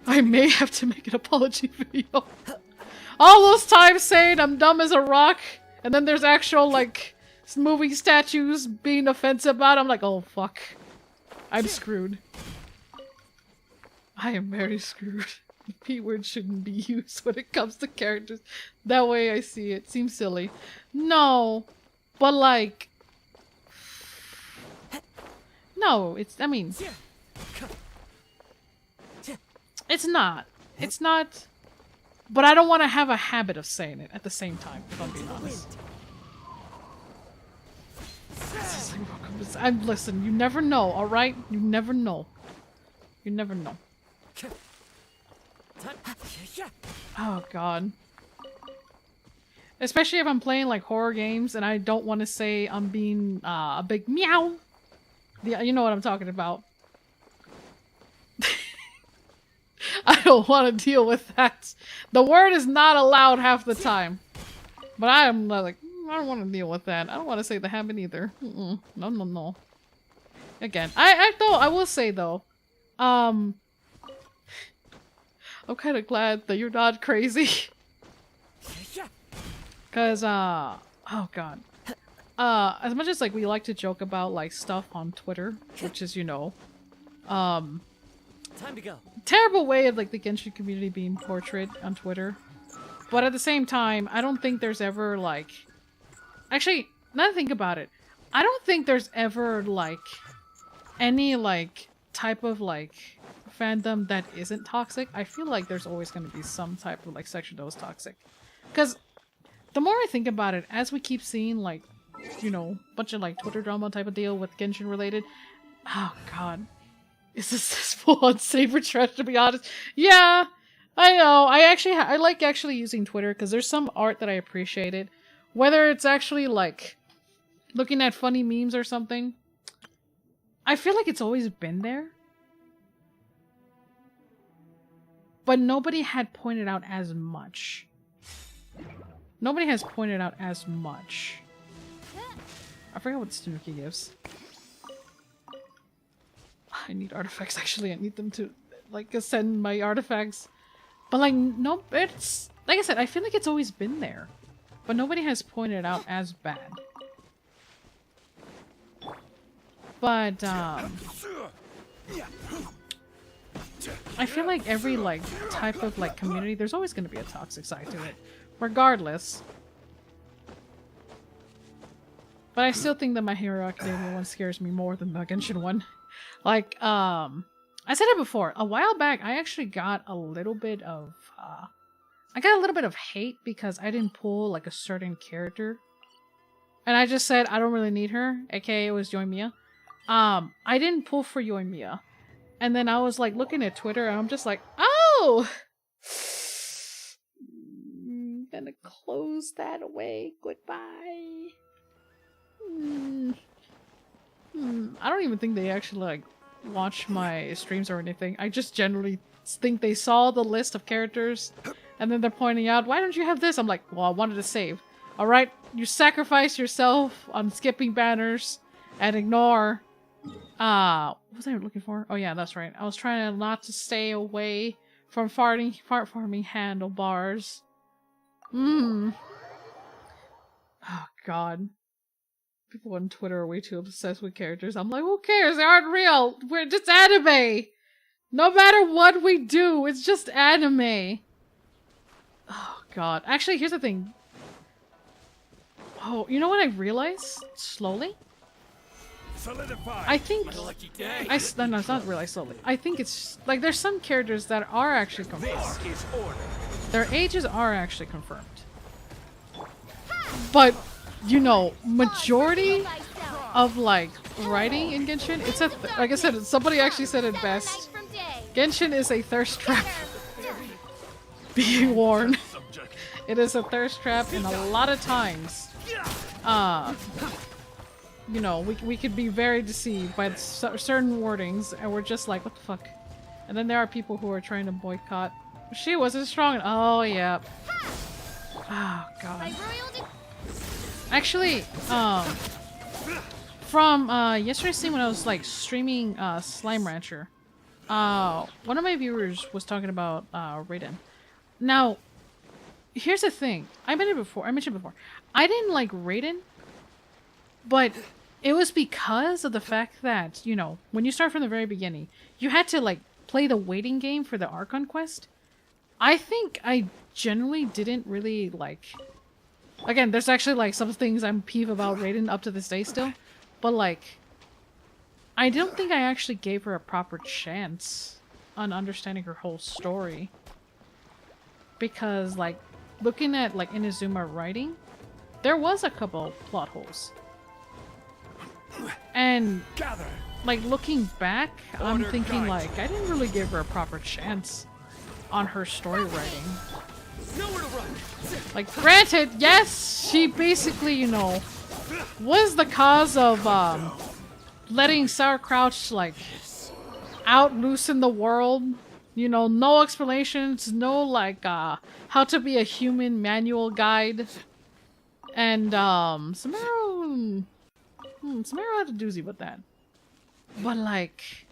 Speaker 3: I may have to make an apology video. All those times saying I'm dumb as a rock, and then there's actual, like, moving statues being offensive about it. I'm like, oh fuck. I'm screwed. I am very screwed. The P word shouldn't be used when it comes to characters. That way I see it. Seems silly. No. But like... No, it's, I mean... It's not. It's not... But I don't want to have a habit of saying it at the same time, if I'm being honest. Listen, you never know, alright? You never know. You never know. Oh god. Especially if I'm playing like horror games and I don't want to say I'm being a big meow. You know what I'm talking about. I don't want to deal with that. The word is not allowed half the time. But I am like, I don't want to deal with that. I don't want to say the habit either. No. Again, I will say though, I'm kind of glad that you're not crazy. Cause, oh god. As much as like we like to joke about like stuff on Twitter, which is, you know,
Speaker 4: Time to go.
Speaker 3: terrible way of like the Genshin community being portrayed on Twitter. But at the same time, I don't think there's ever like... Actually, now that I think about it, I don't think there's ever like any like type of like fandom that isn't toxic. I feel like there's always going to be some type of like section that was toxic. Because the more I think about it, as we keep seeing like, you know, bunch of like Twitter drama type of deal with Genshin related, oh god. Is this full-on saber trash, to be honest? Yeah, I know. I like actually using Twitter because there's some art that I appreciated. Whether it's actually like looking at funny memes or something. I feel like it's always been there. But nobody had pointed out as much. Nobody has pointed out as much. I forgot what Tsunuki gives. I need artifacts, actually. I need them to, like, ascend my artifacts. But, like, no, it's... Like I said, I feel like it's always been there. But nobody has pointed it out as bad. But, I feel like every, like, type of, like, community, there's always going to be a toxic side to it. Regardless. But I still think that My Hero Academia one scares me more than the Genshin one. Like, I said it before. A while back, I actually got a little bit of, hate because I didn't pull, like, a certain character. And I just said, I don't really need her. AKA, it was Yoimiya. I didn't pull for Yoimiya. And then I was like looking at Twitter and I'm just like, oh! Gonna close that away. Goodbye. I don't even think they actually like watch my streams or anything. I just generally think they saw the list of characters and then they're pointing out, why don't you have this? I'm like, well, I wanted to save. Alright, you sacrifice yourself on skipping banners and ignore. What was I looking for? Oh yeah, that's right. I was trying not to stay away from fart farming handlebars. Oh god. People on Twitter are way too obsessed with characters. I'm like, who cares? They aren't real. We're just anime. No matter what we do, it's just anime. Oh god. Actually, here's the thing. Oh, you know what I realized? Slowly?
Speaker 5: Solidify.
Speaker 3: I think...
Speaker 5: My lucky day.
Speaker 3: no, it's not realized slowly. I think it's... Like, there's some characters that are actually confirmed.
Speaker 5: This is order.
Speaker 3: Their ages are actually confirmed. But, you know, majority of, like, writing in Genshin, it's a... like I said, somebody actually said it best. Genshin is a thirst trap. Being warned. It is a thirst trap, and a lot of times, you know, we could be very deceived by certain wordings, and we're just like, what the fuck? And then there are people who are trying to boycott. She wasn't strong. Oh, yeah. Oh, God. Actually, from yesterday's scene when I was like streaming Slime Rancher, one of my viewers was talking about Raiden. Now, here's the thing. I mentioned before. I didn't like Raiden, but it was because of the fact that, you know, when you start from the very beginning, you had to like play the waiting game for the Archon quest. I think I generally didn't really like... Again, there's actually like some things I'm peeved about Raiden up to this day still, but like, I don't think I actually gave her a proper chance on understanding her whole story. Because like, looking at like Inazuma writing, there was a couple plot holes. And like looking back, I'm thinking like, I didn't really give her a proper chance on her story writing.
Speaker 5: Nowhere to run.
Speaker 3: Like, granted, yes, she basically, you know, was the cause of letting Sour Crouch like out loose in the world. You know, no explanations, no like how to be a human manual guide. And Samaro had a doozy with that. But like,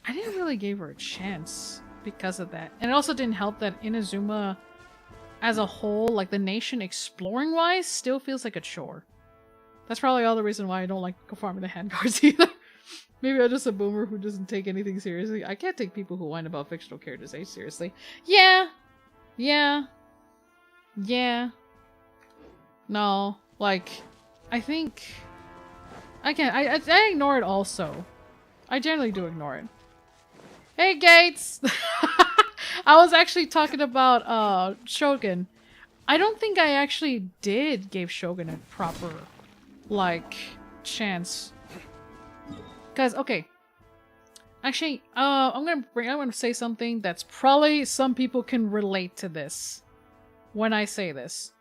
Speaker 3: I didn't really give her a chance because of that. And it also didn't help that Inazuma as a whole, like the nation exploring wise, still feels like a chore. That's probably all the reason why I don't like farming the handguards either. Maybe I'm just a boomer who doesn't take anything seriously. I can't take people who whine about fictional characters' age seriously. Yeah. No, like, I think I can't. I ignore it also. I generally do ignore it. Hey, Gates! I was actually talking about Shogun. I don't think I actually give Shogun a proper, like, chance. Cause, okay. Actually, I'm gonna say something that's probably some people can relate to this when I say this.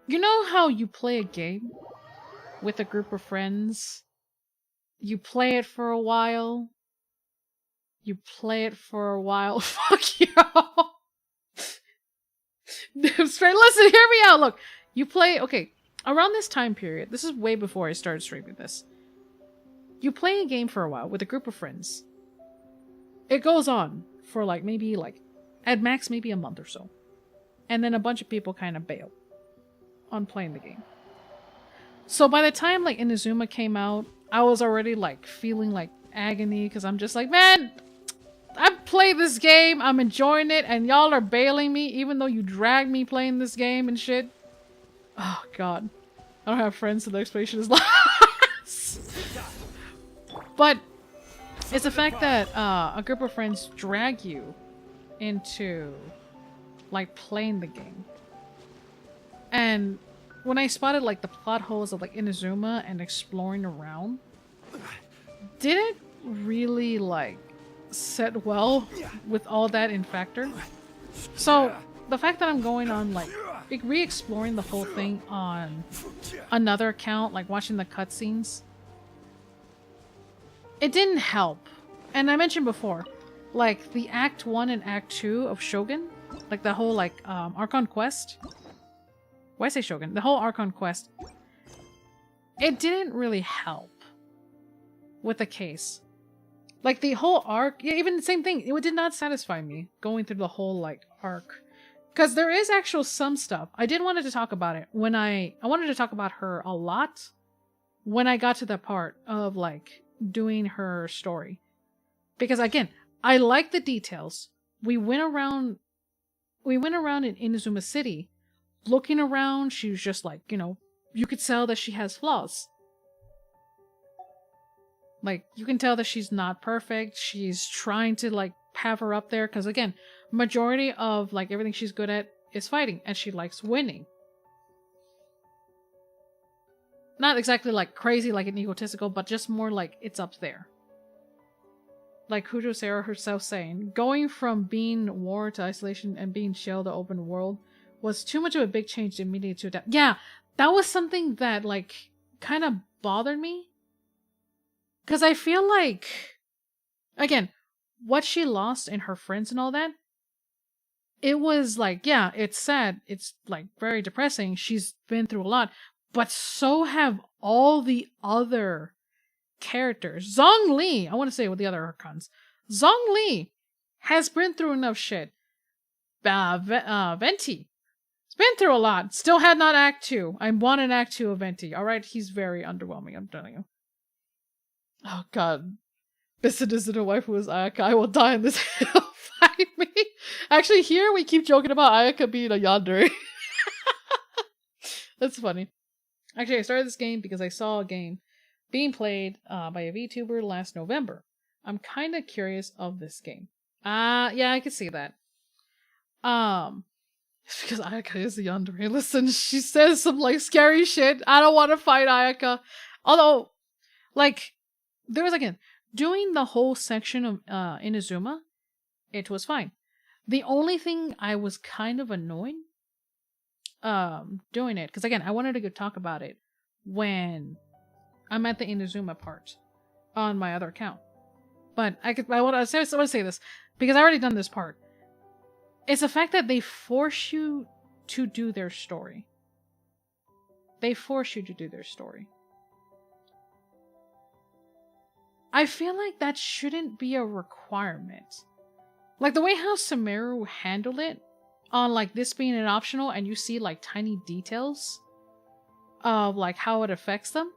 Speaker 3: You know how you play a game with a group of friends? You play it for a while. Fuck you. Straight, listen, hear me out. Look, you play, okay, around this time period, this is way before I started streaming this. You play a game for a while with a group of friends. It goes on for like maybe like, at max maybe a month or so. And then a bunch of people kind of bail on playing the game. So by the time like Inazuma came out, I was already like feeling like agony because I'm just like, man, I play this game, I'm enjoying it, and y'all are bailing me even though you dragged me playing this game and shit. Oh god. I don't have friends so the explanation is lost. But it's the fact that a group of friends drag you into like playing the game. And when I spotted like the plot holes of like Inazuma and exploring around, didn't really like set well with all that in factor. So the fact that I'm going on like re-exploring the whole thing on another account, like watching the cutscenes, it didn't help. And I mentioned before, like the Act 1 and Act 2 of Shogun, like the whole like Archon quest. Why say Shogun? The whole Archon quest. It didn't really help with the case. Like the whole arc, yeah, even the same thing. It did not satisfy me going through the whole like arc. Because there is actual some stuff. I did wanted to talk about it when I wanted to talk about her a lot when I got to that part of like doing her story. Because again, I like the details. We went around in Inazuma City, looking around. She was just like, you know, you could tell that she has flaws. Like, you can tell that she's not perfect. She's trying to like have her up there. Because again, majority of like everything she's good at is fighting, and she likes winning. Not exactly like crazy, like an egotistical, but just more like it's up there. Like Kujo Sarah herself saying, going from being war to isolation and being shell to open world was too much of a big change immediately to adapt. Yeah, that was something that like kind of bothered me. Because I feel like, again, what she lost in her friends and all that, it was like, yeah, it's sad. It's like very depressing. She's been through a lot. But so have all the other characters. Zhongli, I want to say with the other archons. Zhongli has been through enough shit. Venti has been through a lot. Still had not Act 2. I want an Act 2 of Venti. Alright, he's very underwhelming, I'm telling you. Oh god. Bissett isn't a wife who is Ayaka. I will die in this hill. Fight me. Actually, here we keep joking about Ayaka being a yandere. That's funny. Actually, I started this game because I saw a game being played by a VTuber last November. I'm kind of curious of this game. Yeah, I can see that. It's because Ayaka is a yandere. Listen, she says some like scary shit. I don't want to fight Ayaka. Although, like, there was again doing the whole section of Inazuma, it was fine. The only thing I was kind of annoyed doing it, because again, I wanted to go talk about it when I'm at the Inazuma part on my other account. But I want to say this because I already done this part. It's the fact that they force you to do their story. They force you to do their story. I feel like that shouldn't be a requirement. Like the way how Sumeru handled it on like this being an optional and you see like tiny details of like how it affects them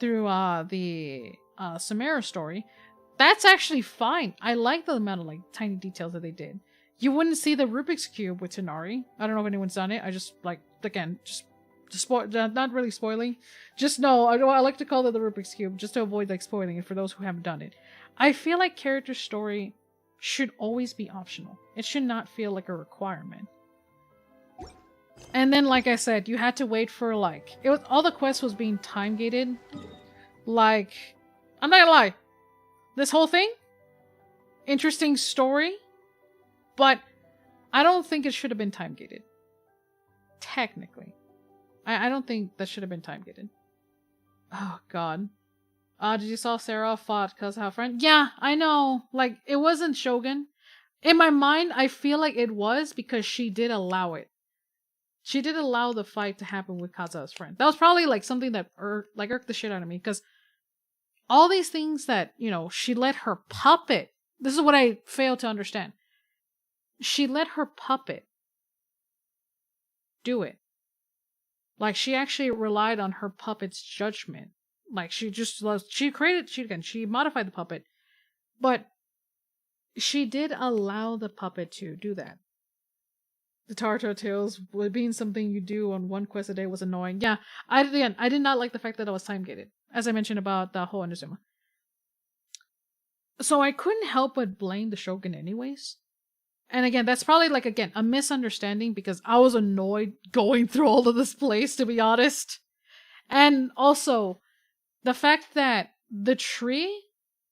Speaker 3: through the Sumeru story. That's actually fine. I like the amount of like tiny details that they did. You wouldn't see the Rubik's Cube with Tonari. I don't know if anyone's done it. I just like, again, just spoil, not really spoiling. Just know, I like to call it the Rubik's Cube just to avoid like spoiling it for those who haven't done it. I feel like character story should always be optional. It should not feel like a requirement. And then, like I said, you had to wait for like, it was all the quests was being time gated. Like, I'm not gonna lie, this whole thing, interesting story, but I don't think it should have been time gated. Technically. I don't think that should have been time gated. Oh god. Did you saw Sarah fought because of her friend? Yeah, I know. Like, it wasn't Shogun. In my mind, I feel like it was because she did allow it. She did allow the fight to happen with Kazuha's friend. That was probably like something that irked the shit out of me, because all these things that, you know, she let her puppet. This is what I fail to understand. She let her puppet do it. Like, she actually relied on her puppet's judgment. Like, she modified the puppet, but she did allow the puppet to do that. The Tartar Tales being something you do on one quest a day was annoying. Yeah, I did not like the fact that it was time gated, as I mentioned about the whole Inazuma. So I couldn't help but blame the Shogun anyways. And again, that's probably like, again, a misunderstanding because I was annoyed going through all of this place, to be honest. And also, the fact that the tree,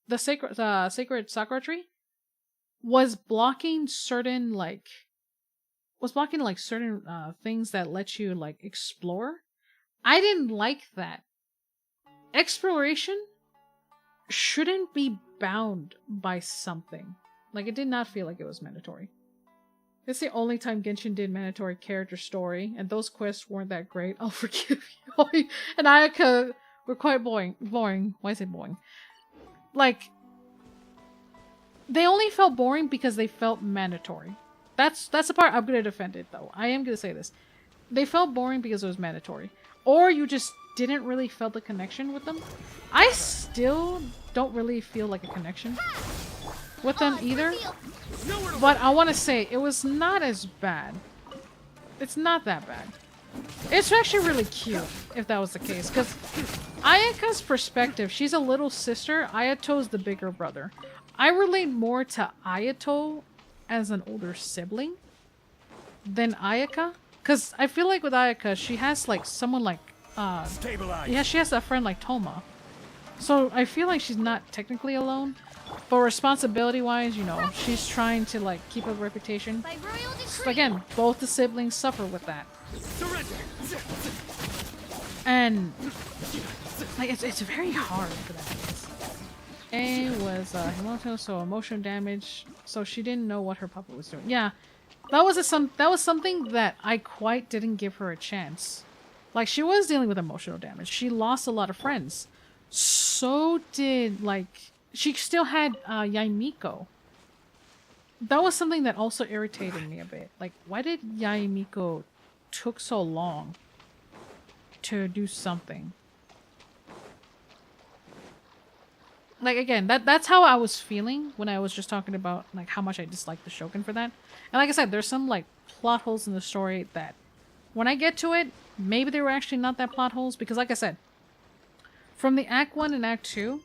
Speaker 3: the sacred sakura tree, was blocking certain certain things that let you like explore. I didn't like that. Exploration shouldn't be bound by something. Like, it did not feel like it was mandatory. It's the only time Genshin did mandatory character story, and those quests weren't that great. I'll forgive you. And Ayaka were quite boring. Why is it boring? Like, they only felt boring because they felt mandatory. That's the part I'm gonna defend it, though. I am gonna say this. They felt boring because it was mandatory. Or you just didn't really feel the connection with them. I still don't really feel like a connection with them either. But I want to say, it was not as bad. It's not that bad. It's actually really cute, if that was the case. Because Ayaka's perspective, she's a little sister. Ayato's the bigger brother. I relate more to Ayato as an older sibling than Ayaka. Because I feel like with Ayaka, she has like someone like...
Speaker 5: Stabilize.
Speaker 3: yeah, she has a friend like Toma. So I feel like she's not technically alone. But responsibility-wise, you know, she's trying to like keep a reputation.
Speaker 2: By royal
Speaker 3: So
Speaker 2: decree.
Speaker 3: again, both the siblings suffer with that.
Speaker 5: Surrender.
Speaker 3: And like it's very hard for that. A was Himoto, so emotional damage. So she didn't know what her puppet was doing. Yeah, that was something that I quite didn't give her a chance. Like, she was dealing with emotional damage. She lost a lot of friends. So did like she still had Yaimiko. That was something that also irritated me a bit. Like, why did Yaimiko took so long to do something? Like, again, that's how I was feeling when I was just talking about like how much I disliked the Shogun for that. And like I said, there's some like plot holes in the story that when I get to it, maybe they were actually not that plot holes, because like I said, from the Act 1 and Act 2,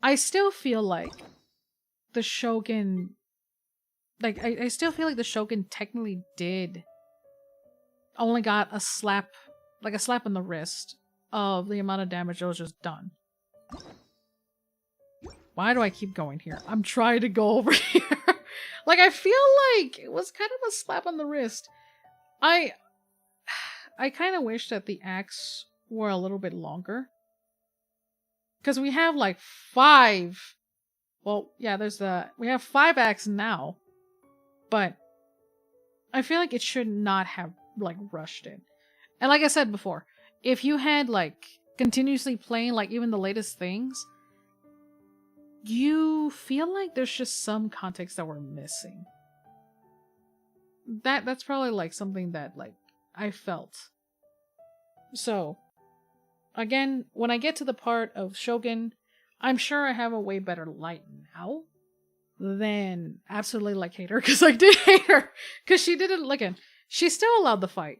Speaker 3: I still feel like the Shogun... Like, I still feel like the Shogun technically did... only got a slap... like a slap on the wrist of the amount of damage that was just done. Why do I keep going here? I'm trying to go over here. Like, I feel like it was kind of a slap on the wrist. I kind of wish that the acts were a little bit longer. Because we have like 5. Well, yeah, we have 5 acts now. But I feel like it should not have like rushed it. And like I said before, if you had like continuously playing like even the latest things, you feel like there's just some context that we're missing. That's probably like something that like I felt. So again, when I get to the part of Shogun, I'm sure I have a way better light now than absolutely like hate her, because I did hate her because she didn't like it. She still allowed the fight.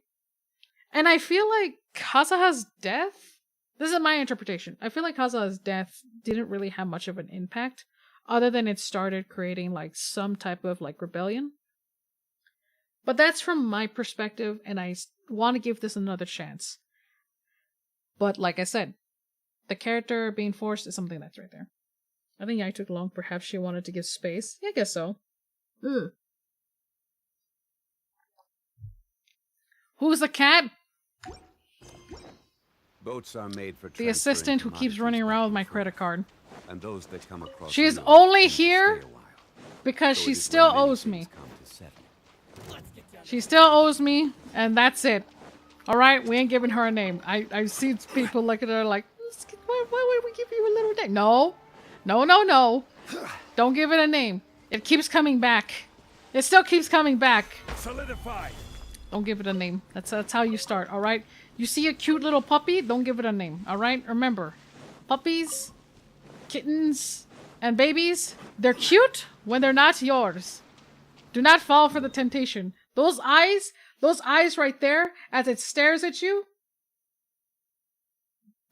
Speaker 3: And I feel like Kazuha's death, this is my interpretation, I feel like Kazuha's death didn't really have much of an impact other than it started creating like some type of like rebellion. But that's from my perspective, and I want to give this another chance. But like I said, the character being forced is something that's right there. I think I took long. Perhaps she wanted to give space. Yeah, I guess so. Ugh. Who's the cat?
Speaker 6: Boats are made for
Speaker 3: The assistant who keeps running around with my credit card.
Speaker 6: And those that come across
Speaker 3: She is
Speaker 6: you
Speaker 3: only
Speaker 6: tend to
Speaker 3: here
Speaker 6: stay a while.
Speaker 3: because
Speaker 6: So
Speaker 3: she
Speaker 6: it is
Speaker 3: still
Speaker 6: when many
Speaker 3: owes
Speaker 6: things
Speaker 3: me.
Speaker 6: come to settle.
Speaker 3: She still owes me, and that's it. Alright, we ain't giving her a name. I see people look at her like, why would we give you a little name? No. No. Don't give it a name. It keeps coming back. It still keeps coming back.
Speaker 5: Solidify.
Speaker 3: Don't give it a name. That's how you start, alright? You see a cute little puppy, don't give it a name, alright? Remember, puppies, kittens, and babies, they're cute when they're not yours. Do not fall for the temptation. Those eyes right there, as it stares at you,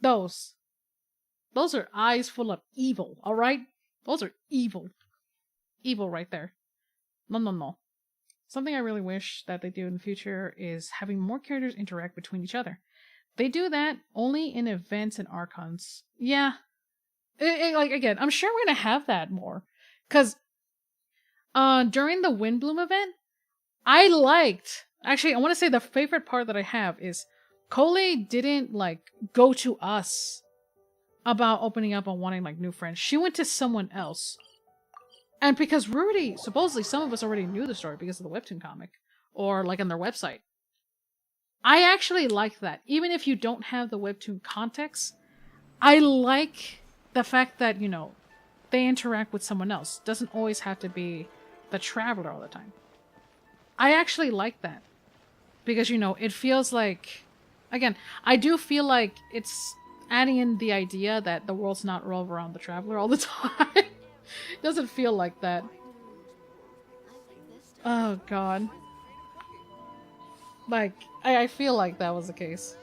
Speaker 3: those are eyes full of evil, alright? Those are evil. Evil right there. No. something I really wish that they do in the future is having more characters interact between each other. They do that only in events and archons. Yeah. Like, again, I'm sure we're gonna have that more. Because during the Windbloom event, I liked... Actually, I want to say the favorite part that I have is Cole didn't, like, go to us about opening up and wanting, like, new friends. She went to someone else. And because we already... Supposedly, some of us already knew the story because of the webtoon comic. Or, like, on their website. I actually like that. Even if you don't have the webtoon context, I like the fact that, you know, they interact with someone else. Doesn't always have to be the traveler all the time. I actually like that. Because, you know, it feels like... Again, I do feel like it's adding in the idea that the world's not revolved around the traveler all the time. It doesn't feel like that. Oh, God. Like, I feel like that was the case.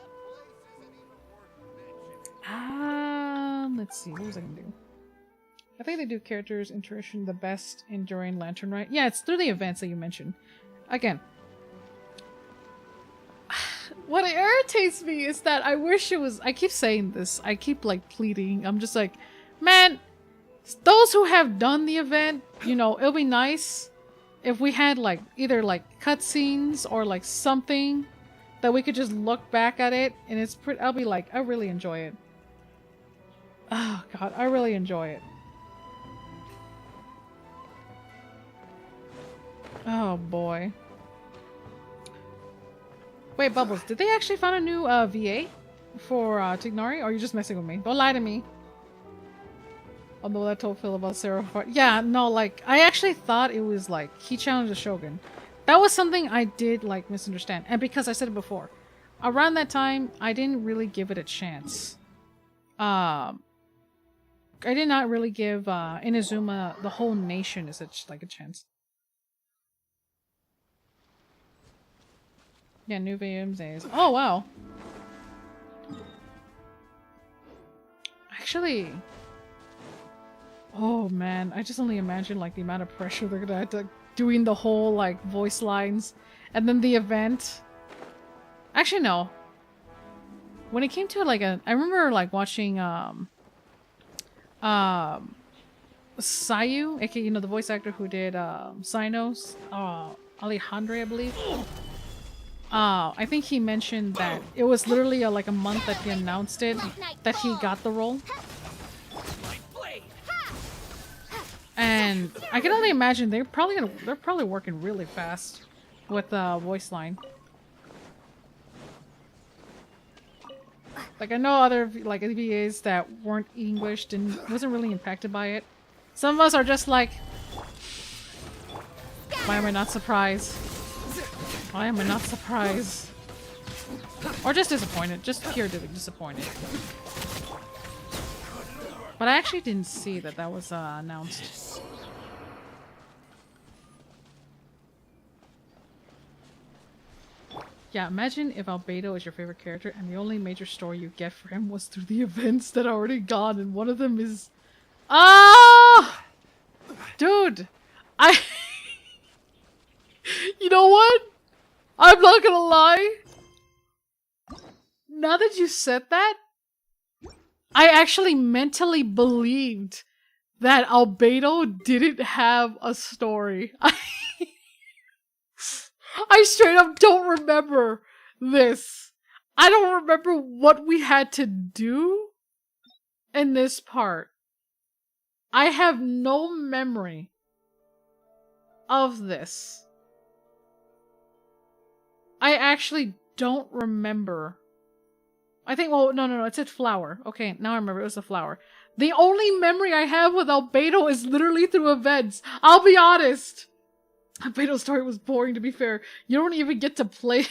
Speaker 3: Let's see, what was I gonna do? I think they do characters interaction the best during Lantern Rite. Yeah, it's through the events that you mentioned. Again, what irritates me is that I wish it was... I keep saying this. I keep, like, pleading. I'm just like, man, those who have done the event, you know, it'll be nice if we had, like, either, like, cutscenes or, like, something that we could just look back at it and it's pretty... I'll be like, I really enjoy it. Oh, God, I really enjoy it. Oh, boy. Wait, Bubbles, did they actually find a new VA for Tignari? Or are you just messing with me? Don't lie to me. Although I told Phil about Sarah. Yeah, no, like, I actually thought it was like, he challenged the Shogun. That was something I did, like, misunderstand. And because I said it before, around that time, I didn't really give it a chance. I did not really give Inazuma, the whole nation, is like a chance. Yeah, new VMs. Oh, wow. Actually... Oh, man. I just only imagine, like, the amount of pressure they're gonna have to... Doing the whole, like, voice lines. And then the event. Actually, no. When it came to, like, I remember, like, watching, Sayu, aka, you know, the voice actor who did, Sinos, Alejandro, I believe. I think he mentioned that it was literally like a month that he announced it, that he got the role. And I can only imagine they're probably working really fast with the voice line. Like, I know other, like, VAs that weren't English and wasn't really impacted by it. Some of us are just like, why am I not surprised? Why am I not surprised? Or just disappointed. Just pure disappointed. But I actually didn't see that that was announced. Yeah, imagine if Albedo is your favorite character and the only major story you get for him was through the events that are already gone and one of them is... Ah! Dude! You know what? I'm not gonna lie. Now that you said that, I actually mentally believed that Albedo didn't have a story. I straight up don't remember this. I don't remember what we had to do in this part. I have no memory of this. I actually don't remember. I think, well, no, it said flower. Okay, now I remember, it was a flower. The only memory I have with Albedo is literally through events. I'll be honest. Albedo's story was boring, to be fair. You don't even get to play.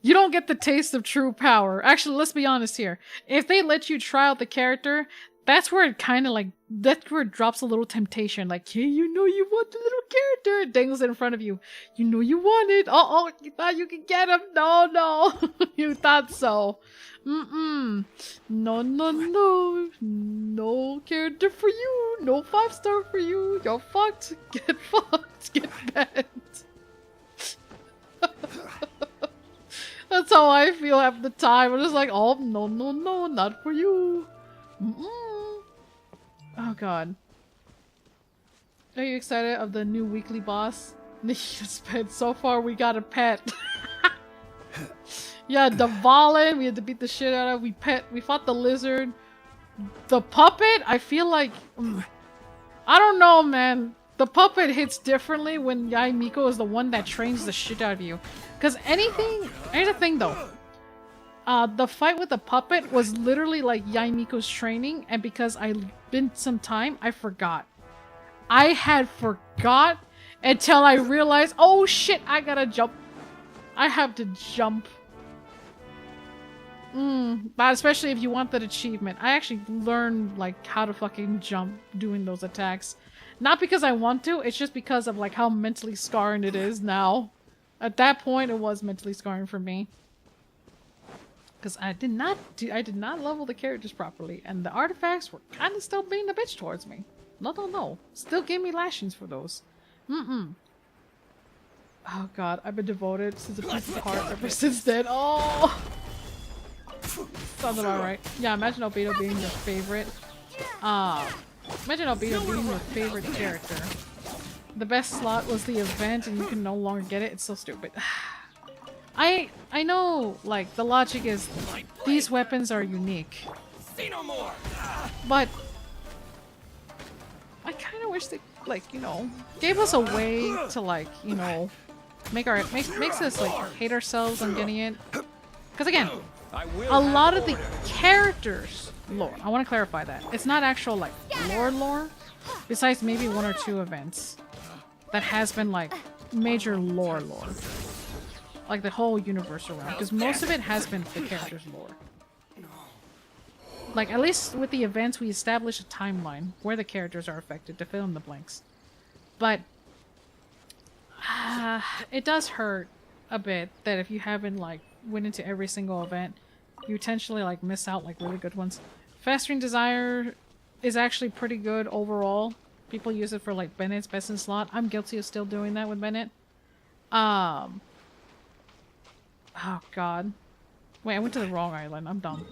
Speaker 3: You don't get the taste of true power. Actually, let's be honest here. If they let you try out the character, that's where it kind of like, that's where it drops a little temptation. Like, hey, you know you want the little character. It dangles it in front of you. You know you want it. Oh, you thought you could get him? No. You thought so. No. No character for you. No 5-star for you. You're fucked. Get fucked. Get bent. how I feel half the time. I'm just like, oh, no, no, no, not for you. Mm-mm. Oh, God. Are you excited of the new weekly boss? Nikki's pet. So far, we got a pet. Yeah, Dvalin, we had to beat the shit out of. We fought the lizard. The puppet, I feel like... I don't know, man. The puppet hits differently when Yai Miko is the one that trains the shit out of you. Because anything... Here's the thing, though. The fight with the puppet was literally like Yai Miko's training, and because I'd been some time, I forgot. I had forgot until I realized, oh shit, I gotta jump. I have to jump. But especially if you want that achievement. I actually learned like how to fucking jump doing those attacks. Not because I want to, it's just because of like how mentally scarring it is now. At that point, it was mentally scarring for me. Because I did not level the characters properly, and the artifacts were kind of still being a bitch towards me. No. Still gave me lashings for those. Oh god, I've been devoted since a piece of heart ever since then. Oh! Sounds about right. Yeah, imagine Obito being your favorite. Imagine Obito being your favorite character. The best slot was the event and you can no longer get it. It's so stupid. I know, like, the logic is these weapons are unique. But I kind of wish they, like, you know, gave us a way to, like, you know, makes us, like, hate ourselves on getting it. Because, again, a lot of the characters' lore, I want to clarify that. It's not actual, like, lore, besides maybe one or two events that has been, like, major lore. Like, the whole universe around. Because most of it has been the characters' lore. Like, at least with the events, we establish a timeline where the characters are affected to fill in the blanks. But it does hurt a bit that if you haven't, like, went into every single event, you potentially, like, miss out, like, really good ones. Festering Desire is actually pretty good overall. People use it for, like, Bennett's Best in Slot. I'm guilty of still doing that with Bennett. Oh, God. Wait, I went to the wrong island. I'm dumb.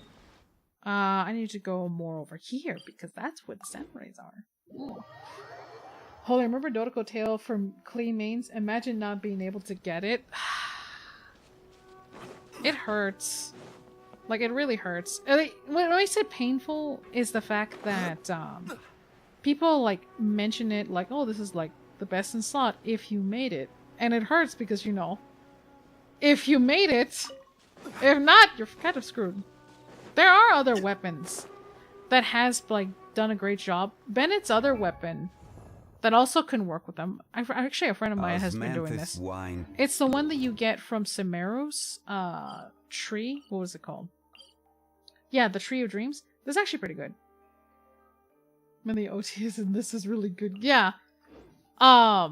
Speaker 3: I need to go more over here because that's where the samurais are. Ooh. Holy, remember Dodoko Tail from Clean Mains? Imagine not being able to get it. It hurts. Like, it really hurts. When I say painful is the fact that people, like, mention it like, oh, this is, like, the best in slot if you made it. And it hurts because, you know, if you made it, if not, you're kind of screwed. There are other weapons that has, like, done a great job. Bennett's other weapon that also can work with them. Actually, a friend of mine has been doing this.
Speaker 6: Wine.
Speaker 3: It's the one that you get from Semeru's tree. What was it called? Yeah, the Tree of Dreams. That's actually pretty good. Many OTs and this is really good. Yeah. I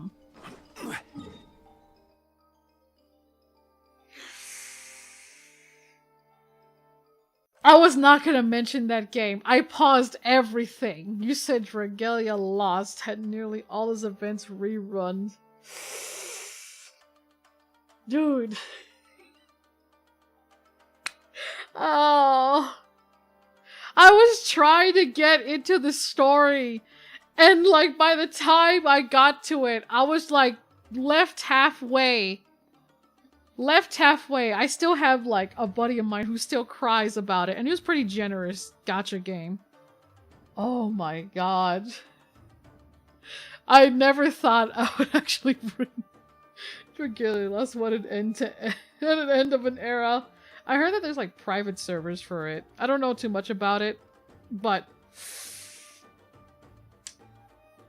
Speaker 3: was not gonna mention that game. I paused everything. You said Dragalia Lost had nearly all his events rerun. Dude. Oh. I was trying to get into the story. And, like, by the time I got to it, I was, like, left halfway. I still have, like, a buddy of mine who still cries about it. And it was pretty generous gacha game. Oh my god. I never thought I would actually bring Dragalia Lost. What an end of an era. I heard that there's, like, private servers for it. I don't know too much about it. But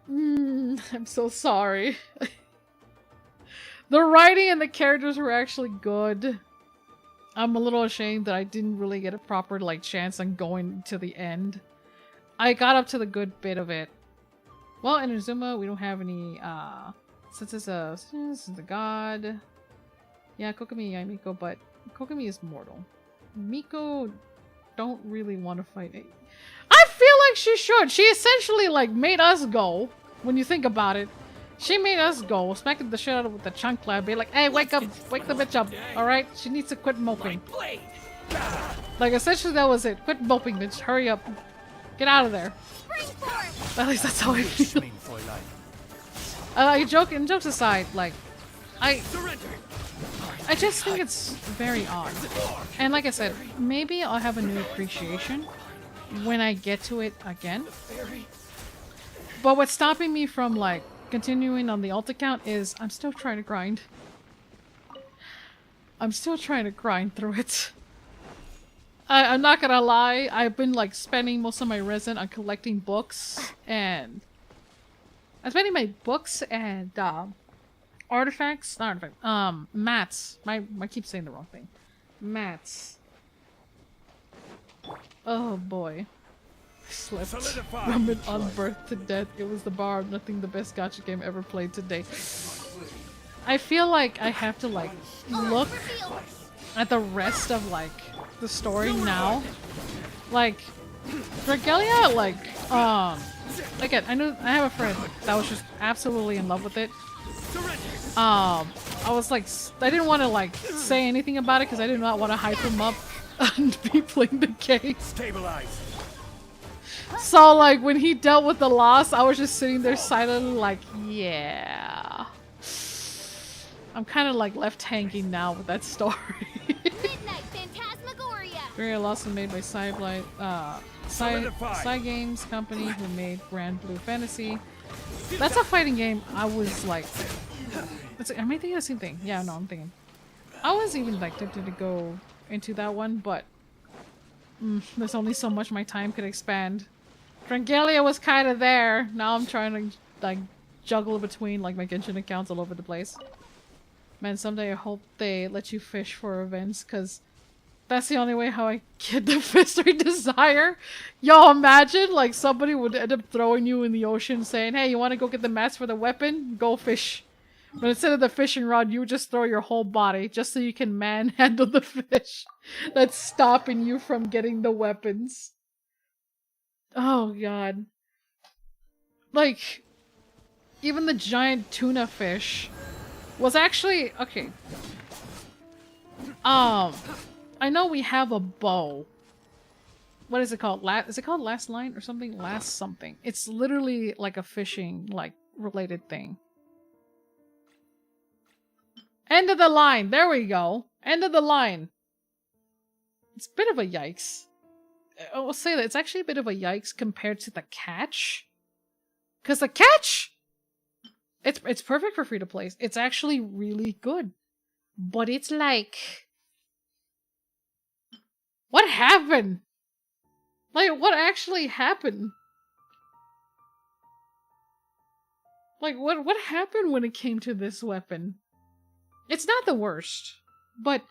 Speaker 3: I'm so sorry. The writing and the characters were actually good. I'm a little ashamed that I didn't really get a proper, like, chance on going to the end. I got up to the good bit of it. Well, in Inazuma, we don't have any, since it's a god. Yeah, Kokomi, yeah, Miko, but Kokomi is mortal. Miko don't really want to fight it. I feel like she should. She essentially, like, made us go, when you think about it. She made us go, smacking the shit out of with the chunk clap, be like, hey, wake up, wake the bitch up, alright? She needs to quit moping.
Speaker 5: Blade.
Speaker 3: Like, essentially that was it. Quit moping, bitch. Hurry up. Get out of there. At least that's how I feel. Jokes aside, like, I just think it's very odd. And like I said, maybe I'll have a new appreciation when I get to it again. But what's stopping me from, like, continuing on the alt account is I'm still trying to grind. I'm still trying to grind through it. I'm not gonna lie, I've been, like, spending most of my resin on collecting books, and I'm spending my books and artifacts, not artifacts, mats. I keep saying the wrong thing. Mats. Oh boy. Slept from it on birth to death. It was the bar of nothing, the best gacha game ever played today. I feel like I have to, like, look at the rest of, like, the story now. Like, Regalia, like, again, I have a friend that was just absolutely in love with it. I was like, I didn't want to, like, say anything about it because I did not want to hype him up and be playing the game.
Speaker 5: Stabilize.
Speaker 3: So, like, when he dealt with the loss, I was just sitting there silently like, yeah. I'm kind of, like, left hanging now with that story.
Speaker 2: Midnight Phantasmagoria.
Speaker 3: Very awesome, made by Cyblight, Psy Games company who made Grand Blue Fantasy. That's a fighting game. I was like, am I thinking the same thing? Yeah, no, I'm thinking. I was even, like, tempted to go into that one, but there's only so much my time could expand. Drangalia was kind of there. Now I'm trying to, like, juggle between, like, my Genshin accounts all over the place. Man, someday I hope they let you fish for events, because that's the only way how I get the Fistry Desire. Yo, imagine, like, somebody would end up throwing you in the ocean saying, hey, you want to go get the mats for the weapon? Go fish. But instead of the fishing rod, you would just throw your whole body just so you can manhandle the fish that's stopping you from getting the weapons. Oh, God. Like, even the giant tuna fish was actually... Okay. I know we have a bow. What is it called? Is it called Last Line or something? Last something. It's literally like a fishing, like, related thing. End of the line. There we go. End of the line. It's a bit of a yikes. I will say that it's actually a bit of a yikes compared to the catch. Because the catch, it's perfect for free to play. It's actually really good. But it's like, what happened? Like, what actually happened? Like, what happened when it came to this weapon? It's not the worst, but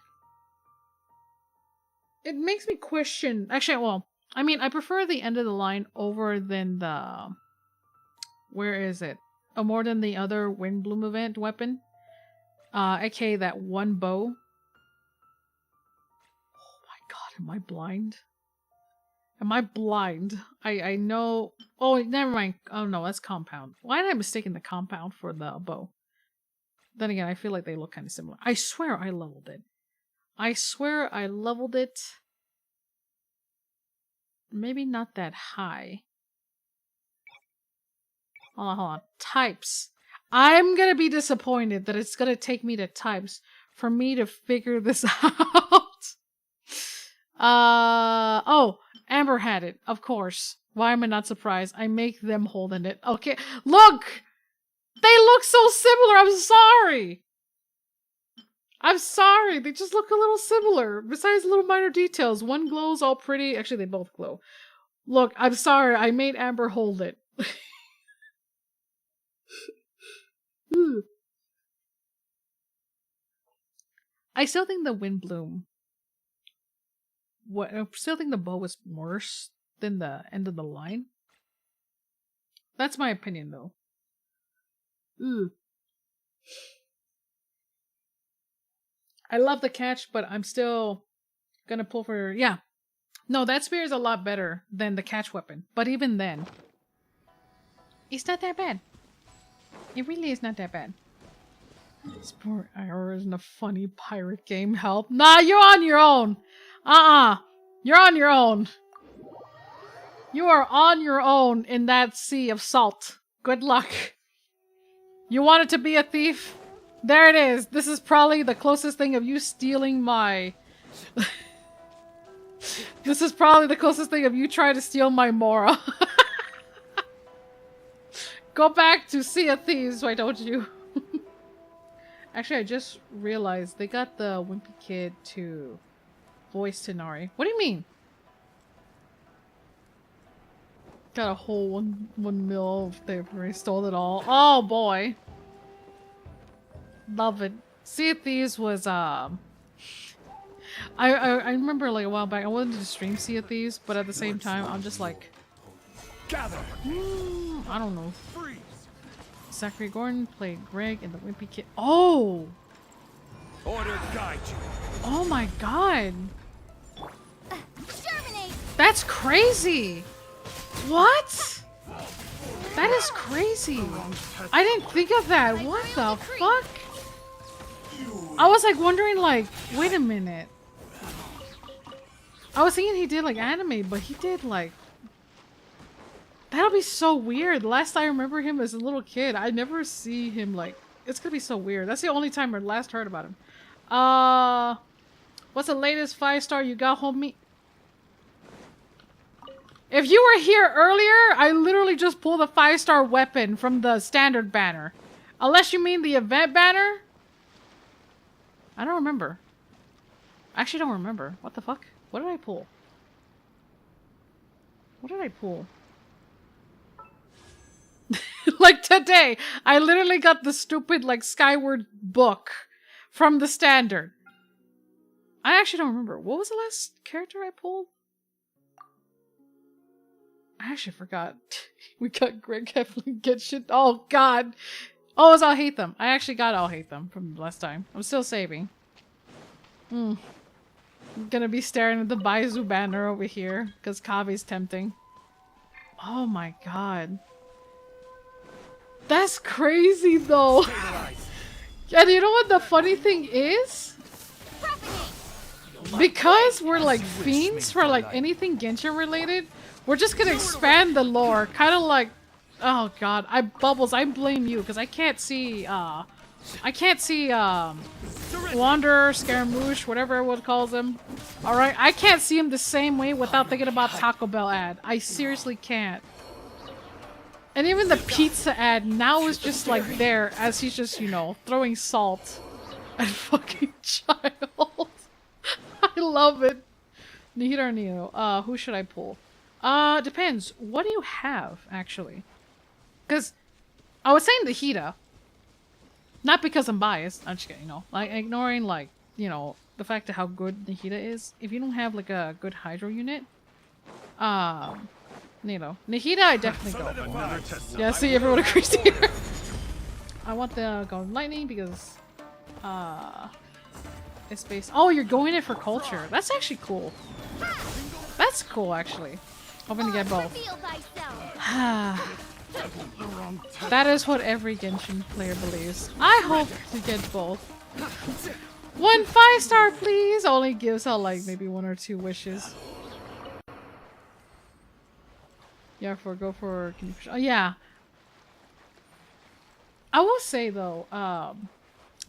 Speaker 3: it makes me question. Actually, well, I mean, I prefer the end of the line over than the... Where is it? Oh, more than the other Windbloom event weapon. aka that one bow. Oh my god, am I blind? Am I blind? I know... Oh, never mind. Oh no, that's compound. Why did I mistake the compound for the bow? Then again, I feel like they look kind of similar. I swear I leveled it. I swear I leveled it. Maybe not that high. Hold on. Types. I'm gonna be disappointed that it's gonna take me to types for me to figure this out. Oh, Amber had it, of course. Why am I not surprised? I make them holding it. Okay, look! They look so similar, I'm sorry! I'm sorry, they just look a little similar. Besides little minor details. One glows all pretty. Actually, they both glow. Look, I'm sorry, I made Amber hold it. I still think the Windbloom... I still think the bow was worse than the end of the line. That's my opinion, though. I love the catch, but I'm still gonna pull for... Yeah. No, that spear is a lot better than the catch weapon. But even then, it's not that bad. It really is not that bad. Sport Hour isn't a funny pirate game. Help. Nah, you're on your own. You're on your own. You are on your own in that sea of salt. Good luck. You wanted to be a thief? There it is. This is probably the closest thing of you stealing my... This is probably the closest thing of you trying to steal my Mora. Go back to Sea of Thieves, why don't you? Actually, I just realized they got the Wimpy Kid to voice Tenari. What do you mean? Got a whole one mil of paper. I stole it all. Oh boy. Love it. Sea of Thieves was I remember like a while back I wanted to stream Sea of Thieves, but at the same time I'm just like
Speaker 5: Gather.
Speaker 3: I don't know.
Speaker 5: Freeze.
Speaker 3: Zachary Gordon played Greg and the Wimpy Kid. Oh!
Speaker 5: Order guide you.
Speaker 3: Oh my god!
Speaker 2: Exterminate!
Speaker 3: That's crazy! What? That is crazy! I didn't think of that! What the fuck? I was like wondering like, wait a minute. I was thinking he did like anime, but he did like... That'll be so weird. Last I remember him as a little kid, I never see him like... It's gonna be so weird. That's the only time I last heard about him. What's the latest 5-star you got, homie? If you were here earlier, I literally just pulled a 5-star weapon from the standard banner. Unless you mean the event banner? I don't remember. I actually don't remember. What the fuck? What did I pull? What did I pull? Like today, I literally got the stupid like Skyward book from the standard. I actually don't remember. What was the last character I pulled? I actually forgot. We got Greg Heflin get shit. Oh god. Oh, it was I'll Hate Them. I actually got I'll Hate Them from last time. I'm still saving. I'm gonna be staring at the Baizu banner over here because Kavi's tempting. Oh my god. That's crazy though. And you know what the funny thing is? Because we're like fiends for like anything Genshin related, we're just gonna expand the lore. Kind of like, oh god, Bubbles, I blame you because I can't see Wanderer, Scaramouche, whatever everyone calls him. Alright, I can't see him the same way without thinking about Taco Bell ad. I seriously can't. And even the pizza ad now is just like there as he's just, you know, throwing salt at fucking child. I love it. Nihira or Neo? Who should I pull? Depends. What do you have, actually? Because I was saying Nihira. Not because I'm biased. I'm just kidding, you know. Like, ignoring, like, you know, the fact of how good Nihira is. If you don't have, like, a good Hydro unit, you know, Nihira I definitely go. Yeah, see, everyone agrees here. I want the Golden Lightning because, it's based... Oh, you're going in for culture. That's actually cool. That's cool, actually. Hoping to get both. That is what every Genshin player believes. I hope to get both. 1 5-star, please! Only gives out, like, maybe 1 or 2 wishes. Yeah, go for... Oh, yeah. I will say, though,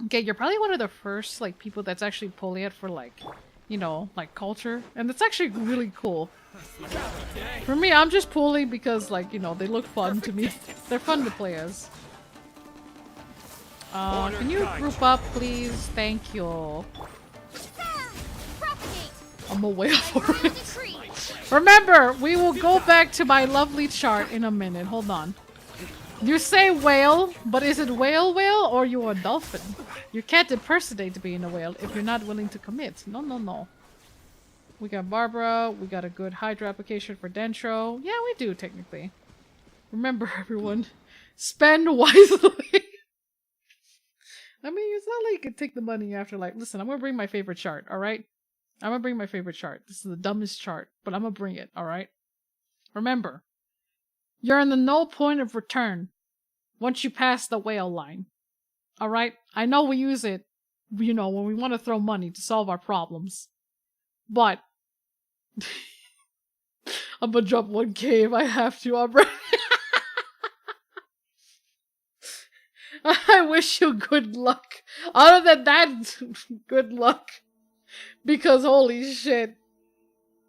Speaker 3: okay, you're probably one of the first, like, people that's actually pulling it for, like, you know, like, culture. And it's actually really cool. For me, I'm just pulling because, like, you know, they look fun to me. They're fun to play as. Can you group up, please? Thank you. I'm a whale for it. Remember, we will go back to my lovely chart in a minute. Hold on. You say whale, but is it whale or you a dolphin? You can't impersonate being a whale if you're not willing to commit. No, no, no. We got Barbara. We got a good Hydra application for Dentro. Yeah, we do, technically. Remember, everyone. Spend wisely. I mean, it's not like you can take the money after, like, listen, I'm gonna bring my favorite chart, alright? I'm gonna bring my favorite chart. This is the dumbest chart, but I'm gonna bring it, alright? Remember, you're in the no point of return. once you pass the whale line. Alright? I know we use it, you know, when we want to throw money to solve our problems. But I'm gonna drop 1K if I have to. I'm ready. I wish you good luck. Other than that, good luck. Because holy shit.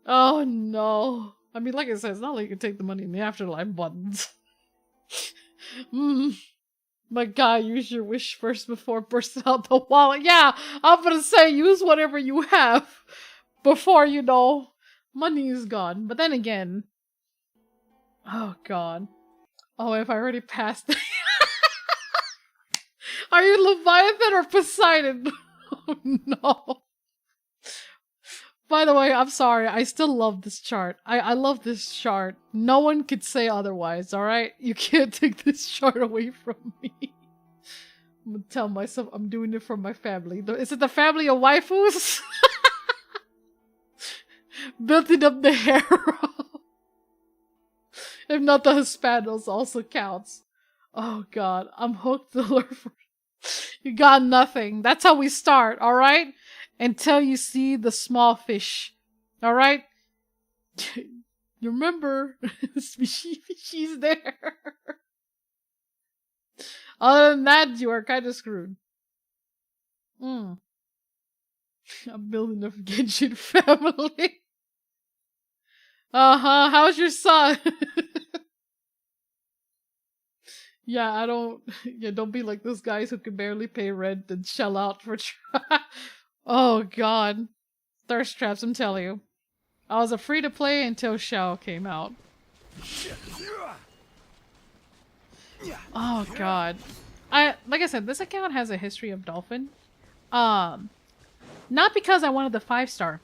Speaker 3: Oh no. I mean, like I said, it's not like you can take the money in the afterlife buttons. My guy, use your wish first before bursting out the wallet. Yeah, I'm gonna say use whatever you have before, you know, money is gone. But then again, oh god. Oh, if I already passed it. Are you Leviathan or Poseidon? Oh no. By the way, I'm sorry. I still love this chart. I love this chart. No one could say otherwise, alright? You can't take this chart away from me. I'm gonna tell myself I'm doing it for my family. Is it the family of waifus? Building up the harem. If not, the Hispanos also counts. Oh god, I'm hooked to learn for. You got nothing. That's how we start, alright? Until you see the small fish. Alright? You remember, she's there. Other than that, you are kind of screwed. I'm building a Genshin family. Uh-huh, how's your son? Yeah, don't be like those guys who can barely pay rent and shell out for Oh god. Thirst traps, I'm telling you. I was a free to play until Shao came out. Oh god. Like I said, this account has a history of Dolphin. Not because I wanted the 5-star.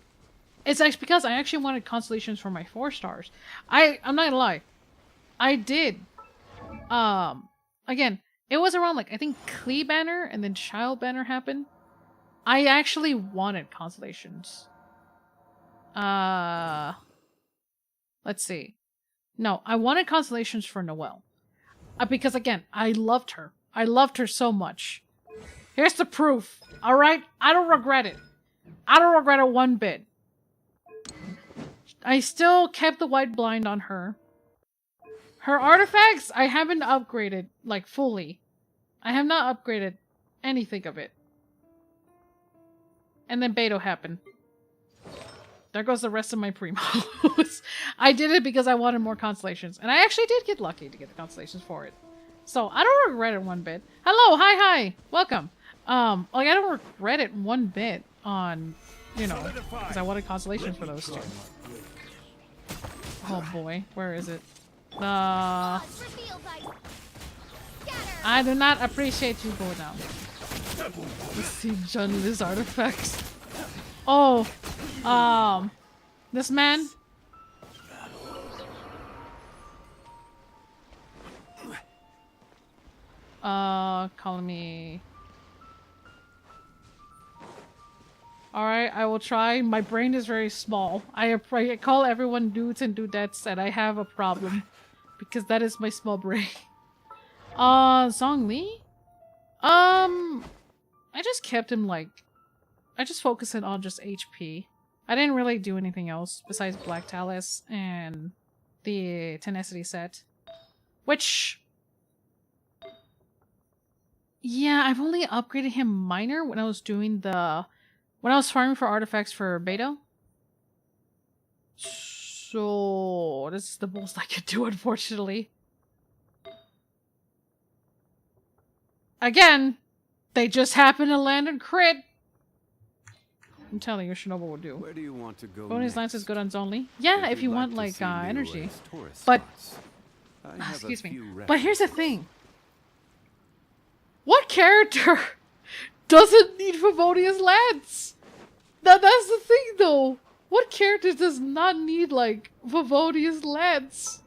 Speaker 3: It's actually because I actually wanted constellations for my 4 stars. I'm not gonna lie. I did. Again, it was around like I think Klee banner and then Child banner happened. I actually wanted constellations. Let's see. No, I wanted constellations for Noelle. Because again, I loved her. I loved her so much. Here's the proof. Alright? I don't regret it. I don't regret it one bit. I still kept the white blind on her. Her artifacts, I haven't upgraded, like, fully. I have not upgraded anything of it. And then Beto happened. There goes the rest of my primos. I did it because I wanted more constellations. And I actually did get lucky to get the constellations for it. So, I don't regret it one bit. Hello, hi, welcome. Like, I don't regret it one bit on, you know, because I wanted constellations for those two. Oh boy, where is it? I do not appreciate you going down. Let's see John Liz artifacts. Oh, this man. Calling me. Alright, I will try. My brain is very small. I call everyone dudes and dudettes, and I have a problem. Because that is my small brain. Zhongli? I just kept him like... I just focused on just HP. I didn't really do anything else besides Black Talus and the Tenacity set. Which... Yeah, I've only upgraded him minor when I was doing the... When I was farming for artifacts for Beto. So... This is the most I could do, unfortunately. Again, they just happen to land and crit. I'm telling you, Shinobu will do.
Speaker 6: Where do you want to go?
Speaker 3: Bonus lance is good on Zonli. Yeah, if you want
Speaker 6: like
Speaker 3: like energy.
Speaker 6: tourist
Speaker 3: But
Speaker 6: spots, I have
Speaker 3: excuse
Speaker 6: a
Speaker 3: me.
Speaker 6: few
Speaker 3: But here's the
Speaker 6: references.
Speaker 3: thing. What character doesn't need Favonius Lance? That's the thing though. What character does not need like Favonius Lance?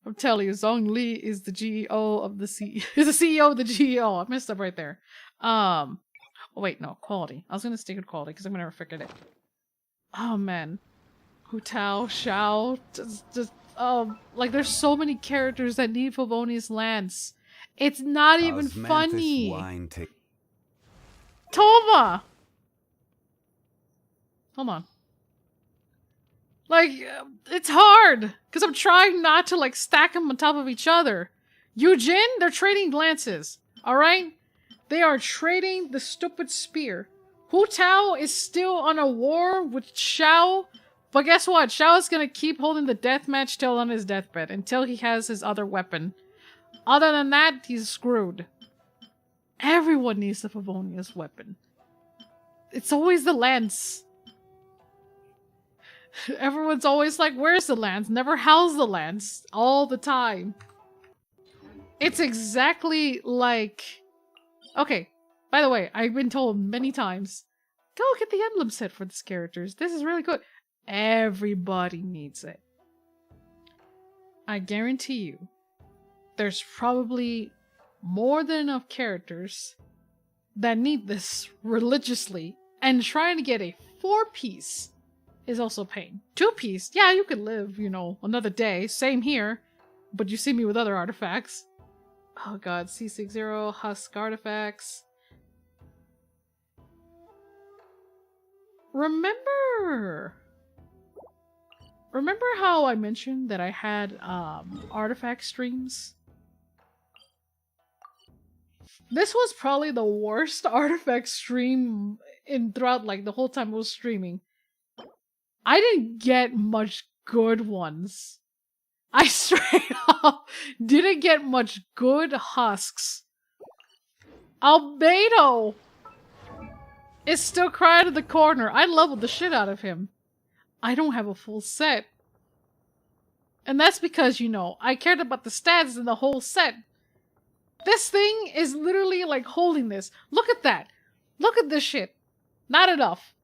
Speaker 3: I'm telling you, Zhong Li is the GEO of the is the CEO of the GEO. I messed up right there. Oh wait, no, quality. I was gonna stick with quality because I'm gonna never forget it. Oh man. Hu Tao, Xiao, just like there's so many characters that need Favonius Lance. It's not even
Speaker 6: Osmanthus
Speaker 3: funny.
Speaker 6: wine
Speaker 3: Toma! Hold on. Like, it's hard! Because I'm trying not to, like, stack them on top of each other. Yujin, they're trading lances. Alright? They are trading the stupid spear. Hu Tao is still on a war with Xiao. But guess what? Xiao is gonna keep holding the deathmatch till on his deathbed. Until he has his other weapon. Other than that, he's screwed. Everyone needs the Favonius weapon. It's always the lance. Everyone's always like, where's the lance? Never how's the lance? All the time. It's exactly like... Okay, by the way, I've been told many times, go get the emblem set for these characters. This is really good. Everybody needs it. I guarantee you, there's probably more than enough characters that need this religiously, and trying to get a 4-piece is also pain. 2-piece, yeah, you could live, you know, another day. Same here, but you see me with other artifacts. Oh god, C60, Husk artifacts. Remember how I mentioned that I had artifact streams? This was probably the worst artifact stream throughout like the whole time I was streaming. I didn't get much good ones. I straight up didn't get much good husks. Albedo is still crying in the corner. I leveled the shit out of him. I don't have a full set. And that's because, you know, I cared about the stats in the whole set. This thing is literally like holding this. Look at that. Look at this shit. Not enough.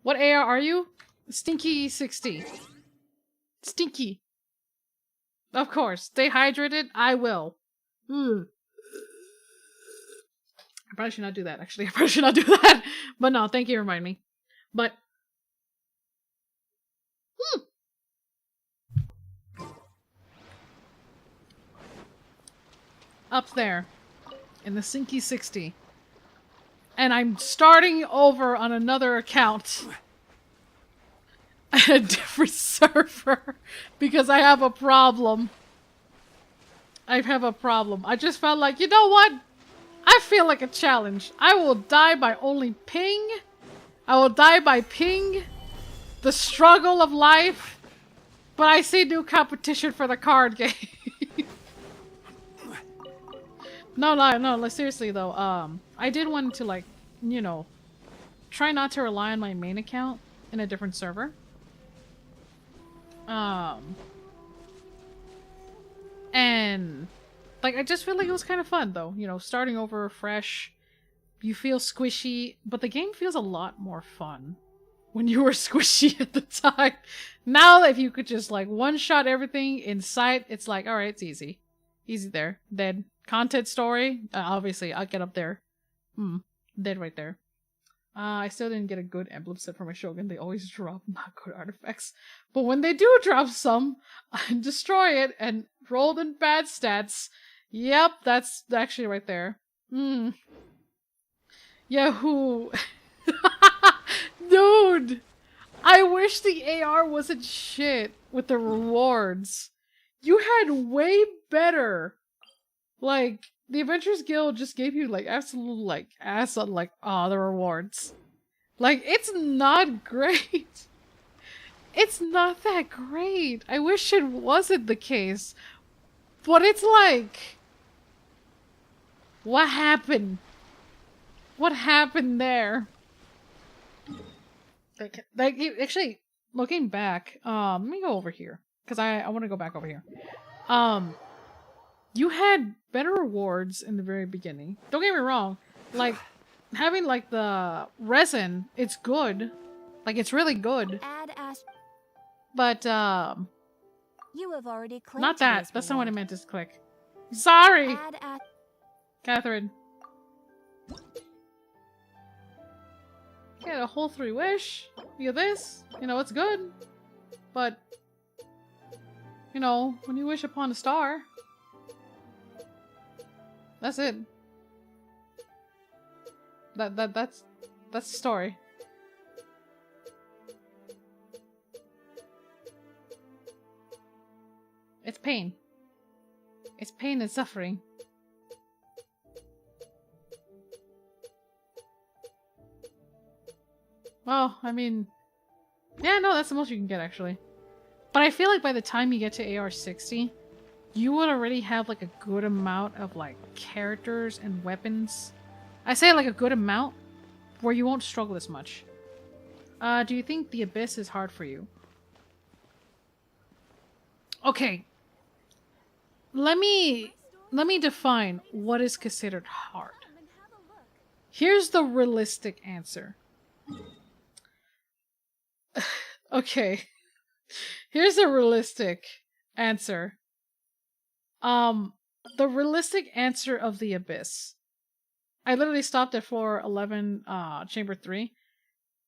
Speaker 3: What AR are you? Stinky 60. Stinky. Of course. Stay hydrated? I will. I probably should not do that, actually. I probably should not do that. But no, thank you for reminding me. But... Up there. In the Sinky 60. And I'm starting over on another account. A different server. Because I have a problem. I have a problem. I just felt like, you know what? I feel like a challenge. I will die by only ping. I will die by ping. The struggle of life. But I see new competition for the card game. No, seriously though, I did want to like, you know, try not to rely on my main account in a different server. And like, I just feel like it was kind of fun though, you know, starting over fresh, you feel squishy, but the game feels a lot more fun when you were squishy at the time. Now, if you could just like one-shot everything in sight, it's like, alright, it's easy. Easy there. Dead. Content story? Obviously, I'll get up there. Dead right there. I still didn't get a good emblem set for my Shogun. They always drop not good artifacts. But when they do drop some, I destroy it and roll in bad stats. Yep, that's actually right there. Yahoo! Dude! I wish the AR wasn't shit with the rewards. You had way better. Like, the Adventurers Guild just gave you, like, absolute, like, ass on, like, the rewards. Like, it's not great. It's not that great. I wish it wasn't the case. But it's like... What happened? What happened there? Like, actually, looking back, let me go over here. Because I want to go back over here. You had better rewards in the very beginning. Don't get me wrong. Like, having, like, the resin, it's good. Like, it's really good. But,
Speaker 2: You have already clicked
Speaker 3: not that.
Speaker 2: this
Speaker 3: That's not what I
Speaker 2: reward.
Speaker 3: meant to click. Sorry!
Speaker 2: Add
Speaker 3: Catherine. Get a whole 3 wish. You get this. You know, it's good. But... You know, when you wish upon a star. That's it. That's the story. It's pain. It's pain and suffering. Well, I mean, yeah, no, that's the most you can get actually. But I feel like by the time you get to AR-60, you would already have like a good amount of like characters and weapons. I say like a good amount where you won't struggle as much. Do you think the Abyss is hard for you? Okay. Let me define what is considered hard. Here's the realistic answer. Okay. Here's the realistic answer. The realistic answer of the Abyss. I literally stopped at floor 11, chamber 3.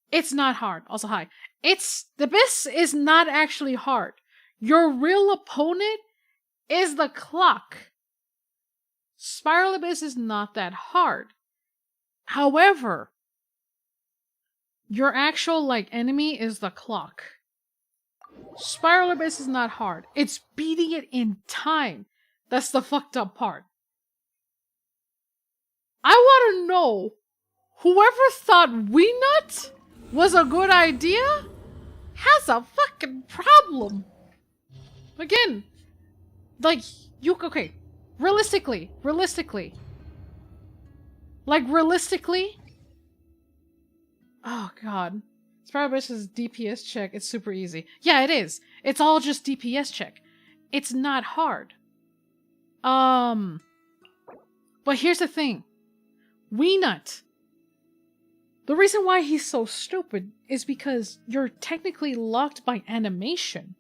Speaker 3: It's not hard. Also high. The Abyss is not actually hard. Your real opponent is the clock. Spiral Abyss is not that hard. However, your actual, like, enemy is the clock. Spiral Abyss is not hard. It's beating it in time. That's the fucked up part. I want to know, whoever thought Weenut was a good idea has a fucking problem. Again, like, okay, realistically, oh god. Spiral Abyss's DPS check, it's super easy. Yeah, it is. It's all just DPS check. It's not hard. But here's the thing. Weenut. The reason why he's so stupid is because you're technically locked by animation.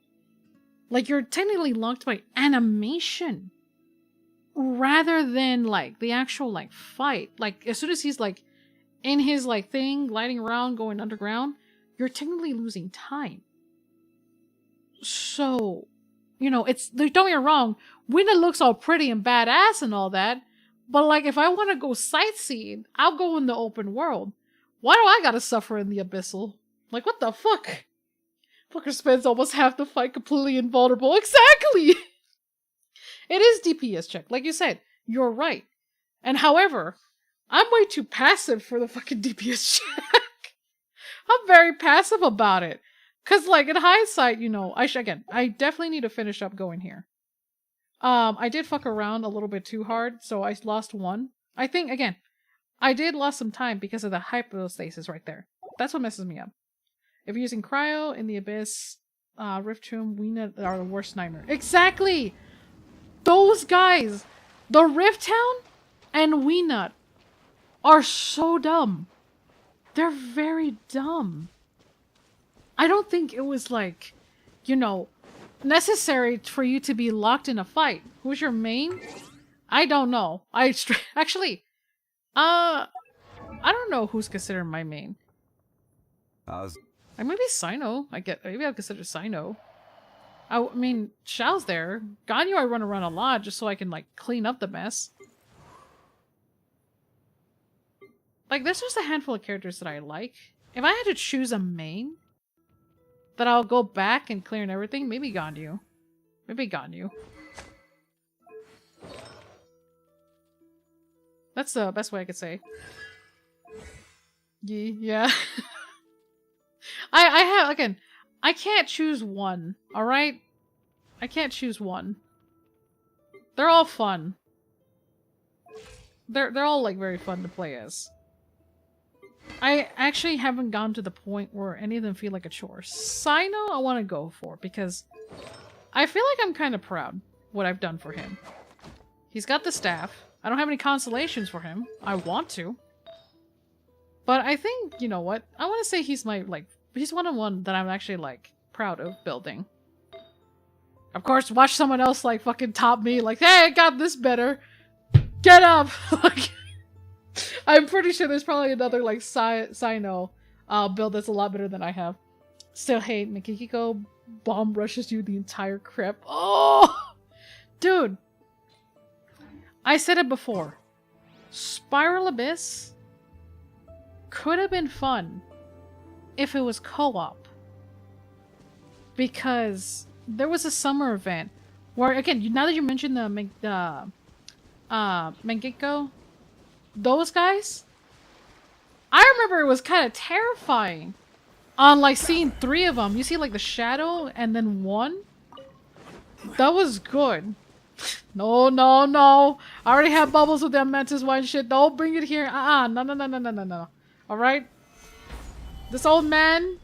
Speaker 3: Like, you're technically locked by animation. Rather than, like, the actual, like, fight. Like, as soon as he's, like, in his, like, thing, gliding around, going underground, you're technically losing time. So, you know, don't get me wrong, Weenut looks all pretty and badass and all that, but, like, if I want to go sightseeing, I'll go in the open world. Why do I gotta suffer in the abyssal? Like, what the fuck? Fucker spends almost half the fight completely invulnerable. Exactly! It is DPS check. Like you said, you're right. And however, I'm way too passive for the fucking DPS check. I'm very passive about it. Cause like in hindsight, you know, I definitely need to finish up going here. I did fuck around a little bit too hard, so I lost one. I think, again, I did lost some time because of the hypostasis right there. That's what messes me up. If you're using Cryo in the Abyss, Rift Tomb, Weenut are the worst nightmare. Exactly! Those guys! The Rift Town and Weenut are so dumb. They're very dumb. I don't think it was like, you know, necessary for you to be locked in a fight. Who's your main? I don't know. Actually, I don't know who's considered my main. Maybe Sino. Maybe I'll consider Sino. I mean, Xiao's there. Ganyu I run around a lot just so I can, like, clean up the mess. Like, there's just a handful of characters that I like. If I had to choose a main that I'll go back and clear and everything, maybe Ganyu. Maybe Ganyu. That's the best way I could say. Yeah. I have, again, I can't choose one, alright? I can't choose one. They're all fun. They're all, like, very fun to play as. I actually haven't gotten to the point where any of them feel like a chore. Sino I want to go for, because I feel like I'm kind of proud what I've done for him. He's got the staff. I don't have any constellations for him. I want to. But I think, you know what? I want to say he's my, like, he's one that I'm actually, like, proud of building. Of course, watch someone else, like, fucking top me, like, hey, I got this better. Get up! Like, I'm pretty sure there's probably another, like, Sino build that's a lot better than I have. Still hate Mikiko bomb rushes you the entire crypt. Oh! Dude. I said it before. Spiral Abyss could have been fun if it was co-op. Because there was a summer event where, again, now that you mentioned the Mengeko, those guys, I remember it was kind of terrifying. On like seeing 3 of them, you see like the shadow and then 1. That was good. No, no, no. I already have bubbles with them mantis wine shit. Don't bring it here. No, no, no, no, no, no, no. All right. This old man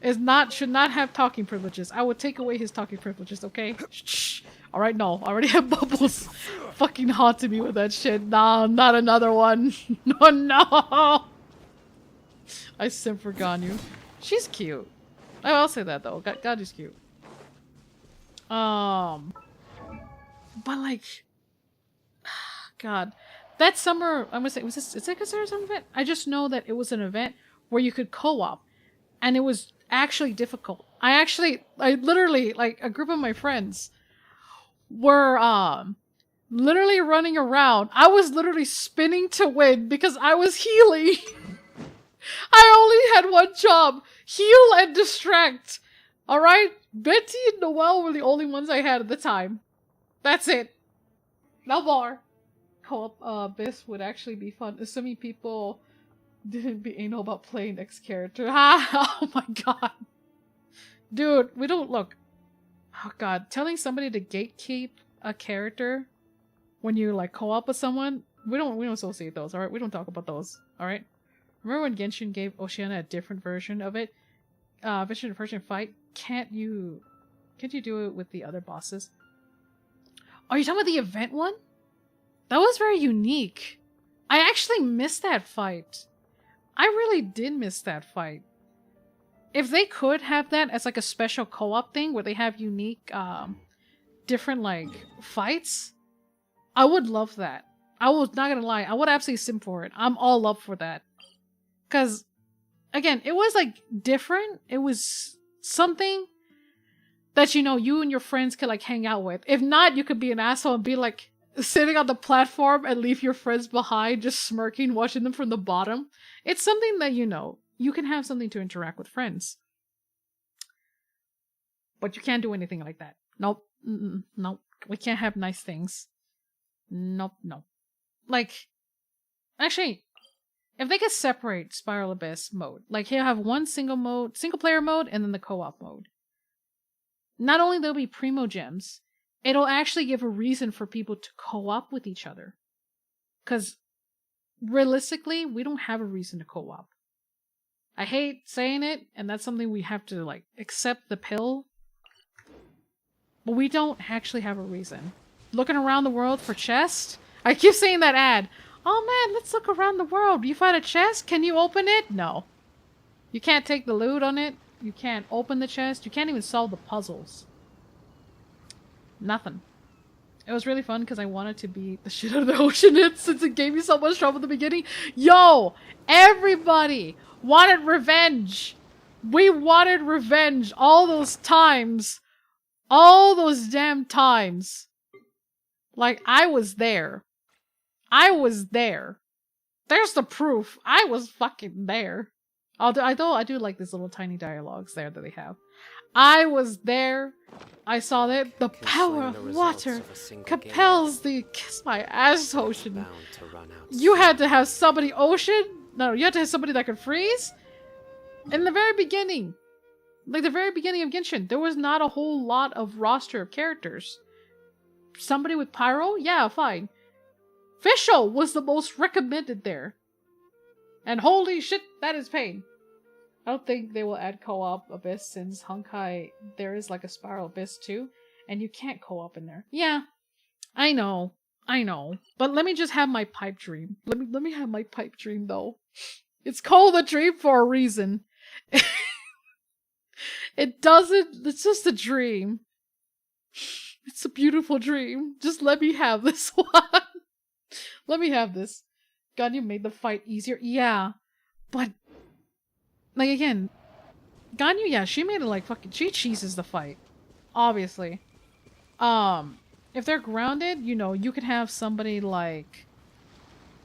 Speaker 3: should not have talking privileges. I would take away his talking privileges. Okay. Shh. All right. No, I already have bubbles. Fucking haunting me with that shit. No, not another one. No, no. I simp for Ganyu. She's cute. I'll say that though. God is cute. But like, God, that summer, I'm gonna say, is it considered a summer event? I just know that it was an event where you could co-op, and it was actually difficult. I literally, like, a group of my friends were literally running around. I was literally spinning to win because I was healing. I only had one job: heal and distract. All right, Betty and Noelle were the only ones I had at the time. That's it. No more. Co-op Abyss would actually be fun, assuming people didn't be anal about playing X character. Oh my god. Dude, we don't look. Oh god, telling somebody to gatekeep a character when you like co-op with someone, we don't associate those, alright? We don't talk about those, alright? Remember when Genshin gave Oceana a different version of it? Version fight? Can't you do it with the other bosses? Are you talking about the event one? That was very unique. I actually missed that fight. I really did miss that fight. If they could have that as like a special co-op thing where they have unique, different like fights, I would love that. I was not gonna lie, I would absolutely sim for it. I'm all up for that. Cause, again, it was like different. It was something that, you know, you and your friends could like hang out with. If not, you could be an asshole and be like sitting on the platform and leave your friends behind, just smirking, watching them from the bottom. It's something that, you know, you can have something to interact with friends. But you can't do anything like that. Nope. Nope. We can't have nice things. Nope. No. Like, actually, if they could separate Spiral Abyss mode, like he'll have one single player mode, and then the co-op mode. Not only there'll be primo gems, it'll actually give a reason for people to co-op with each other. Because realistically, we don't have a reason to co-op. I hate saying it, and that's something we have to like accept the pill. But we don't actually have a reason. Looking around the world for chests? I keep saying that ad. Oh man, let's look around the world. You find a chest? Can you open it? No. You can't take the loot on it. You can't open the chest. You can't even solve the puzzles. Nothing. It was really fun because I wanted to beat the shit out of the ocean since it gave me so much trouble at the beginning. Yo! Everybody wanted revenge! We wanted revenge all those times. All those damn times. Like, I was there. I was there. There's the proof. I was fucking there. I do like these little tiny dialogues there that they have. I was there. I saw that the power of water compels the kiss my ass ocean. You had to have somebody you had to have somebody that could freeze. In the very beginning, like the very beginning of Genshin, there was not a whole lot of roster of characters. Somebody with pyro? Yeah, fine. Fischl was the most recommended there. And holy shit, that is pain. I don't think they will add co-op Abyss since Honkai, there is like a Spiral Abyss too, and you can't co-op in there. Yeah, I know. But let me just have my pipe dream. Let me have my pipe dream though. It's called a dream for a reason. It's just a dream. It's a beautiful dream. Just let me have this one. Let me have this. God, you made the fight easier. Yeah, but like again, Ganyu, yeah, she made it like fucking. She cheeses the fight, obviously. If they're grounded, you know, you could have somebody like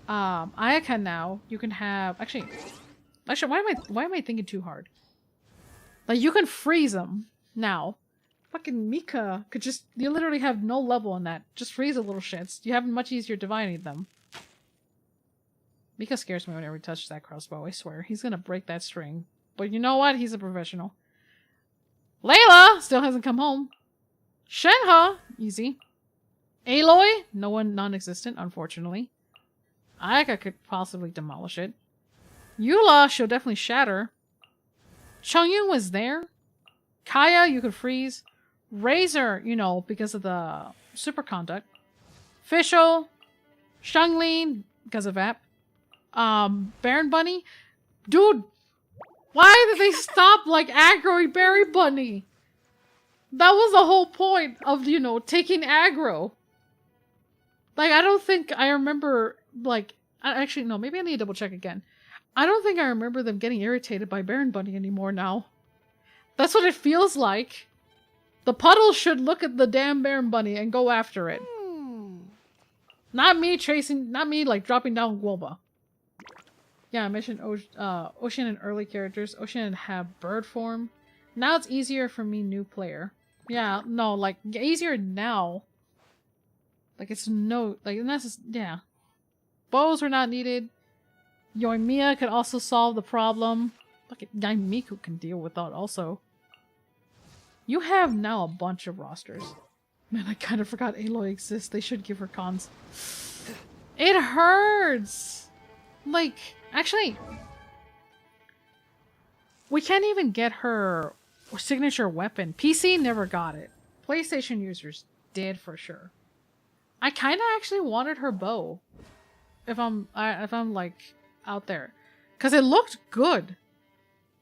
Speaker 3: Ayaka now. You can have actually, why am I thinking too hard? Like you can freeze them now. Fucking Mika could just you literally have no level on that. Just freeze the little shits. You have much easier divining them. Mika scares me whenever he touches that crossbow. I swear he's gonna break that string. But you know what? He's a professional. Layla still hasn't come home. Shenhe, easy. Aloy, no one, non-existent, unfortunately. Ayaka could possibly demolish it. Eula, she'll definitely shatter. Chongyun was there. Kaya, you could freeze. Razor, you know, because of the superconduct. Fischl, Xianglin, because of Vap. Baron Bunny, dude, why did they stop like aggroing Berry Bunny? That was the whole point of, you know, taking aggro. Like, I don't think I remember, like, actually, no, maybe I need to double check again. I don't think I remember them getting irritated by Baron Bunny anymore now. That's what it feels like. The puddle should look at the damn Baron Bunny and go after it. Not me like dropping down Guoba. Yeah, I mentioned Ocean and early characters. Ocean have bird form. Now it's easier for me, new player. Yeah, no, like, easier now. Like, it's no, like, yeah. Bows were not needed. Yoimiya could also solve the problem. Look at Miku can deal with that also. You have now a bunch of rosters. Man, I kind of forgot Aloy exists. They should give her cons. It hurts! Like, actually, we can't even get her signature weapon. PC never got it. PlayStation users did for sure. I kind of actually wanted her bow. If I'm like out there, because it looked good.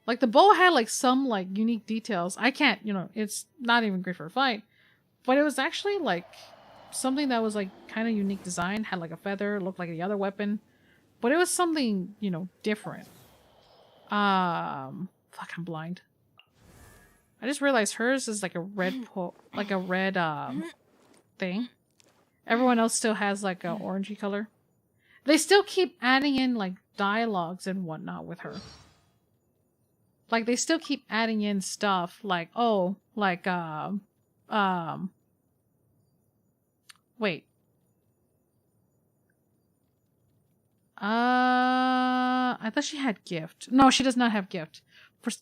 Speaker 3: Like the bow had like some like unique details. I can't, you know, it's not even great for a fight, but it was actually like something that was like kind of unique design. Had like a feather, looked like the other weapon, but it was something, you know, different. Fuck, I'm blind. I just realized hers is like a red thing. Everyone else still has like a orangey color. They still keep adding in like dialogues and whatnot with her. Like they still keep adding in stuff like, oh, like wait. I thought she had gift. No, she does not have gift.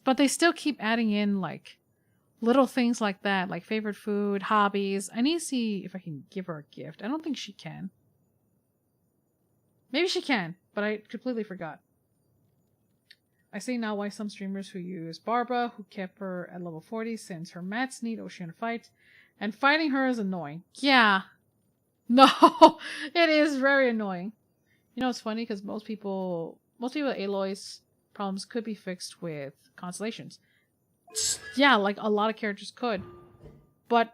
Speaker 3: But they still keep adding in like little things like that, like favorite food, hobbies. I need to see if I can give her a gift. I don't think she can. Maybe she can, but I completely forgot. I see now why some streamers who use Barbara, who kept her at level 40 since her mats need Ocean fight, and fighting her is annoying. Yeah. No, it is very annoying. You know, it's funny because most people Aloy's problems could be fixed with constellations. Yeah, like a lot of characters could. But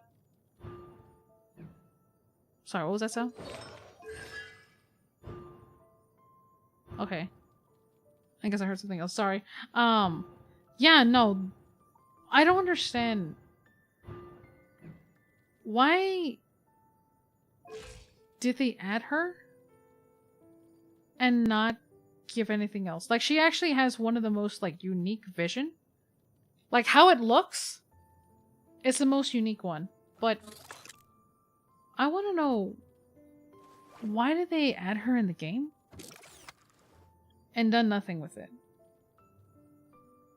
Speaker 3: sorry, what was that sound? Okay. I guess I heard something else. Sorry. Yeah, no. I don't understand. Why did they add her and not give anything else? Like, she actually has one of the most, like, unique vision. Like, how it looks, it's the most unique one. But I want to know, why did they add her in the game? And done nothing with it.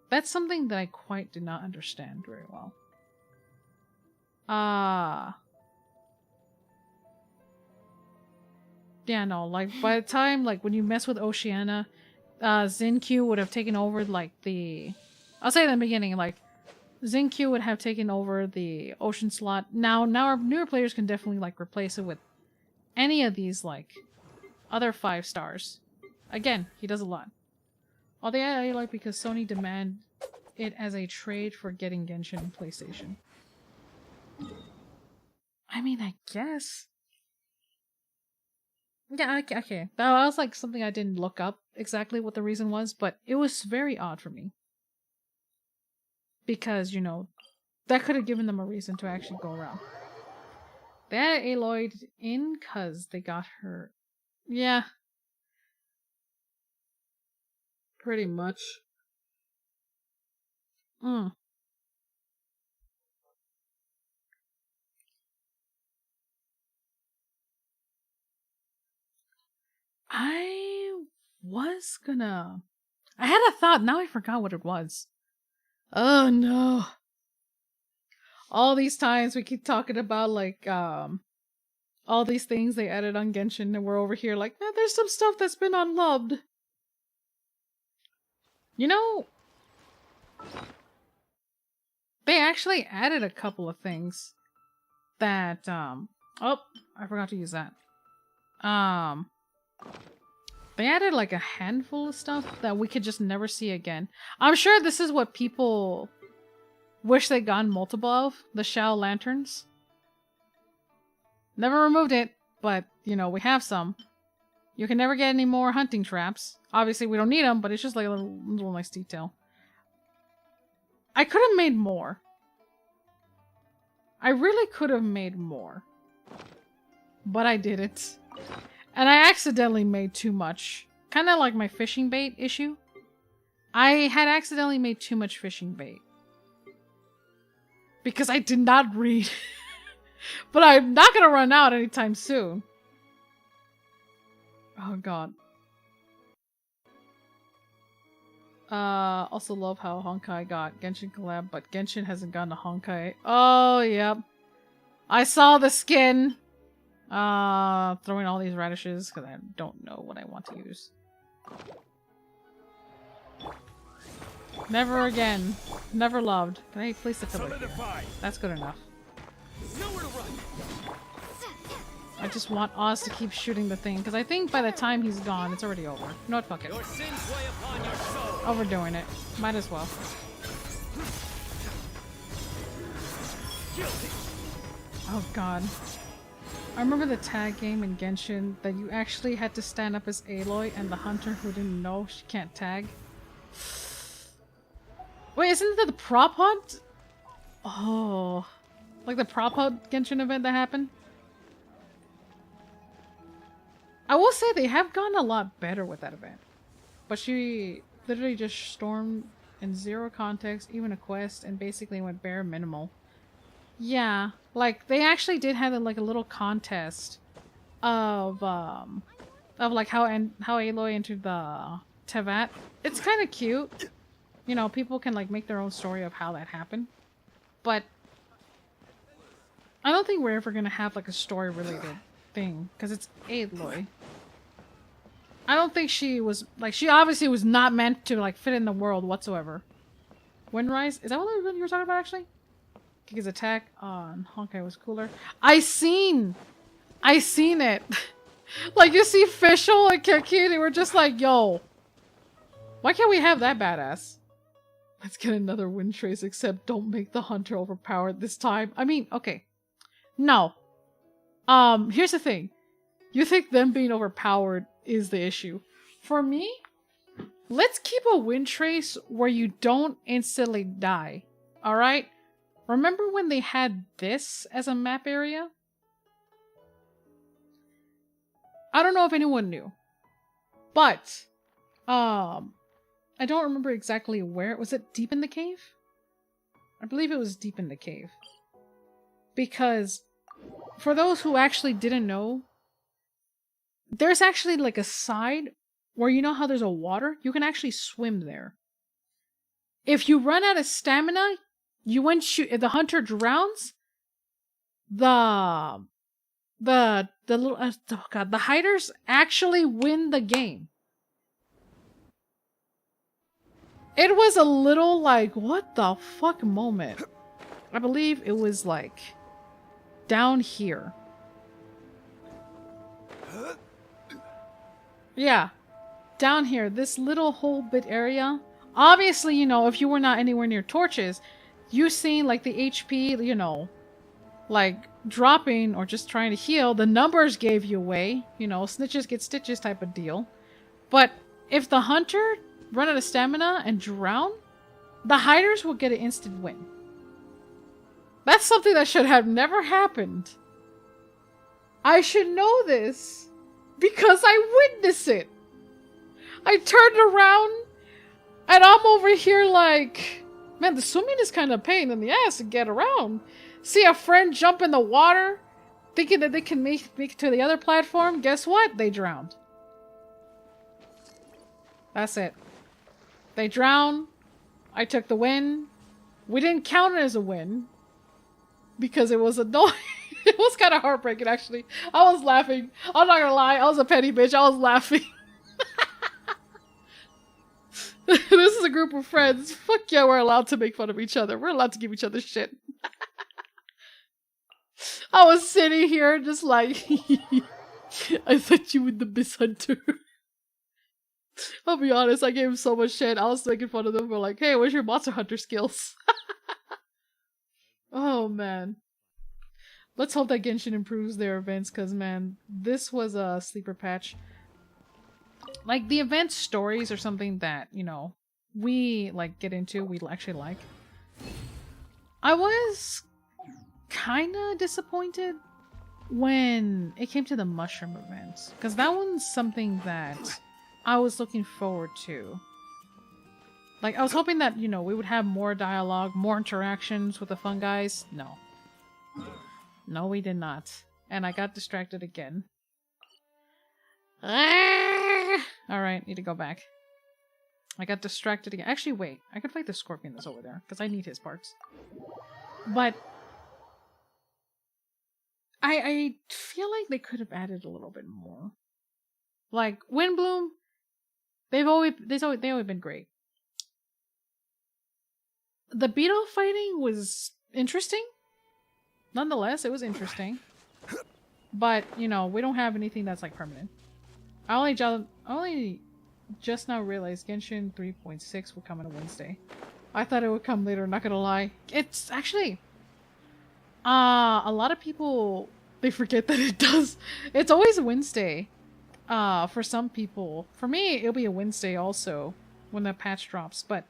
Speaker 3: That's something that I quite did not understand very well. Yeah, no, like, by the time, like, when you mess with Oceania, Xinkyu would have taken over, like, the... I'll say in the beginning, like, Xinkyu would have taken over the Ocean slot. Now our newer players can definitely, like, replace it with any of these, like, other 5 stars. Again, he does a lot. All the I like because Sony demand it as a trade for getting Genshin and PlayStation. I mean, I guess. Yeah, okay. That was like something I didn't look up exactly what the reason was, but it was very odd for me. because, you know, that could have given them a reason to actually go around. They had Aloy in because they got her. Yeah. Pretty much. I was gonna. I had a thought, now I forgot what it was. Oh no. All these times we keep talking about, like, all these things they added on Genshin, and we're over here like, man, there's some stuff that's been unloved. You know, they actually added a couple of things that, oh, I forgot to use that. They added like a handful of stuff that we could just never see again. I'm sure this is what people wish they'd gotten multiple of, the Shao lanterns. Never removed it, but, you know, we have some. You can never get any more hunting traps. Obviously, we don't need them, but it's just like a little nice detail. I could have made more. I really could have made more. But I didn't. And I accidentally made too much. Kind of like my fishing bait issue. I had accidentally made too much fishing bait. Because I did not read. But I'm not going to run out anytime soon. Oh god. Also love how Honkai got Genshin collab, but Genshin hasn't gotten a Honkai. Oh, yep. I saw the skin. Throwing all these radishes because I don't know what I want to use. Never again. Never loved. Can I place the pillar here? That's good enough.
Speaker 4: Nowhere to run.
Speaker 3: I just want Oz to keep shooting the thing because I think by the time he's gone, it's already over. You know what? Fuck it.
Speaker 4: Your sins weigh upon your soul.
Speaker 3: Overdoing it. Might as well.
Speaker 4: Guilty.
Speaker 3: Oh god. I remember the tag game in Genshin that you actually had to stand up as Aloy and the hunter who didn't know she can't tag. Wait, isn't that the prop hunt? Oh. Like the prop hunt Genshin event that happened? I will say they have gotten a lot better with that event. But she literally just stormed in zero context, even a quest, and basically went bare minimal. Yeah, like they actually did have like a little contest of like how Aloy entered the Tevat. It's kind of cute. You know, people can like make their own story of how that happened. But I don't think we're ever gonna have like a story related thing because it's Aloy. I don't think she was like, she obviously was not meant to like fit in the world whatsoever. Windrise? Is that what you were talking about actually? His attack on Honkai was cooler. I seen it. Like you see Fischl and Kirki, they were just like, yo, why can't we have that badass? Let's get another wind trace, except don't make the hunter overpowered this time. I mean, okay. No. Here's the thing. You think them being overpowered is the issue. For me, let's keep a wind trace where you don't instantly die. Alright? Remember when they had this as a map area? I don't know if anyone knew. But, I don't remember exactly where. Was it deep in the cave? I believe it was deep in the cave. Because, for those who actually didn't know, there's actually like a side where you know how there's a water? You can actually swim there. If you run out of stamina, you went shoot. If the hunter drowns, the little oh god, the hiders actually win the game. It was a little like what the fuck moment. I believe it was like down here. Yeah, down here, this little whole bit area. Obviously, you know, if you were not anywhere near torches, you seen like the HP, you know, like dropping or just trying to heal. The numbers gave you away, you know, snitches get stitches type of deal. But if the hunter run out of stamina and drown, the hiders will get an instant win. That's something that should have never happened. I should know this because I witnessed it. I turned around and I'm over here like, man, the swimming is kind of a pain in the ass to get around. See a friend jump in the water, thinking that they can make it to the other platform. Guess what? They drowned. That's it. They drowned. I took the win. We didn't count it as a win because it was annoying. It was kind of heartbreaking, actually. I was laughing. I'm not gonna lie. I was a petty bitch. I was laughing. This is a group of friends. Fuck yeah, we're allowed to make fun of each other. We're allowed to give each other shit. I was sitting here just like, I thought you were the Miss Hunter. I'll be honest, I gave him so much shit. I was making fun of them. We're like, hey, where's your Monster Hunter skills? Oh, man. Let's hope that Genshin improves their events, because, man, this was a sleeper patch. Like, the event stories are something that, you know, we, like, get into, we actually like. I was kind of disappointed when it came to the mushroom event, because that one's something that I was looking forward to. Like, I was hoping that, you know, we would have more dialogue, more interactions with the fun guys. No. No, we did not. And I got distracted again. Alright, need to go back. I got distracted again. Actually, wait. I could fight the scorpion that's over there, because I need his parts. But I feel like they could have added a little bit more. Like, Windbloom, they've always been great. The beetle fighting was interesting. Nonetheless, it was interesting. But, you know, we don't have anything that's like permanent. I only just now realized Genshin 3.6 will come on a Wednesday. I thought it would come later, not gonna lie. It's actually a lot of people, they forget that it does. It's always a Wednesday. For some people. For me, it'll be a Wednesday also when the patch drops. But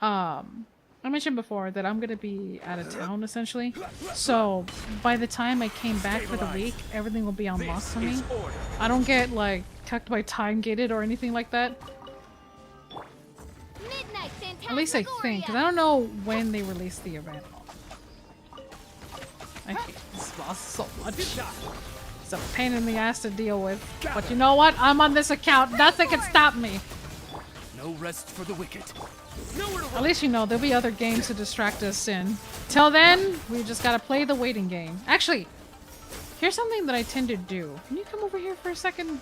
Speaker 3: I mentioned before that I'm gonna be out of town essentially. So by the time I came back for the week, everything will be unlocked for me. I don't get like cucked by time gated or anything like that. At least I think, because I don't know when they release the event. I hate this boss so much. It's a pain in the ass to deal with. But you know what? I'm on this account. Nothing can stop me.
Speaker 5: No rest for the wicked.
Speaker 3: At least you know there'll be other games to distract us in. Till then, we just gotta play the waiting game. Actually, here's something that I tend to do. Can you come over here for a second?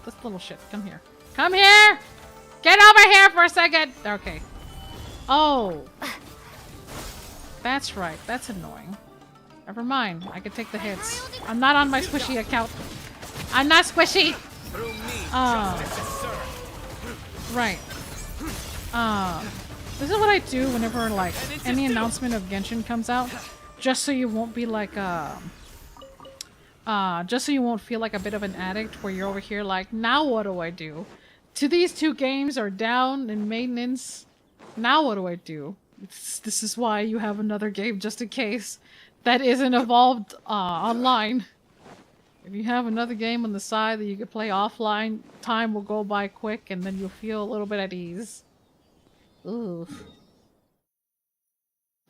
Speaker 3: This little shit. Come here. Come here! Get over here for a second! Okay. Oh. That's right. That's annoying. Never mind. I can take the hits. I'm not on my squishy account. I'm not squishy! Right. This is what I do whenever, like, any announcement of Genshin comes out. Just so you won't be like, just so you won't feel like a bit of an addict where you're over here like, now what do I do? These two games are down in maintenance. Now what do I do? This is why you have another game just in case that isn't evolved online. If you have another game on the side that you can play offline, time will go by quick and then you'll feel a little bit at ease. Ooh.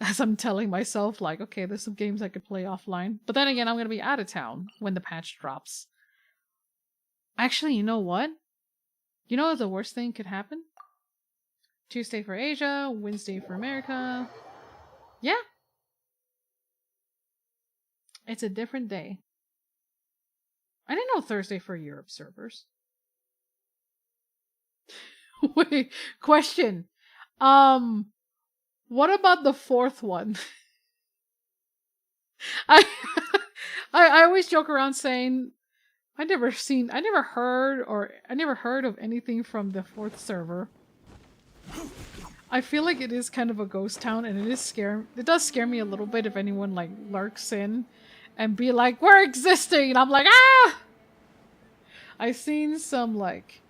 Speaker 3: As I'm telling myself, like, okay, there's some games I could play offline. But then again, I'm going to be out of town when the patch drops. Actually, you know what? You know what the worst thing could happen? Tuesday for Asia, Wednesday for America. Yeah. It's a different day. I didn't know Thursday for Europe servers. Wait, question. What about the fourth one? I always joke around saying I never heard of anything from the fourth server. I feel like it is kind of a ghost town, and it does scare me a little bit if anyone like lurks in and be like, we're existing, and I'm like, ah! I've seen some, like,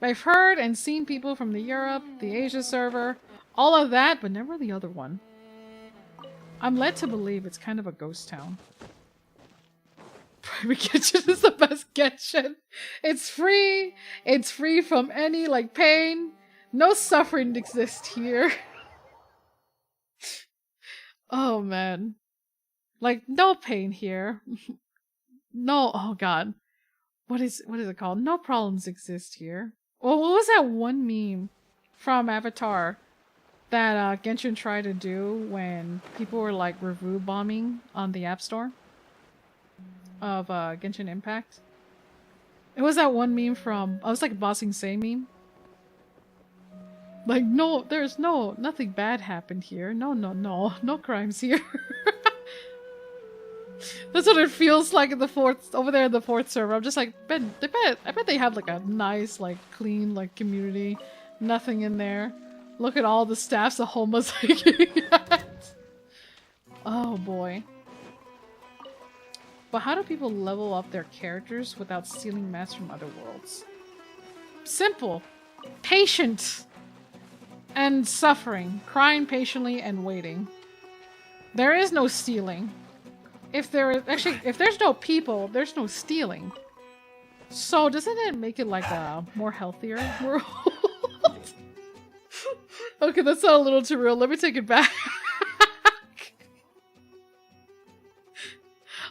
Speaker 3: I've heard and seen people from the Europe, the Asia server, All of that, but never the other one. I'm led to believe it's kind of a ghost town. Private Genshin is the best Genshin. It's free. It's free from any, like, pain. No suffering exists here. Oh, man. Like, no pain here. No, oh god. What is it called? No problems exist here. Well, what was that one meme from Avatar that Genshin tried to do when people were like review bombing on the App Store of Genshin Impact? It was that one meme from, I was like a Bossing Say meme. Like, no, there's nothing bad happened here. No crimes here. That's what it feels like in the over there in the fourth server. I'm just like, I bet they have like a nice, like clean, like community. Nothing in there. Look at all the staffs a whole mosaic. Oh boy. But how do people level up their characters without stealing mats from other worlds? Simple. Patient. And suffering. Crying patiently and waiting. There is no stealing. If there's no people, there's no stealing. So doesn't it make it like a more healthier world? Okay, that's not a little too real. Let me take it back.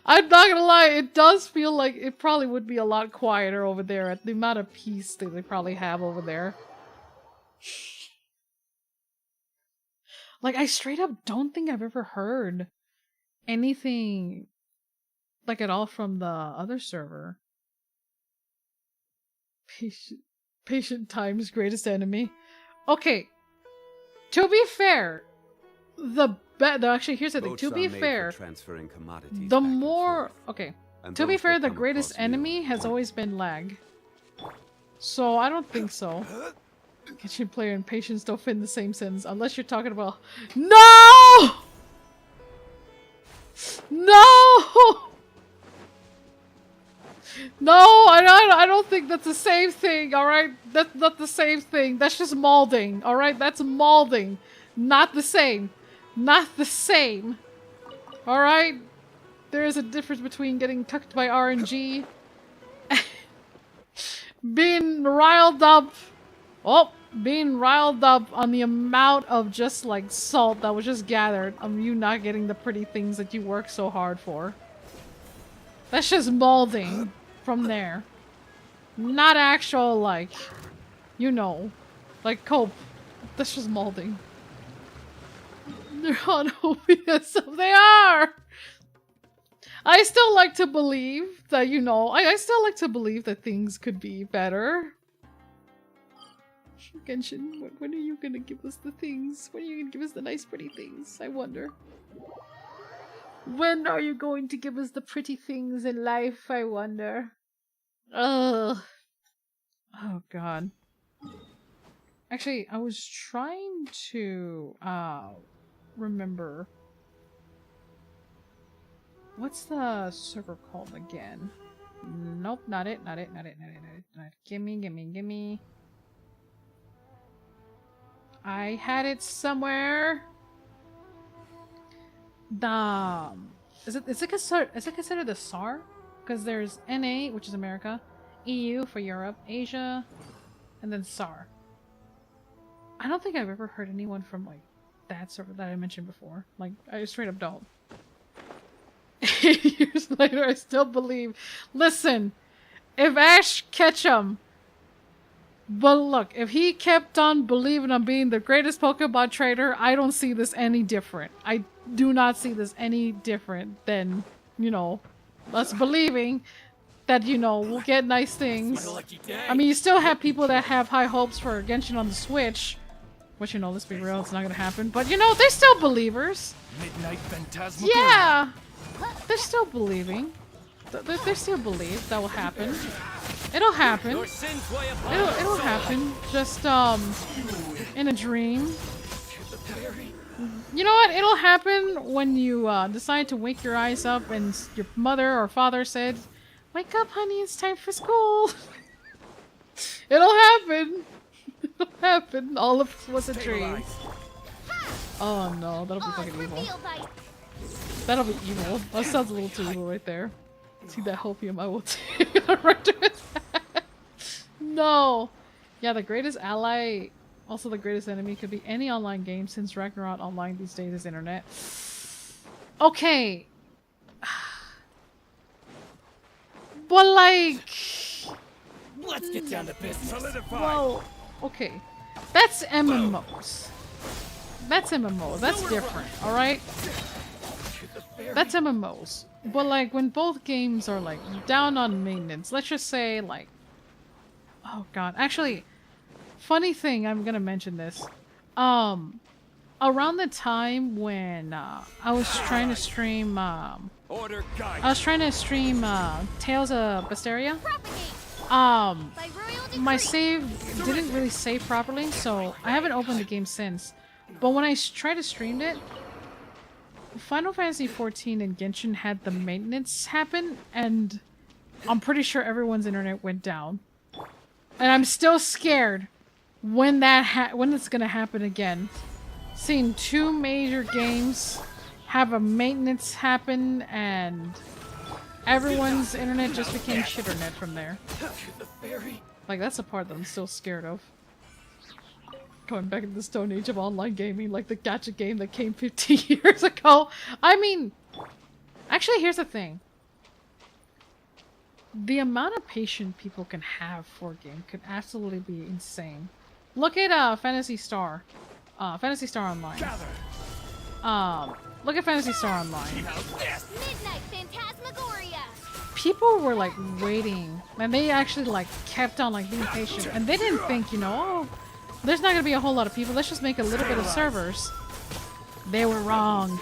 Speaker 3: I'm not gonna lie, it does feel like it probably would be a lot quieter over there at the amount of peace that they probably have over there. Like, I straight up don't think I've ever heard anything like at all from the other server. Patient time's greatest enemy. Okay, to be fair, actually here's the thing. To be fair, the more to be fair, the greatest enemy has always been lag. So I don't think so. Genshin player and patience don't fit in the same sentence unless you're talking about no. No, I don't think that's the same thing, alright? That's not the same thing. That's just molding, alright? That's molding. Not the same. Not the same. Alright? There is a difference between getting tucked by RNG being riled up. Oh, being riled up on the amount of just like salt that was just gathered of you not getting the pretty things that you work so hard for. That's just molding from there. Not actual, like, you know, like cope. That's just molding. They're on OBS, they are! I still like to believe that, you know, I still like to believe that things could be better. Genshin, when are you gonna give us the things? When are you gonna give us the nice pretty things? I wonder. When are you going to give us the pretty things in life? I wonder. Ugh. Oh god. Actually, I was trying to remember. What's the server called again? Nope, not it. Gimme. I had it somewhere. Is it considered the SAR? Because there's NA, which is America, EU for Europe, Asia, and then SAR. I don't think I've ever heard anyone from like that server that I mentioned before. Like, I straight up don't. 8 years later, I still believe. Listen, if Ash Ketchum, but look, if he kept on believing on being the greatest Pokemon trader, I don't see this any different. I do not see this any different than, you know, us believing that, you know, we'll get nice things. I mean, you still have people that have high hopes for Genshin on the Switch, which, you know, let's be real, it's not gonna happen. But, you know, they're still believers.
Speaker 5: Midnight Phantasmagoria.
Speaker 3: Yeah! They're still believing. They still believe that will happen. It'll happen. It'll happen. Just, in a dream. You know what? It'll happen when you, decide to wake your eyes up and your mother or father said, "Wake up, honey, it's time for school." It'll happen. It'll happen. All of it was a dream. Oh no, that'll be
Speaker 2: On
Speaker 3: fucking evil.
Speaker 2: reveal by
Speaker 3: That'll be evil. That sounds a little too evil right there. See that hopium, I will take right to his head. No! Yeah, the greatest ally, also the greatest enemy, could be any online game since Ragnarok Online these days is internet. Okay. But like...
Speaker 5: Let's get down to business. Solidify.
Speaker 3: Well, okay. That's MMOs. That's MMOs. That's different, alright? That's MMOs. But like when both games are like down on maintenance, let's just say like... Oh god. Actually, funny thing, I'm gonna mention this. Around the time when I was trying to stream
Speaker 5: Order guide.
Speaker 3: I was trying to stream Tales of Besteria.
Speaker 2: propagate
Speaker 3: My
Speaker 2: by royal decree.
Speaker 3: save didn't really save properly, so I haven't opened the game since. But when I tried to stream it, Final Fantasy XIV and Genshin had the maintenance happen, and I'm pretty sure everyone's internet went down. And I'm still scared when when it's gonna happen again. Seeing two major games have a maintenance happen and everyone's internet just became shitternet from there. Like, that's the part that I'm still scared of. Going back into the Stone Age of online gaming, like the gacha game that came 15 years ago. I mean, actually, here's the thing. The amount of patience people can have for a game could absolutely be insane. Look at Phantasy Star Online. Look at Phantasy Star Online.
Speaker 2: Midnight Phantasmagoria.
Speaker 3: People were like waiting, and they actually like kept on like being patient, and they didn't think, you know, oh, there's not gonna be a whole lot of people. Let's just make a little bit of servers. They were wrong.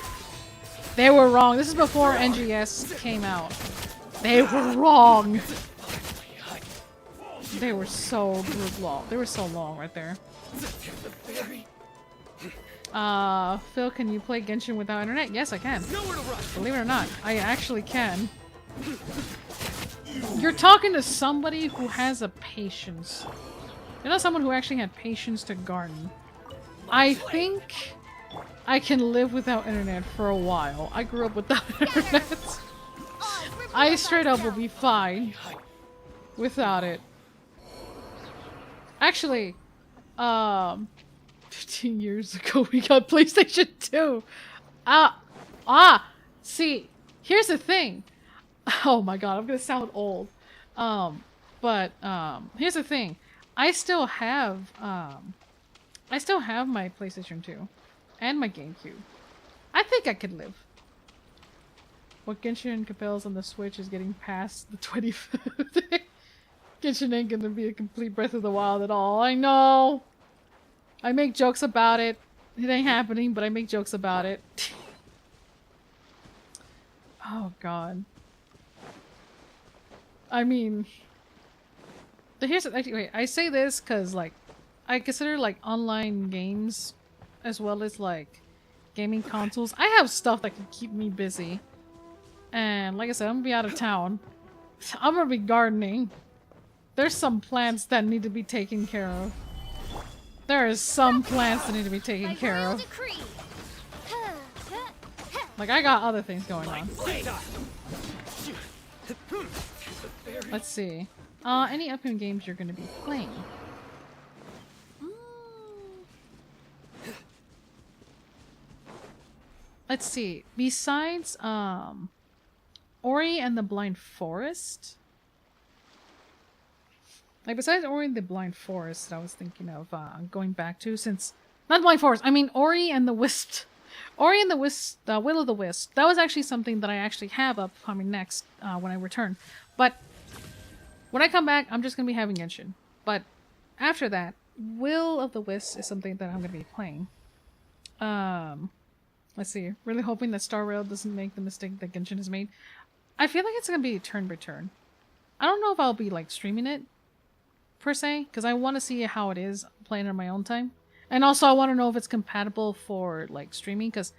Speaker 3: They were wrong. This is before NGS came out. They were wrong. They were so long. They were so long right there. Phil, can you play Genshin without internet? Yes, I can. Believe it or not, I actually can. You're talking to somebody who has a patience. You're not someone who actually had patience to garden. I think I can live without internet for a while. I grew up without internet. I straight up will be fine without it. Actually, 15 years ago we got PlayStation 2. See, here's the thing. Oh my god, I'm gonna sound old. Here's the thing. I still have my PlayStation 2 and my GameCube. I think I could live. What Genshin compels on the Switch is getting past the 25th. Genshin ain't gonna be a complete Breath of the Wild at all. I know. I make jokes about it. It ain't happening, but I make jokes about it. Oh god. I mean, here's actually wait. I say this because like, I consider like online games, as well as like gaming consoles. I have stuff that can keep me busy, and like I said, I'm gonna be out of town. I'm gonna be gardening. There's some plants that need to be taken care of. There is some plants that need to be taken
Speaker 2: By
Speaker 3: care
Speaker 2: royal
Speaker 3: of.
Speaker 2: decree.
Speaker 3: Like, I got other things going on. Let's see. Any upcoming games you're gonna be playing? Let's see. Besides, Ori and the Blind Forest? Like, besides Ori and the Blind Forest, I was thinking of going back to, since... Not Blind Forest, I mean Ori and the Wisp. Ori and the Wisp, Will of the Wisp. That was actually something that I actually have upcoming next when I return. But when I come back, I'm just going to be having Genshin. But after that, Will of the Wisp is something that I'm going to be playing. Let's see. Really hoping that Star Rail doesn't make the mistake that Genshin has made. I feel like it's going to be turn by turn. I don't know if I'll be like streaming it per se, because I want to see how it is playing on my own time. And also I want to know if it's compatible for like streaming, because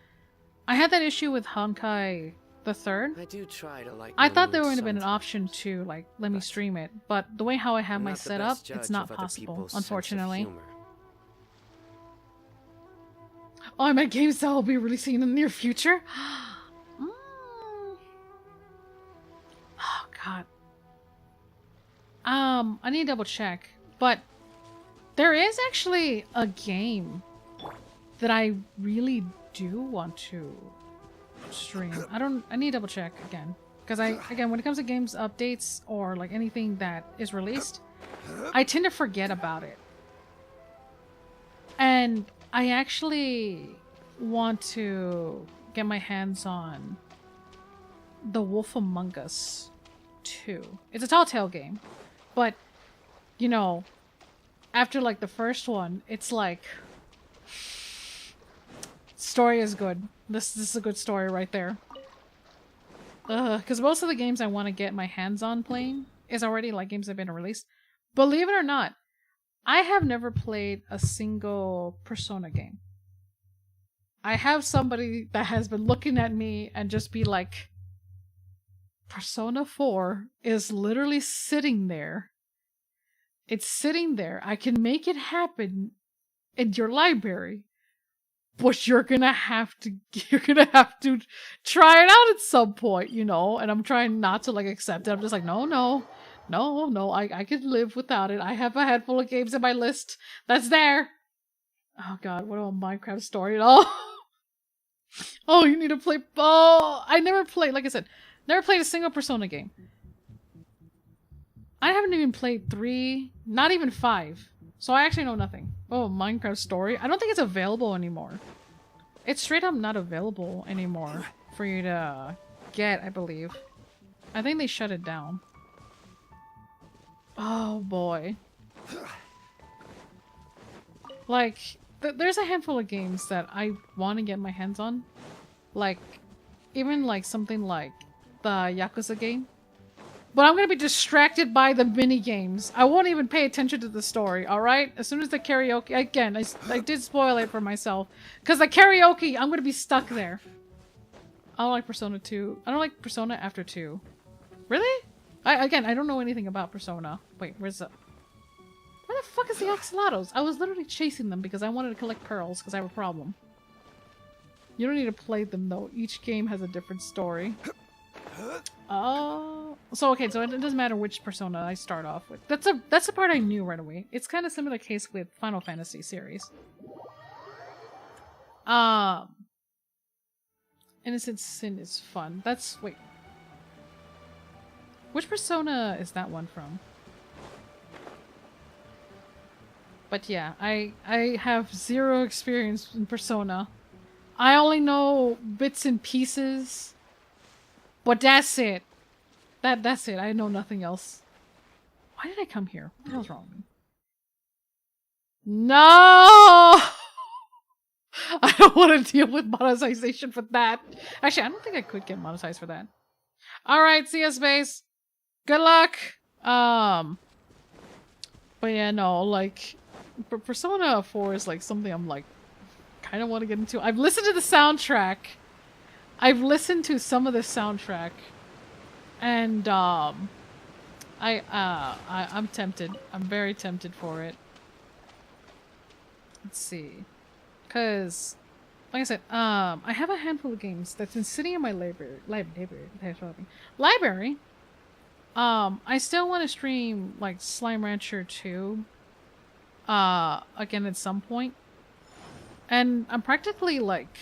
Speaker 3: I had that issue with Honkai the Third.
Speaker 7: I do try to like.
Speaker 3: I thought there would have been an option to like let me stream it, but the way how I have
Speaker 7: I'm
Speaker 3: my
Speaker 7: not the
Speaker 3: setup,
Speaker 7: best
Speaker 3: it's
Speaker 7: judge
Speaker 3: not
Speaker 7: of other
Speaker 3: possible,
Speaker 7: people's sense of
Speaker 3: unfortunately.
Speaker 7: humor.
Speaker 3: Oh, I meant games that will be releasing in the near future. Mm. Oh God. I need to double check, but there is actually a game that I really do want to stream. I need to double check again. Because again, when it comes to games updates or like anything that is released, I tend to forget about it. And I actually want to get my hands on The Wolf Among Us 2. It's a Telltale game. But, you know, after like the first one, it's like story is good. This is a good story right there. Because most of the games I want to get my hands on playing is already like games that have been released. Believe it or not, I have never played a single Persona game. I have somebody that has been looking at me and just be like, Persona 4 is literally sitting there. It's sitting there. I can make it happen in your library. But you're gonna have to try it out at some point, you know? And I'm trying not to like accept it. I'm just like, no, I could live without it. I have a handful of games in my list that's there. Oh God, what about Minecraft story at all? Oh, you need to play. Oh, I never played. Like I said, never played a single Persona game. I haven't even played 3, not even 5. So I actually know nothing. Oh, Minecraft story. I don't think it's available anymore. It's straight up not available anymore for you to get, I believe. I think they shut it down. Oh boy. Like, there's a handful of games that I want to get my hands on. Like, even like something like the Yakuza game. But I'm gonna be distracted by the mini games. I won't even pay attention to the story, alright? As soon as the karaoke... Again, I did spoil it for myself. Because the karaoke, I'm gonna be stuck there. I don't like Persona 2. I don't like Persona after 2. Really? I don't know anything about Persona. Wait, where's the... Where the fuck is the Axolotls? I was literally chasing them because I wanted to collect pearls because I have a problem. You don't need to play them though. Each game has a different story. Oh, so okay, so it doesn't matter which Persona I start off with. That's the part I knew right away. It's kind of similar case with Final Fantasy series. Innocent Sin is fun. Wait. Which Persona is that one from? But yeah, I have zero experience in Persona. I only know bits and pieces. But that's it. That's it. I know nothing else. Why did I come here? What the hell's wrong with me? No! I don't want to deal with monetization for that. Actually, I don't think I could get monetized for that. Alright, see ya, Space. Good luck! But yeah, no, like... Persona 4 is like something I'm like... kind of want to get into. I've listened to the soundtrack. I've listened to some of the soundtrack, and I'm tempted. I'm very tempted for it. Let's see, because, like I said, I have a handful of games that's been sitting in my library. I still want to stream like Slime Rancher 2, again at some point, and I'm practically like,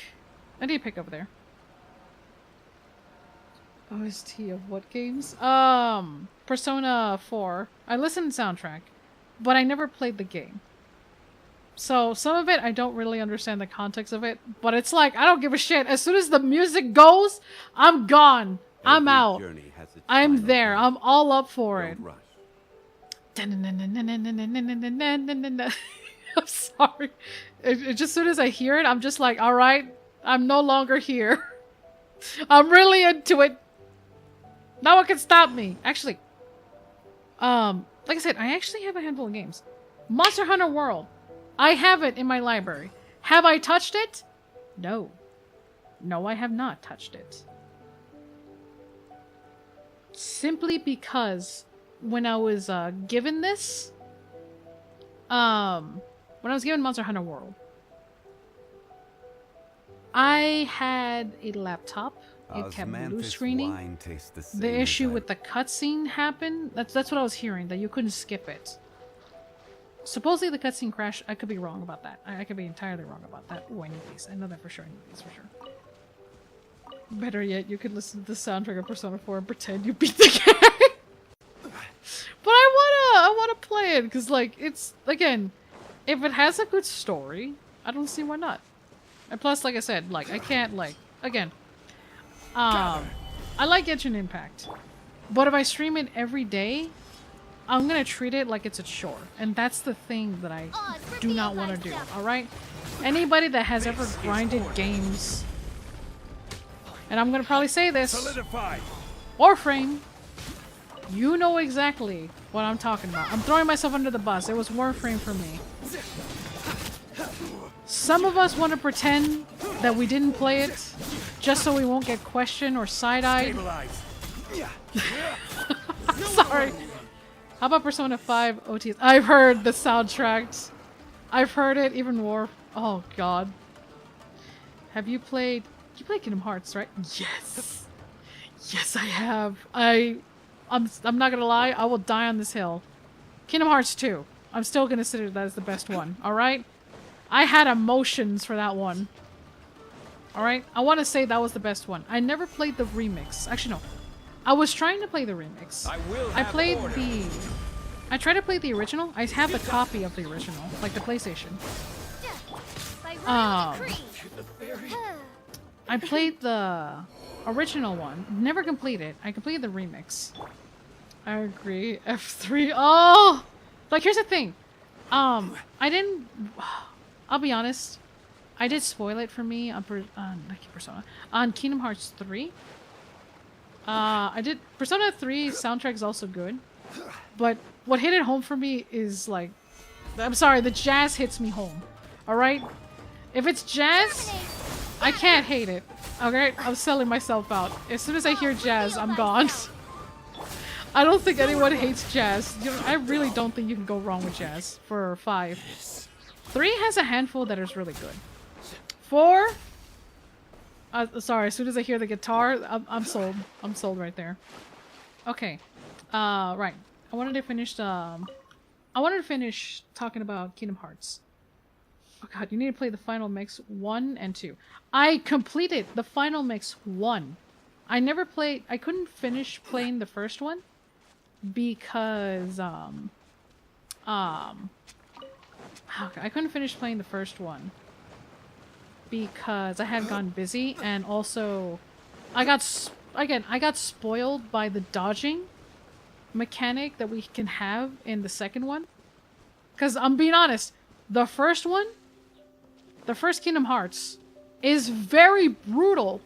Speaker 3: I need to pick over there. OST of what games? Persona 4. I listened to soundtrack, but I never played the game. So some of it I don't really understand the context of it, but it's like I don't give a shit. As soon as the music goes, I'm gone. I'm out. I'm there. I'm all up for it. I'm sorry. Just as soon as I hear it, I'm just like, all right, I'm no longer here. I'm really into it. No one can stop me. Actually, like I said, I actually have a handful of games. Monster Hunter World. I have it in my library. Have I touched it? No. No, I have not touched it. Simply because when I was given this, when I was given Monster Hunter World, I had a laptop. It kept blue
Speaker 6: Osmanthus
Speaker 3: screening.
Speaker 6: wine tastes the same
Speaker 3: The
Speaker 6: as
Speaker 3: issue
Speaker 6: I-
Speaker 3: with the cutscene happened. That's what I was hearing, that you couldn't skip it. Supposedly the cutscene crashed. I could be wrong about that. I could be entirely wrong about that. Oh, I need these. I know that for sure. I need these for sure. Better yet, you could listen to the soundtrack of Persona 4 and pretend you beat the game. But I wanna play it because, like, it's, again, if it has a good story, I don't see why not. And plus, like I said, like, I can't, like, again, I like Genshin Impact, but if I stream it every day, I'm gonna treat it like it's a chore, and that's the thing that I do not want to do. All right, anybody that has ever grinded games, and I'm gonna probably say this,
Speaker 5: Solidified.
Speaker 3: Warframe, you know exactly what I'm talking about. I'm throwing myself under the bus. It was Warframe for me. Some of us want to pretend that we didn't play it just so we won't get questioned or side-eyed.
Speaker 5: Stabilize.
Speaker 3: Sorry. How about Persona 5 OTS? I've heard the soundtracks. I've heard it even more. Oh god. Have you played... You played Kingdom Hearts, right? Yes. Yes, I have. I'm not gonna lie. I will die on this hill. Kingdom Hearts 2. I'm still gonna consider that as the best one. Alright? I had emotions for that one. Alright? I want to say that was the best one. I never played the remix. Actually, no. I was trying to play the remix. I played the... I tried to play the original. I have the copy of the original. Like the PlayStation.
Speaker 2: By royal decree.
Speaker 3: I played the original one. Never completed. I completed the remix. I agree. F3. Oh! Like, here's the thing. I didn't... I'll be honest. I did spoil it for me on Persona. On Kingdom Hearts 3. I did... Persona 3 soundtrack is also good. But what hit it home for me is, like... I'm sorry, the jazz hits me home. Alright? If it's jazz, I can't hate it. Okay? I'm selling myself out. As soon as I hear jazz, I'm gone. I don't think anyone hates jazz. You know, I really don't think you can go wrong with jazz for 5. 3 has a handful that is really good. 4... sorry, as soon as I hear the guitar, I'm sold. I'm sold right there. Okay. Right. I wanted to finish talking about Kingdom Hearts. Oh god, you need to play the Final Mix 1 and 2. I completed the Final Mix 1. I never played... I couldn't finish playing the first one because, I couldn't finish playing the first one because I had gone busy, and also I got spoiled by the dodging mechanic that we can have in the second one. Because I'm being honest, the first Kingdom Hearts is very brutal,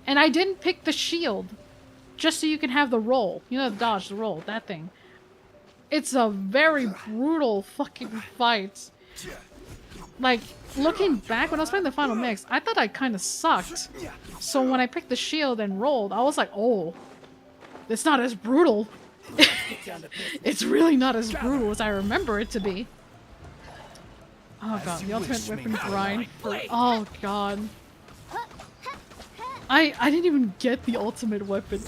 Speaker 3: and I didn't pick the shield just so you can have the roll. You know, the dodge, the roll, that thing. It's a very brutal fucking fight. Like, looking back, when I was playing the Final Mix, I thought I kind of sucked. So when I picked the shield and rolled, I was like, oh, it's not as brutal. It's really not as brutal as I remember it to be. Oh god, the ultimate weapon grind. Oh god. I didn't even get the ultimate weapon.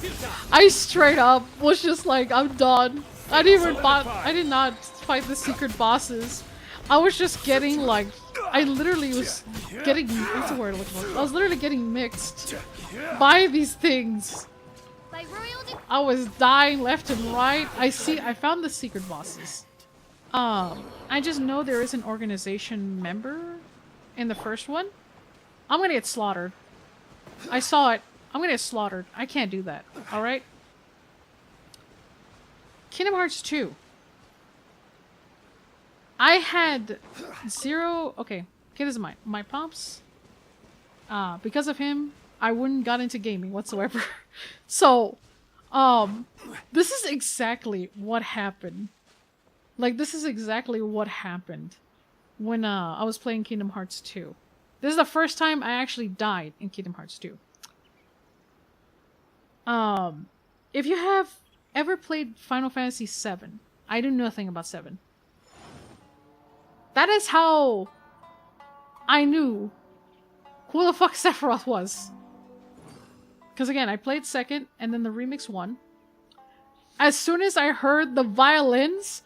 Speaker 3: I straight up was just like, I'm done. I did not fight the secret bosses. I was just getting like, I literally was getting, what's the word I'm looking for? I was literally getting mixed by these things.
Speaker 2: By royal decree.
Speaker 3: I was dying left and right. I found the secret bosses. I just know there is an organization member in the first one. I'm gonna get slaughtered. I saw it. I'm gonna get slaughtered. I can't do that. Alright? Kingdom Hearts 2. I had zero... Okay, this is mine. My pops. Because of him, I wouldn't got into gaming whatsoever. So, this is exactly what happened. Like, this is exactly what happened when I was playing Kingdom Hearts 2. This is the first time I actually died in Kingdom Hearts 2. If you have ever played Final Fantasy 7, I do nothing about 7. That is how I knew who the fuck Sephiroth was. Because again, I played second, and then the remix won. As soon as I heard the violins,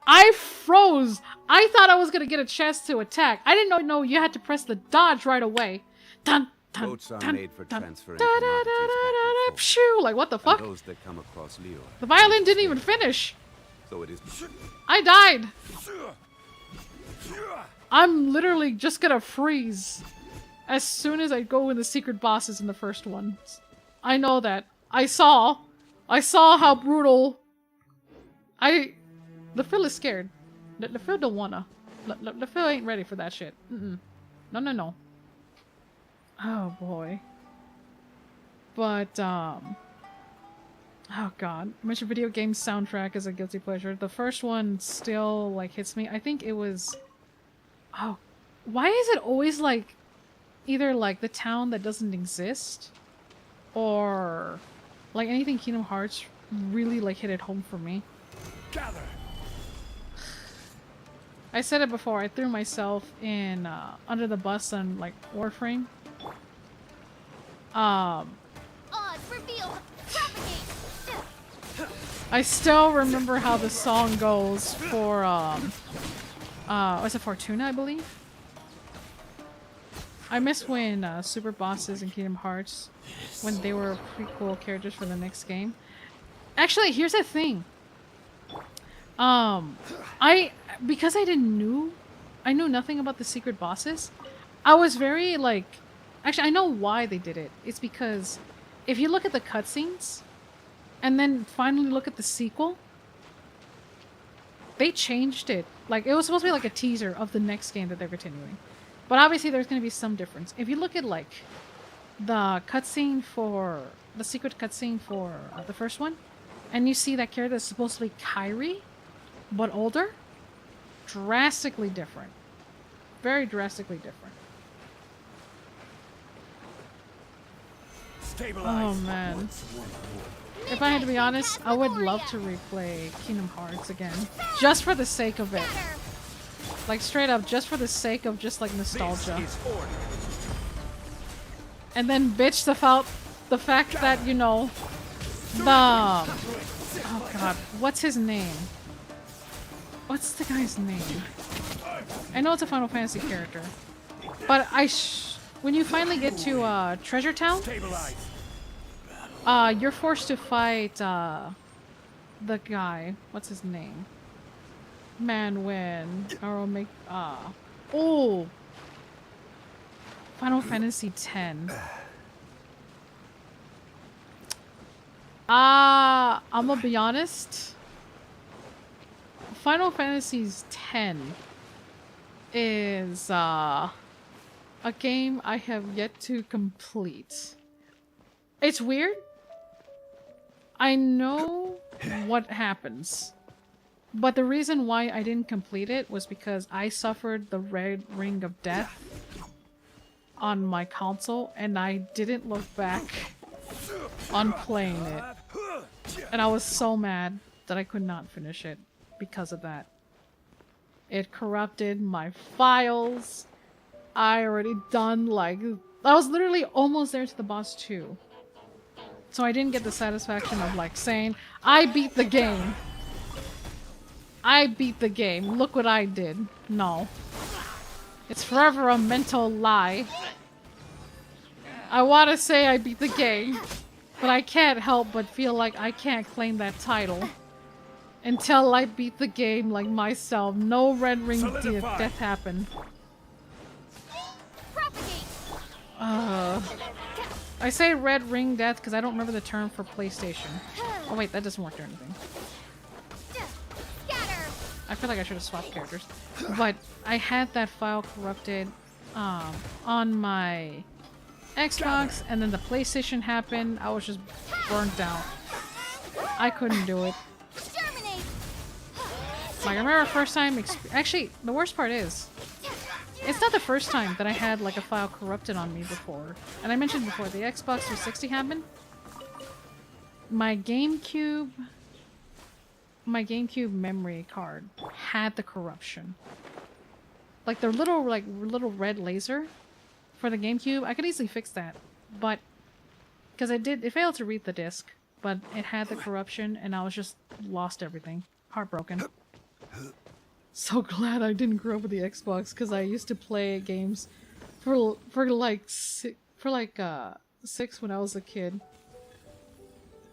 Speaker 3: I froze. I thought I was gonna get a chance to attack. I didn't know you had to press the dodge right away. Dun, dun,
Speaker 6: Boats are
Speaker 3: dun,
Speaker 6: made for
Speaker 3: dun,
Speaker 6: transferring
Speaker 3: da, da, da,
Speaker 6: commodities
Speaker 3: da,
Speaker 6: back
Speaker 3: da,
Speaker 6: and
Speaker 3: da,
Speaker 6: forth.
Speaker 3: pshoo, like what the
Speaker 6: And
Speaker 3: fuck?
Speaker 6: those that come across Leo.
Speaker 3: The violin didn't even finish.
Speaker 6: So it is.
Speaker 3: I died. I'm literally just gonna freeze as soon as I go in the secret bosses in the first one. I know that. I saw how brutal. The Phil is scared. The Phil don't wanna. The Phil ain't ready for that shit. No, no, no. Oh boy. But oh god, I mentioned video game soundtrack as a guilty pleasure. The first one still like hits me. I think it was. Oh, why is it always like either like the town that doesn't exist, or like anything Kingdom Hearts really like hit it home for me.
Speaker 5: Gather.
Speaker 3: I said it before. I threw myself in under the bus on like Warframe.
Speaker 2: Odds revealed. Propagate.
Speaker 3: I still remember how the song goes for was it Fortuna, I believe? I miss when super bosses in Kingdom Hearts, when they were prequel characters for the next game. Actually, here's the thing. Because I knew nothing about the secret bosses. I was very like, actually I know why they did it. It's because if you look at the cutscenes and then finally look at the sequel, they changed it. Like it was supposed to be like a teaser of the next game that they're continuing. But obviously there's going to be some difference. If you look at like the cutscene for the secret cutscene for the first one, and you see that character that's supposed to be Kairi, but older, drastically different. Very drastically different. Oh man. If I had to be honest, I would love to replay Kingdom Hearts again. Just for the sake of it. Like straight up, just for the sake of just like nostalgia. And then bitch about the fact that, you know, oh god, what's his name? What's the guy's name? I know it's a Final Fantasy character. But when you finally get to Treasure Town, you're forced to fight the guy. What's his name? Man, when oh, Final Fantasy X. I'm gonna be honest. Final Fantasy X is a game I have yet to complete. It's weird. I know what happens. But the reason why I didn't complete it was because I suffered the red ring of death on my console and I didn't look back on playing it. And I was so mad that I could not finish it because of that. It corrupted my files. I already done like... I was literally almost there to the boss too. So I didn't get the satisfaction of like saying, I beat the game. I beat the game. Look what I did. No. It's forever a mental lie. I want to say I beat the game, but I can't help but feel like I can't claim that title until I beat the game like myself. No red ring death happened. I say red ring death because I don't remember the term for PlayStation. Oh wait, that doesn't work or anything. I feel like I should have swapped characters. But I had that file corrupted on my Xbox, and then the PlayStation happened. I was just burnt out. I couldn't do it. Like, I remember the first time... Actually, the worst part is... It's not the first time that I had like a file corrupted on me before. And I mentioned before, the Xbox 360 happened. My GameCube memory card had the corruption. Like the little red laser for the GameCube. I could easily fix that, but because it failed to read the disc, but it had the corruption, and I was just lost everything. Heartbroken. So glad I didn't grow up with the Xbox, because I used to play games for like 6 when I was a kid.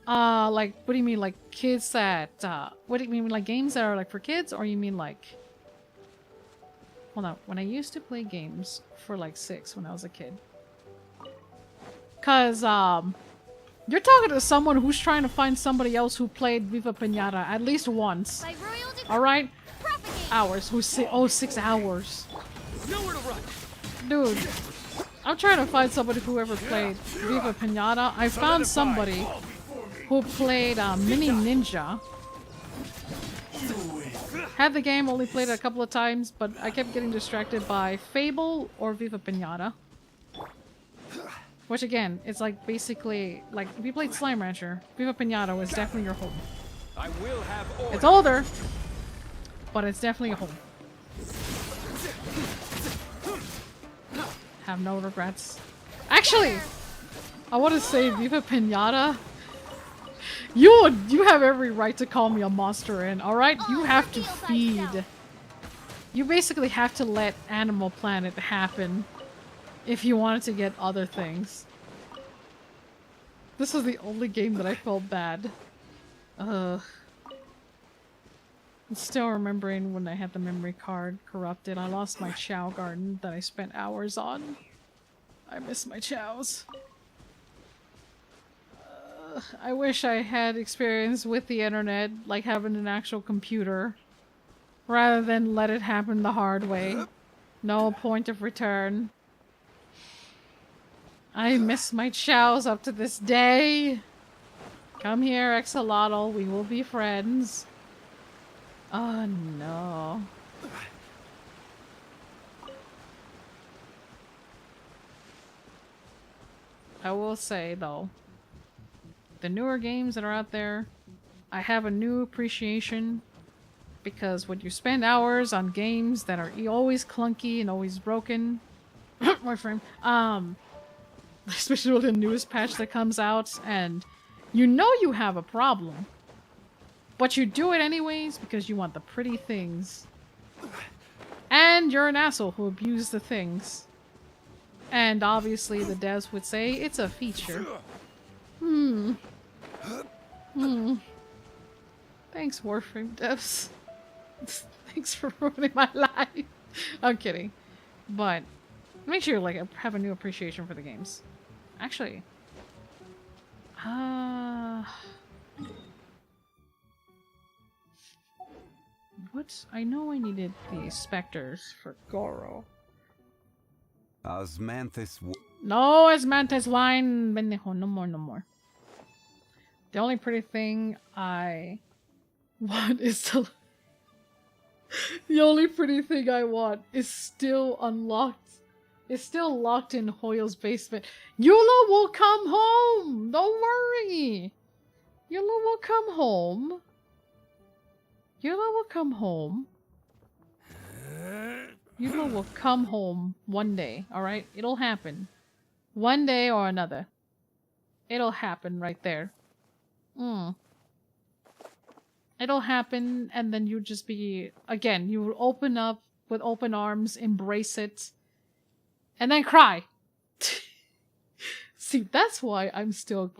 Speaker 3: Like, what do you mean, like kids that what do you mean, like games that are like for kids, or you mean like, hold on, when I used to play games for like 6 when I was a kid? Cause you're talking to someone who's trying to find somebody else who played Viva Pinata at least once.
Speaker 2: By royal decree,
Speaker 3: Alright?
Speaker 2: propagate.
Speaker 3: Hours. Who's 6 hours.
Speaker 5: Nowhere to run.
Speaker 3: Dude, I'm trying to find somebody who ever played Viva Pinata. I found somebody who played Mini Ninja. Had the game, only played it a couple of times, but I kept getting distracted by Fable or Viva Pinata. Which again, it's like basically, like if you played Slime Rancher, Viva Pinata was definitely your home.
Speaker 5: I will have order.
Speaker 3: It's older, but it's definitely a home. Have no regrets. Actually, I want to say Viva Pinata. You have every right to call me a monster in, alright? You have to feed. You basically have to let Animal Planet happen if you wanted to get other things. This was the only game that I felt bad. I'm still remembering when I had the memory card corrupted. I lost my Chow Garden that I spent hours on. I miss my Chows. I wish I had experience with the internet, like having an actual computer, rather than let it happen the hard way. No point of return. I miss my chows up to this day. Come here, Axolotl. We will be friends. Oh no. I will say though, the newer games that are out there, I have a new appreciation, because when you spend hours on games that are always clunky and always broken, my friend, especially with the newest patch that comes out, and you know you have a problem, but you do it anyways because you want the pretty things. And you're an asshole who abused the things. And obviously the devs would say it's a feature. Thanks, Warframe devs. Thanks for ruining my life. I'm kidding. But make sure like have a new appreciation for the games. Actually, what? I know I needed the specters for Goro.
Speaker 6: Osmanthus.
Speaker 3: No, it's Mantis wine. Bendejo, no more, no more. The only pretty thing I want is to. The only pretty thing I want is still unlocked. It's still locked in Hoyle's basement. Eula will come home! Don't worry! Eula will come home. Eula will come home. Eula will come home one day, alright? It'll happen. One day or another. It'll happen right there. It'll happen, and then you'll just be... Again, you will open up with open arms, embrace it, and then cry. See, that's why I'm still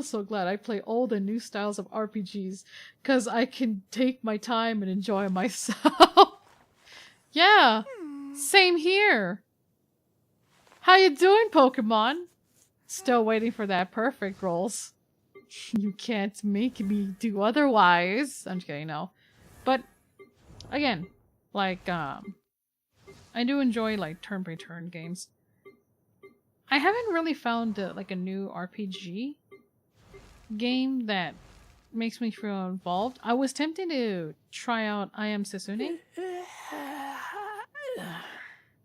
Speaker 3: so glad I play old and new styles of RPGs, because I can take my time and enjoy myself. Yeah, same here. How you doing, Pokemon? Still waiting for that perfect rolls. You can't make me do otherwise. I'm just kidding, no. But again, like I do enjoy like turn-by-turn games. I haven't really found like a new RPG game that makes me feel involved. I was tempted to try out I Am Setsune,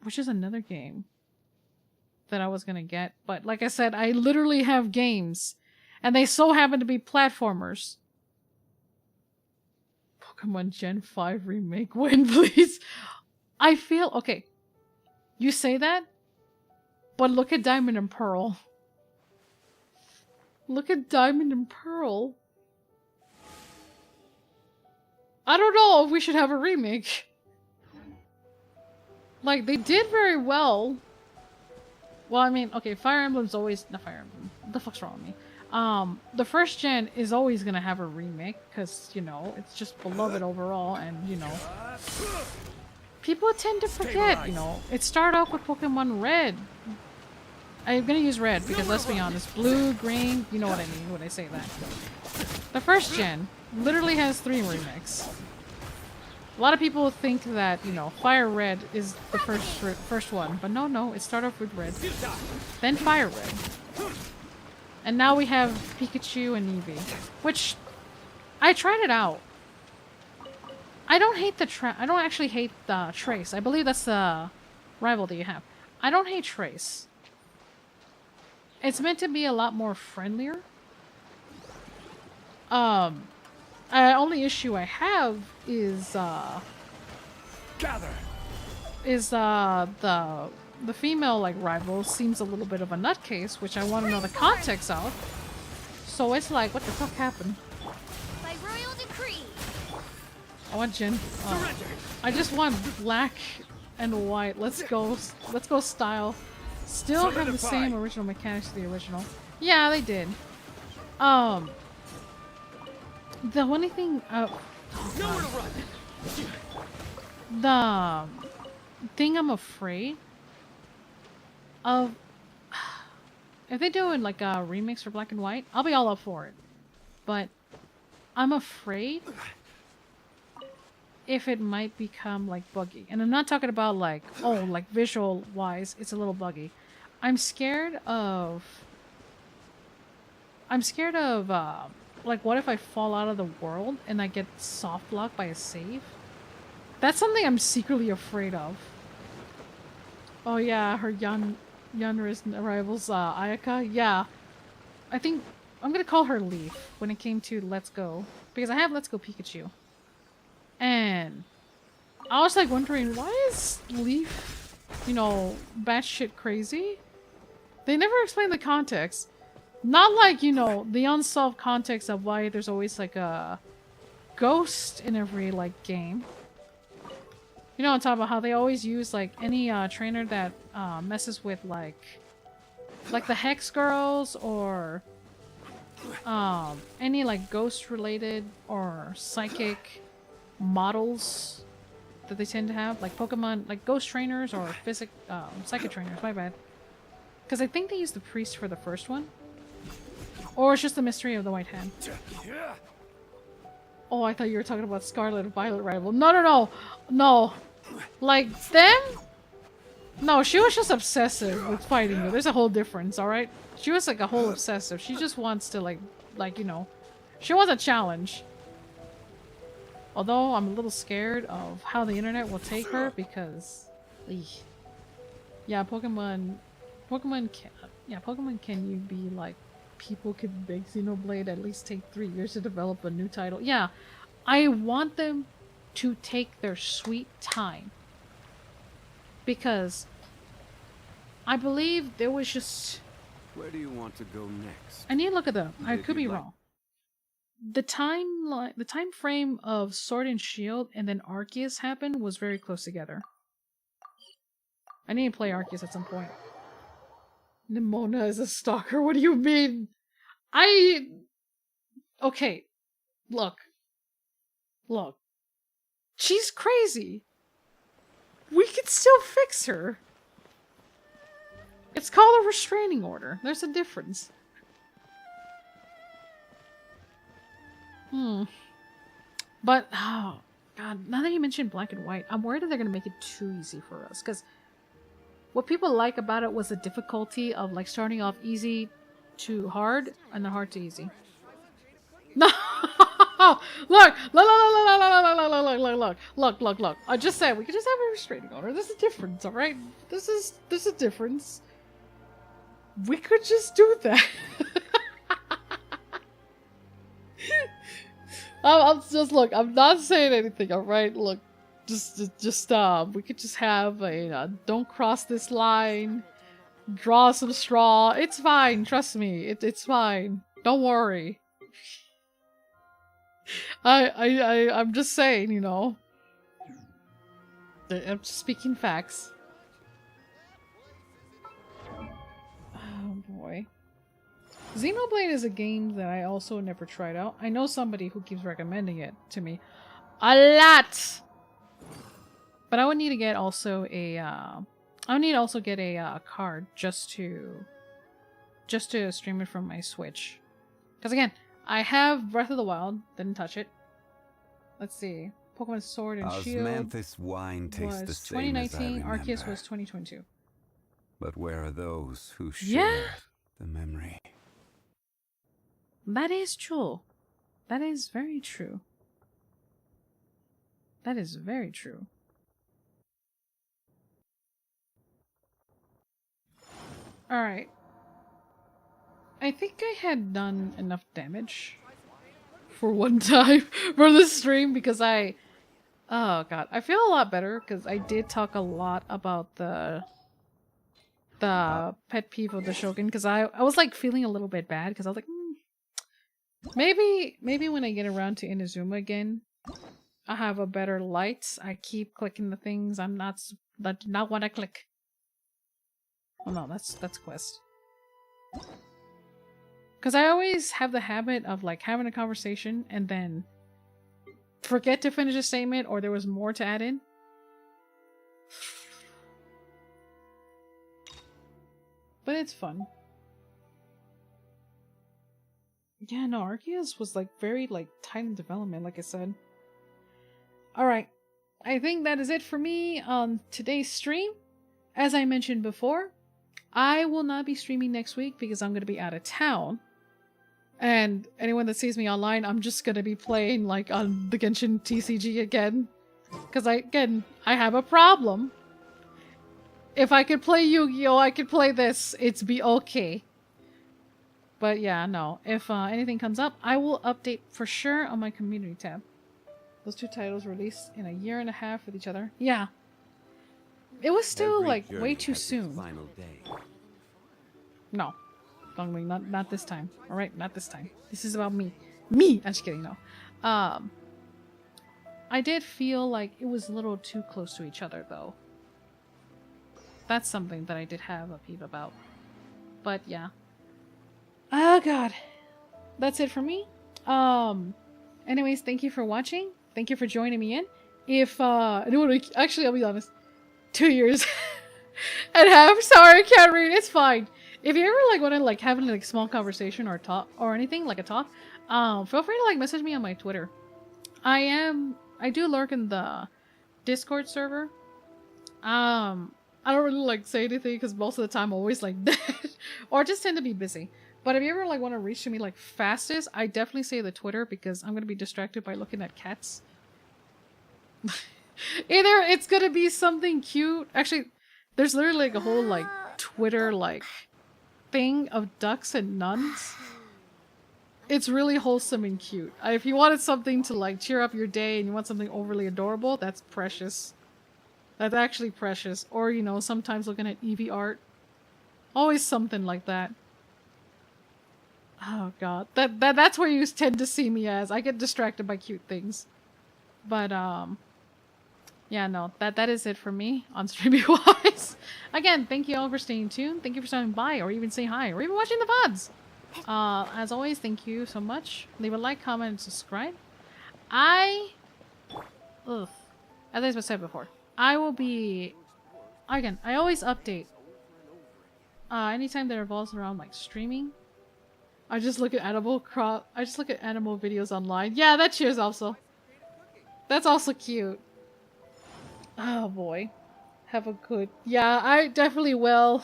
Speaker 3: which is another game that I was gonna get, but like I said, I literally have games, and they so happen to be platformers. Pokemon Gen 5 remake, when please? I feel okay. You say that, But look at Diamond and Pearl. Look at Diamond and Pearl. I don't know if we should have a remake. Like, they did very well. Well, I mean, okay, Fire Emblem's always... Not Fire Emblem. What the fuck's wrong with me? The first gen is always gonna have a remake, because, you know, it's just beloved overall, and, you know... People tend to forget, you know. It started off with Pokemon Red. I'm gonna use red, because let's be honest, blue, green, you know what I mean when I say that. The first gen literally has 3 remakes. A lot of people think that, you know, Fire Red is the first one, but no, it started off with Red, then Fire Red, and now we have Pikachu and Eevee, which I tried it out. I don't hate I don't actually hate the Trace. I believe that's the rival that you have. I don't hate Trace. It's meant to be a lot more friendlier. Only issue I have is the female like rival seems a little bit of a nutcase, which I want to know the context of. So it's like, what the fuck happened?
Speaker 2: By royal decree.
Speaker 3: I want Jin. I just want black and white. Let's go style. Still have the same original mechanics as the original. Yeah, they did. The only thing, the thing I'm afraid of, if they do like a remix for Black and White, I'll be all up for it. But I'm afraid if it might become like buggy, and I'm not talking about like, oh, like visual wise, it's a little buggy. I'm scared of like, what if I fall out of the world and I get soft locked by a save? That's something I'm secretly afraid of. Oh yeah, her Yanris rivals, Ayaka. Yeah, I think I'm gonna call her Leaf when it came to Let's Go, because I have Let's Go Pikachu, and I was like wondering, why is Leaf, you know, batshit crazy? They never explain the context. Not like, you know, the unsolved context of why there's always like a ghost in every like game. You know, I'm talking about how they always use like any trainer that messes with like the Hex Girls, or any like ghost related or psychic models that they tend to have, like Pokemon, like ghost trainers or psychic trainers, my bad. Because I think they used the priest for the first one. Or it's just the mystery of the white hand. Oh, I thought you were talking about Scarlet and Violet rival. No. Like them? No, she was just obsessive with fighting you. There's a whole difference, alright? She was like a whole obsessive. She just wants to like, you know, she wants a challenge. Although I'm a little scared of how the internet will take her, because, yeah, Pokemon can you be like, people could make Xenoblade at least take 3 years to develop a new title. Yeah, I want them to take their sweet time, because I believe there was just...
Speaker 6: Where do you want to go next?
Speaker 3: I need to look at them. I could be wrong. The time frame of Sword and Shield and then Arceus happened was very close together. I need to play Arceus at some point. Nimona is a stalker? What do you mean? Okay. Look. She's crazy. We can still fix her. It's called a restraining order. There's a difference. But, oh, God, now that you mentioned Black and White, I'm worried that they're going to make it too easy for us, because what people like about it was the difficulty of like starting off easy to hard and then hard to easy. No, look. I just said we could just have a restraining order. There's a difference, all right? There's a difference. We could just do that. I'll just look. I'm not saying anything, all right? Look. Just we could just have a don't cross this line, draw some straw. It's fine. Trust me. It's fine. Don't worry. I'm just saying, you know. I'm just speaking facts. Oh boy. Xenoblade is a game that I also never tried out. I know somebody who keeps recommending it to me a lot. But I would need to get also a I would need to also get a card just to stream it from my Switch. Because again, I have Breath of the Wild, didn't touch it. Let's see. Pokemon Sword and Shield
Speaker 6: Osmanthus wine tastes the
Speaker 3: was
Speaker 6: same as I
Speaker 3: 2019, Arceus
Speaker 6: remember.
Speaker 3: was 2022.
Speaker 6: But where are those who
Speaker 3: Yeah.
Speaker 6: share the memory?
Speaker 3: That is true. That is very true. That is very true. Alright. I think I had done enough damage for one time for the stream because oh god, I feel a lot better because I did talk a lot about the pet peeve of the Shogun because I was like feeling a little bit bad because I was like maybe when I get around to Inazuma again I have a better light. I keep clicking the things I'm not want to click. Oh no, that's quest. Because I always have the habit of like having a conversation and then forget to finish a statement or there was more to add in. But it's fun. Yeah, no, Arceus was like very like tight in development, like I said. Alright, I think that is it for me on today's stream. As I mentioned before, I will not be streaming next week because I'm going to be out of town. And anyone that sees me online, I'm just going to be playing like on the Genshin TCG again. Because I have a problem. If I could play Yu-Gi-Oh, I could play this. It's be okay. But yeah, no. If anything comes up, I will update for sure on my community tab. Those two titles released in a year and a half with each other. Yeah. It was still
Speaker 6: Every
Speaker 3: like
Speaker 6: journey
Speaker 3: way too
Speaker 6: has its
Speaker 3: soon.
Speaker 6: final day.
Speaker 3: No. Gongming, not this time. Alright, not this time. This is about me. Me! I'm just kidding, no. I did feel like it was a little too close to each other, though. That's something that I did have a peep about. But, yeah. Oh, God. That's it for me. Anyways, thank you for watching. Thank you for joining me in. If, actually, I'll be honest. 2 years and a half. Sorry, I can't read. It's fine. If you ever like want to like have a like small conversation or talk or anything like a talk, feel free to like message me on my Twitter. I do lurk in the Discord server. I don't really like say anything because most of the time I'm always like dead or just tend to be busy. But if you ever like want to reach me like fastest, I definitely say the Twitter because I'm gonna be distracted by looking at cats. Either it's gonna be something cute. Actually, there's literally like a whole like Twitter like thing of ducks and nuns. It's really wholesome and cute. If you wanted something to like cheer up your day and you want something overly adorable, that's precious. That's actually precious. Or, you know, sometimes looking at Eevee art. Always something like that. Oh god. That's where you tend to see me as. I get distracted by cute things. But, yeah, no. That is it for me on streaming wise. Again, thank you all for staying tuned. Thank you for stopping by or even saying hi or even watching the VODs. As always, thank you so much. Leave a like, comment, and subscribe. As I said before, I will be... Again, I always update. Anytime that revolves around like streaming. I just look at animal videos online. Yeah, that cheers also. That's also cute. Oh boy. Have a good... Yeah, I definitely will.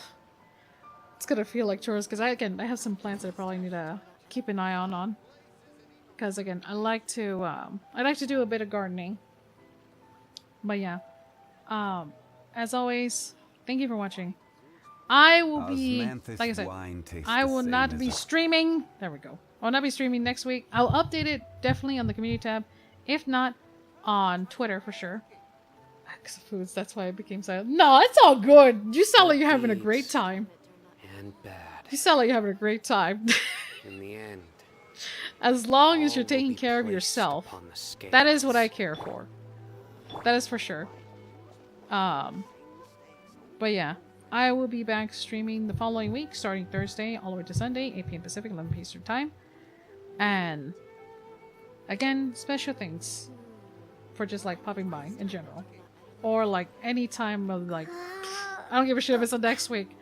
Speaker 3: It's gonna feel like chores because I have some plants that I probably need to keep an eye on. Because again, I like to do a bit of gardening. But yeah. As always, thank you for watching. I will be, like I said, I will not be streaming. There we go. I will not be streaming next week. I'll update it definitely on the community tab. If not, on Twitter for sure. Because of foods, that's why I became silent. No, it's all good. You sound like you're having a great time.
Speaker 7: and bad.
Speaker 3: You sound like you're having a great time.
Speaker 7: In the end,
Speaker 3: As long as you're
Speaker 7: all will
Speaker 3: taking
Speaker 7: be
Speaker 3: care of
Speaker 7: placed
Speaker 3: yourself,
Speaker 7: upon the
Speaker 3: that is what I
Speaker 7: scales.
Speaker 3: care for. That is for sure. But yeah, I will be back streaming the following week, starting Thursday all the way to Sunday, 8 p.m. Pacific, 11 p.m. Eastern Time. And again, special thanks for just like popping by in general, or like any time of like, I don't give a shit if it's the next week,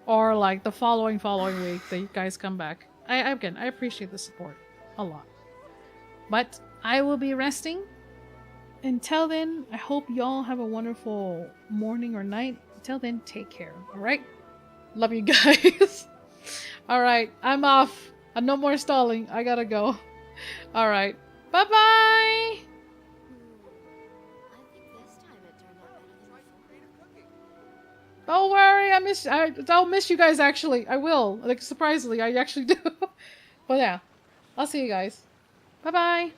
Speaker 3: or like the following week that you guys come back. I appreciate the support a lot. But I will be resting. Until then, I hope y'all have a wonderful morning or night. Until then, take care. Alright? Love you guys. Alright, I'm off. No more stalling. I gotta go. Alright. Bye bye!
Speaker 2: I think this time it turned out better than before.
Speaker 3: Don't worry, I'll miss you guys actually. I will. Like surprisingly, I actually do. But yeah. I'll see you guys. Bye bye.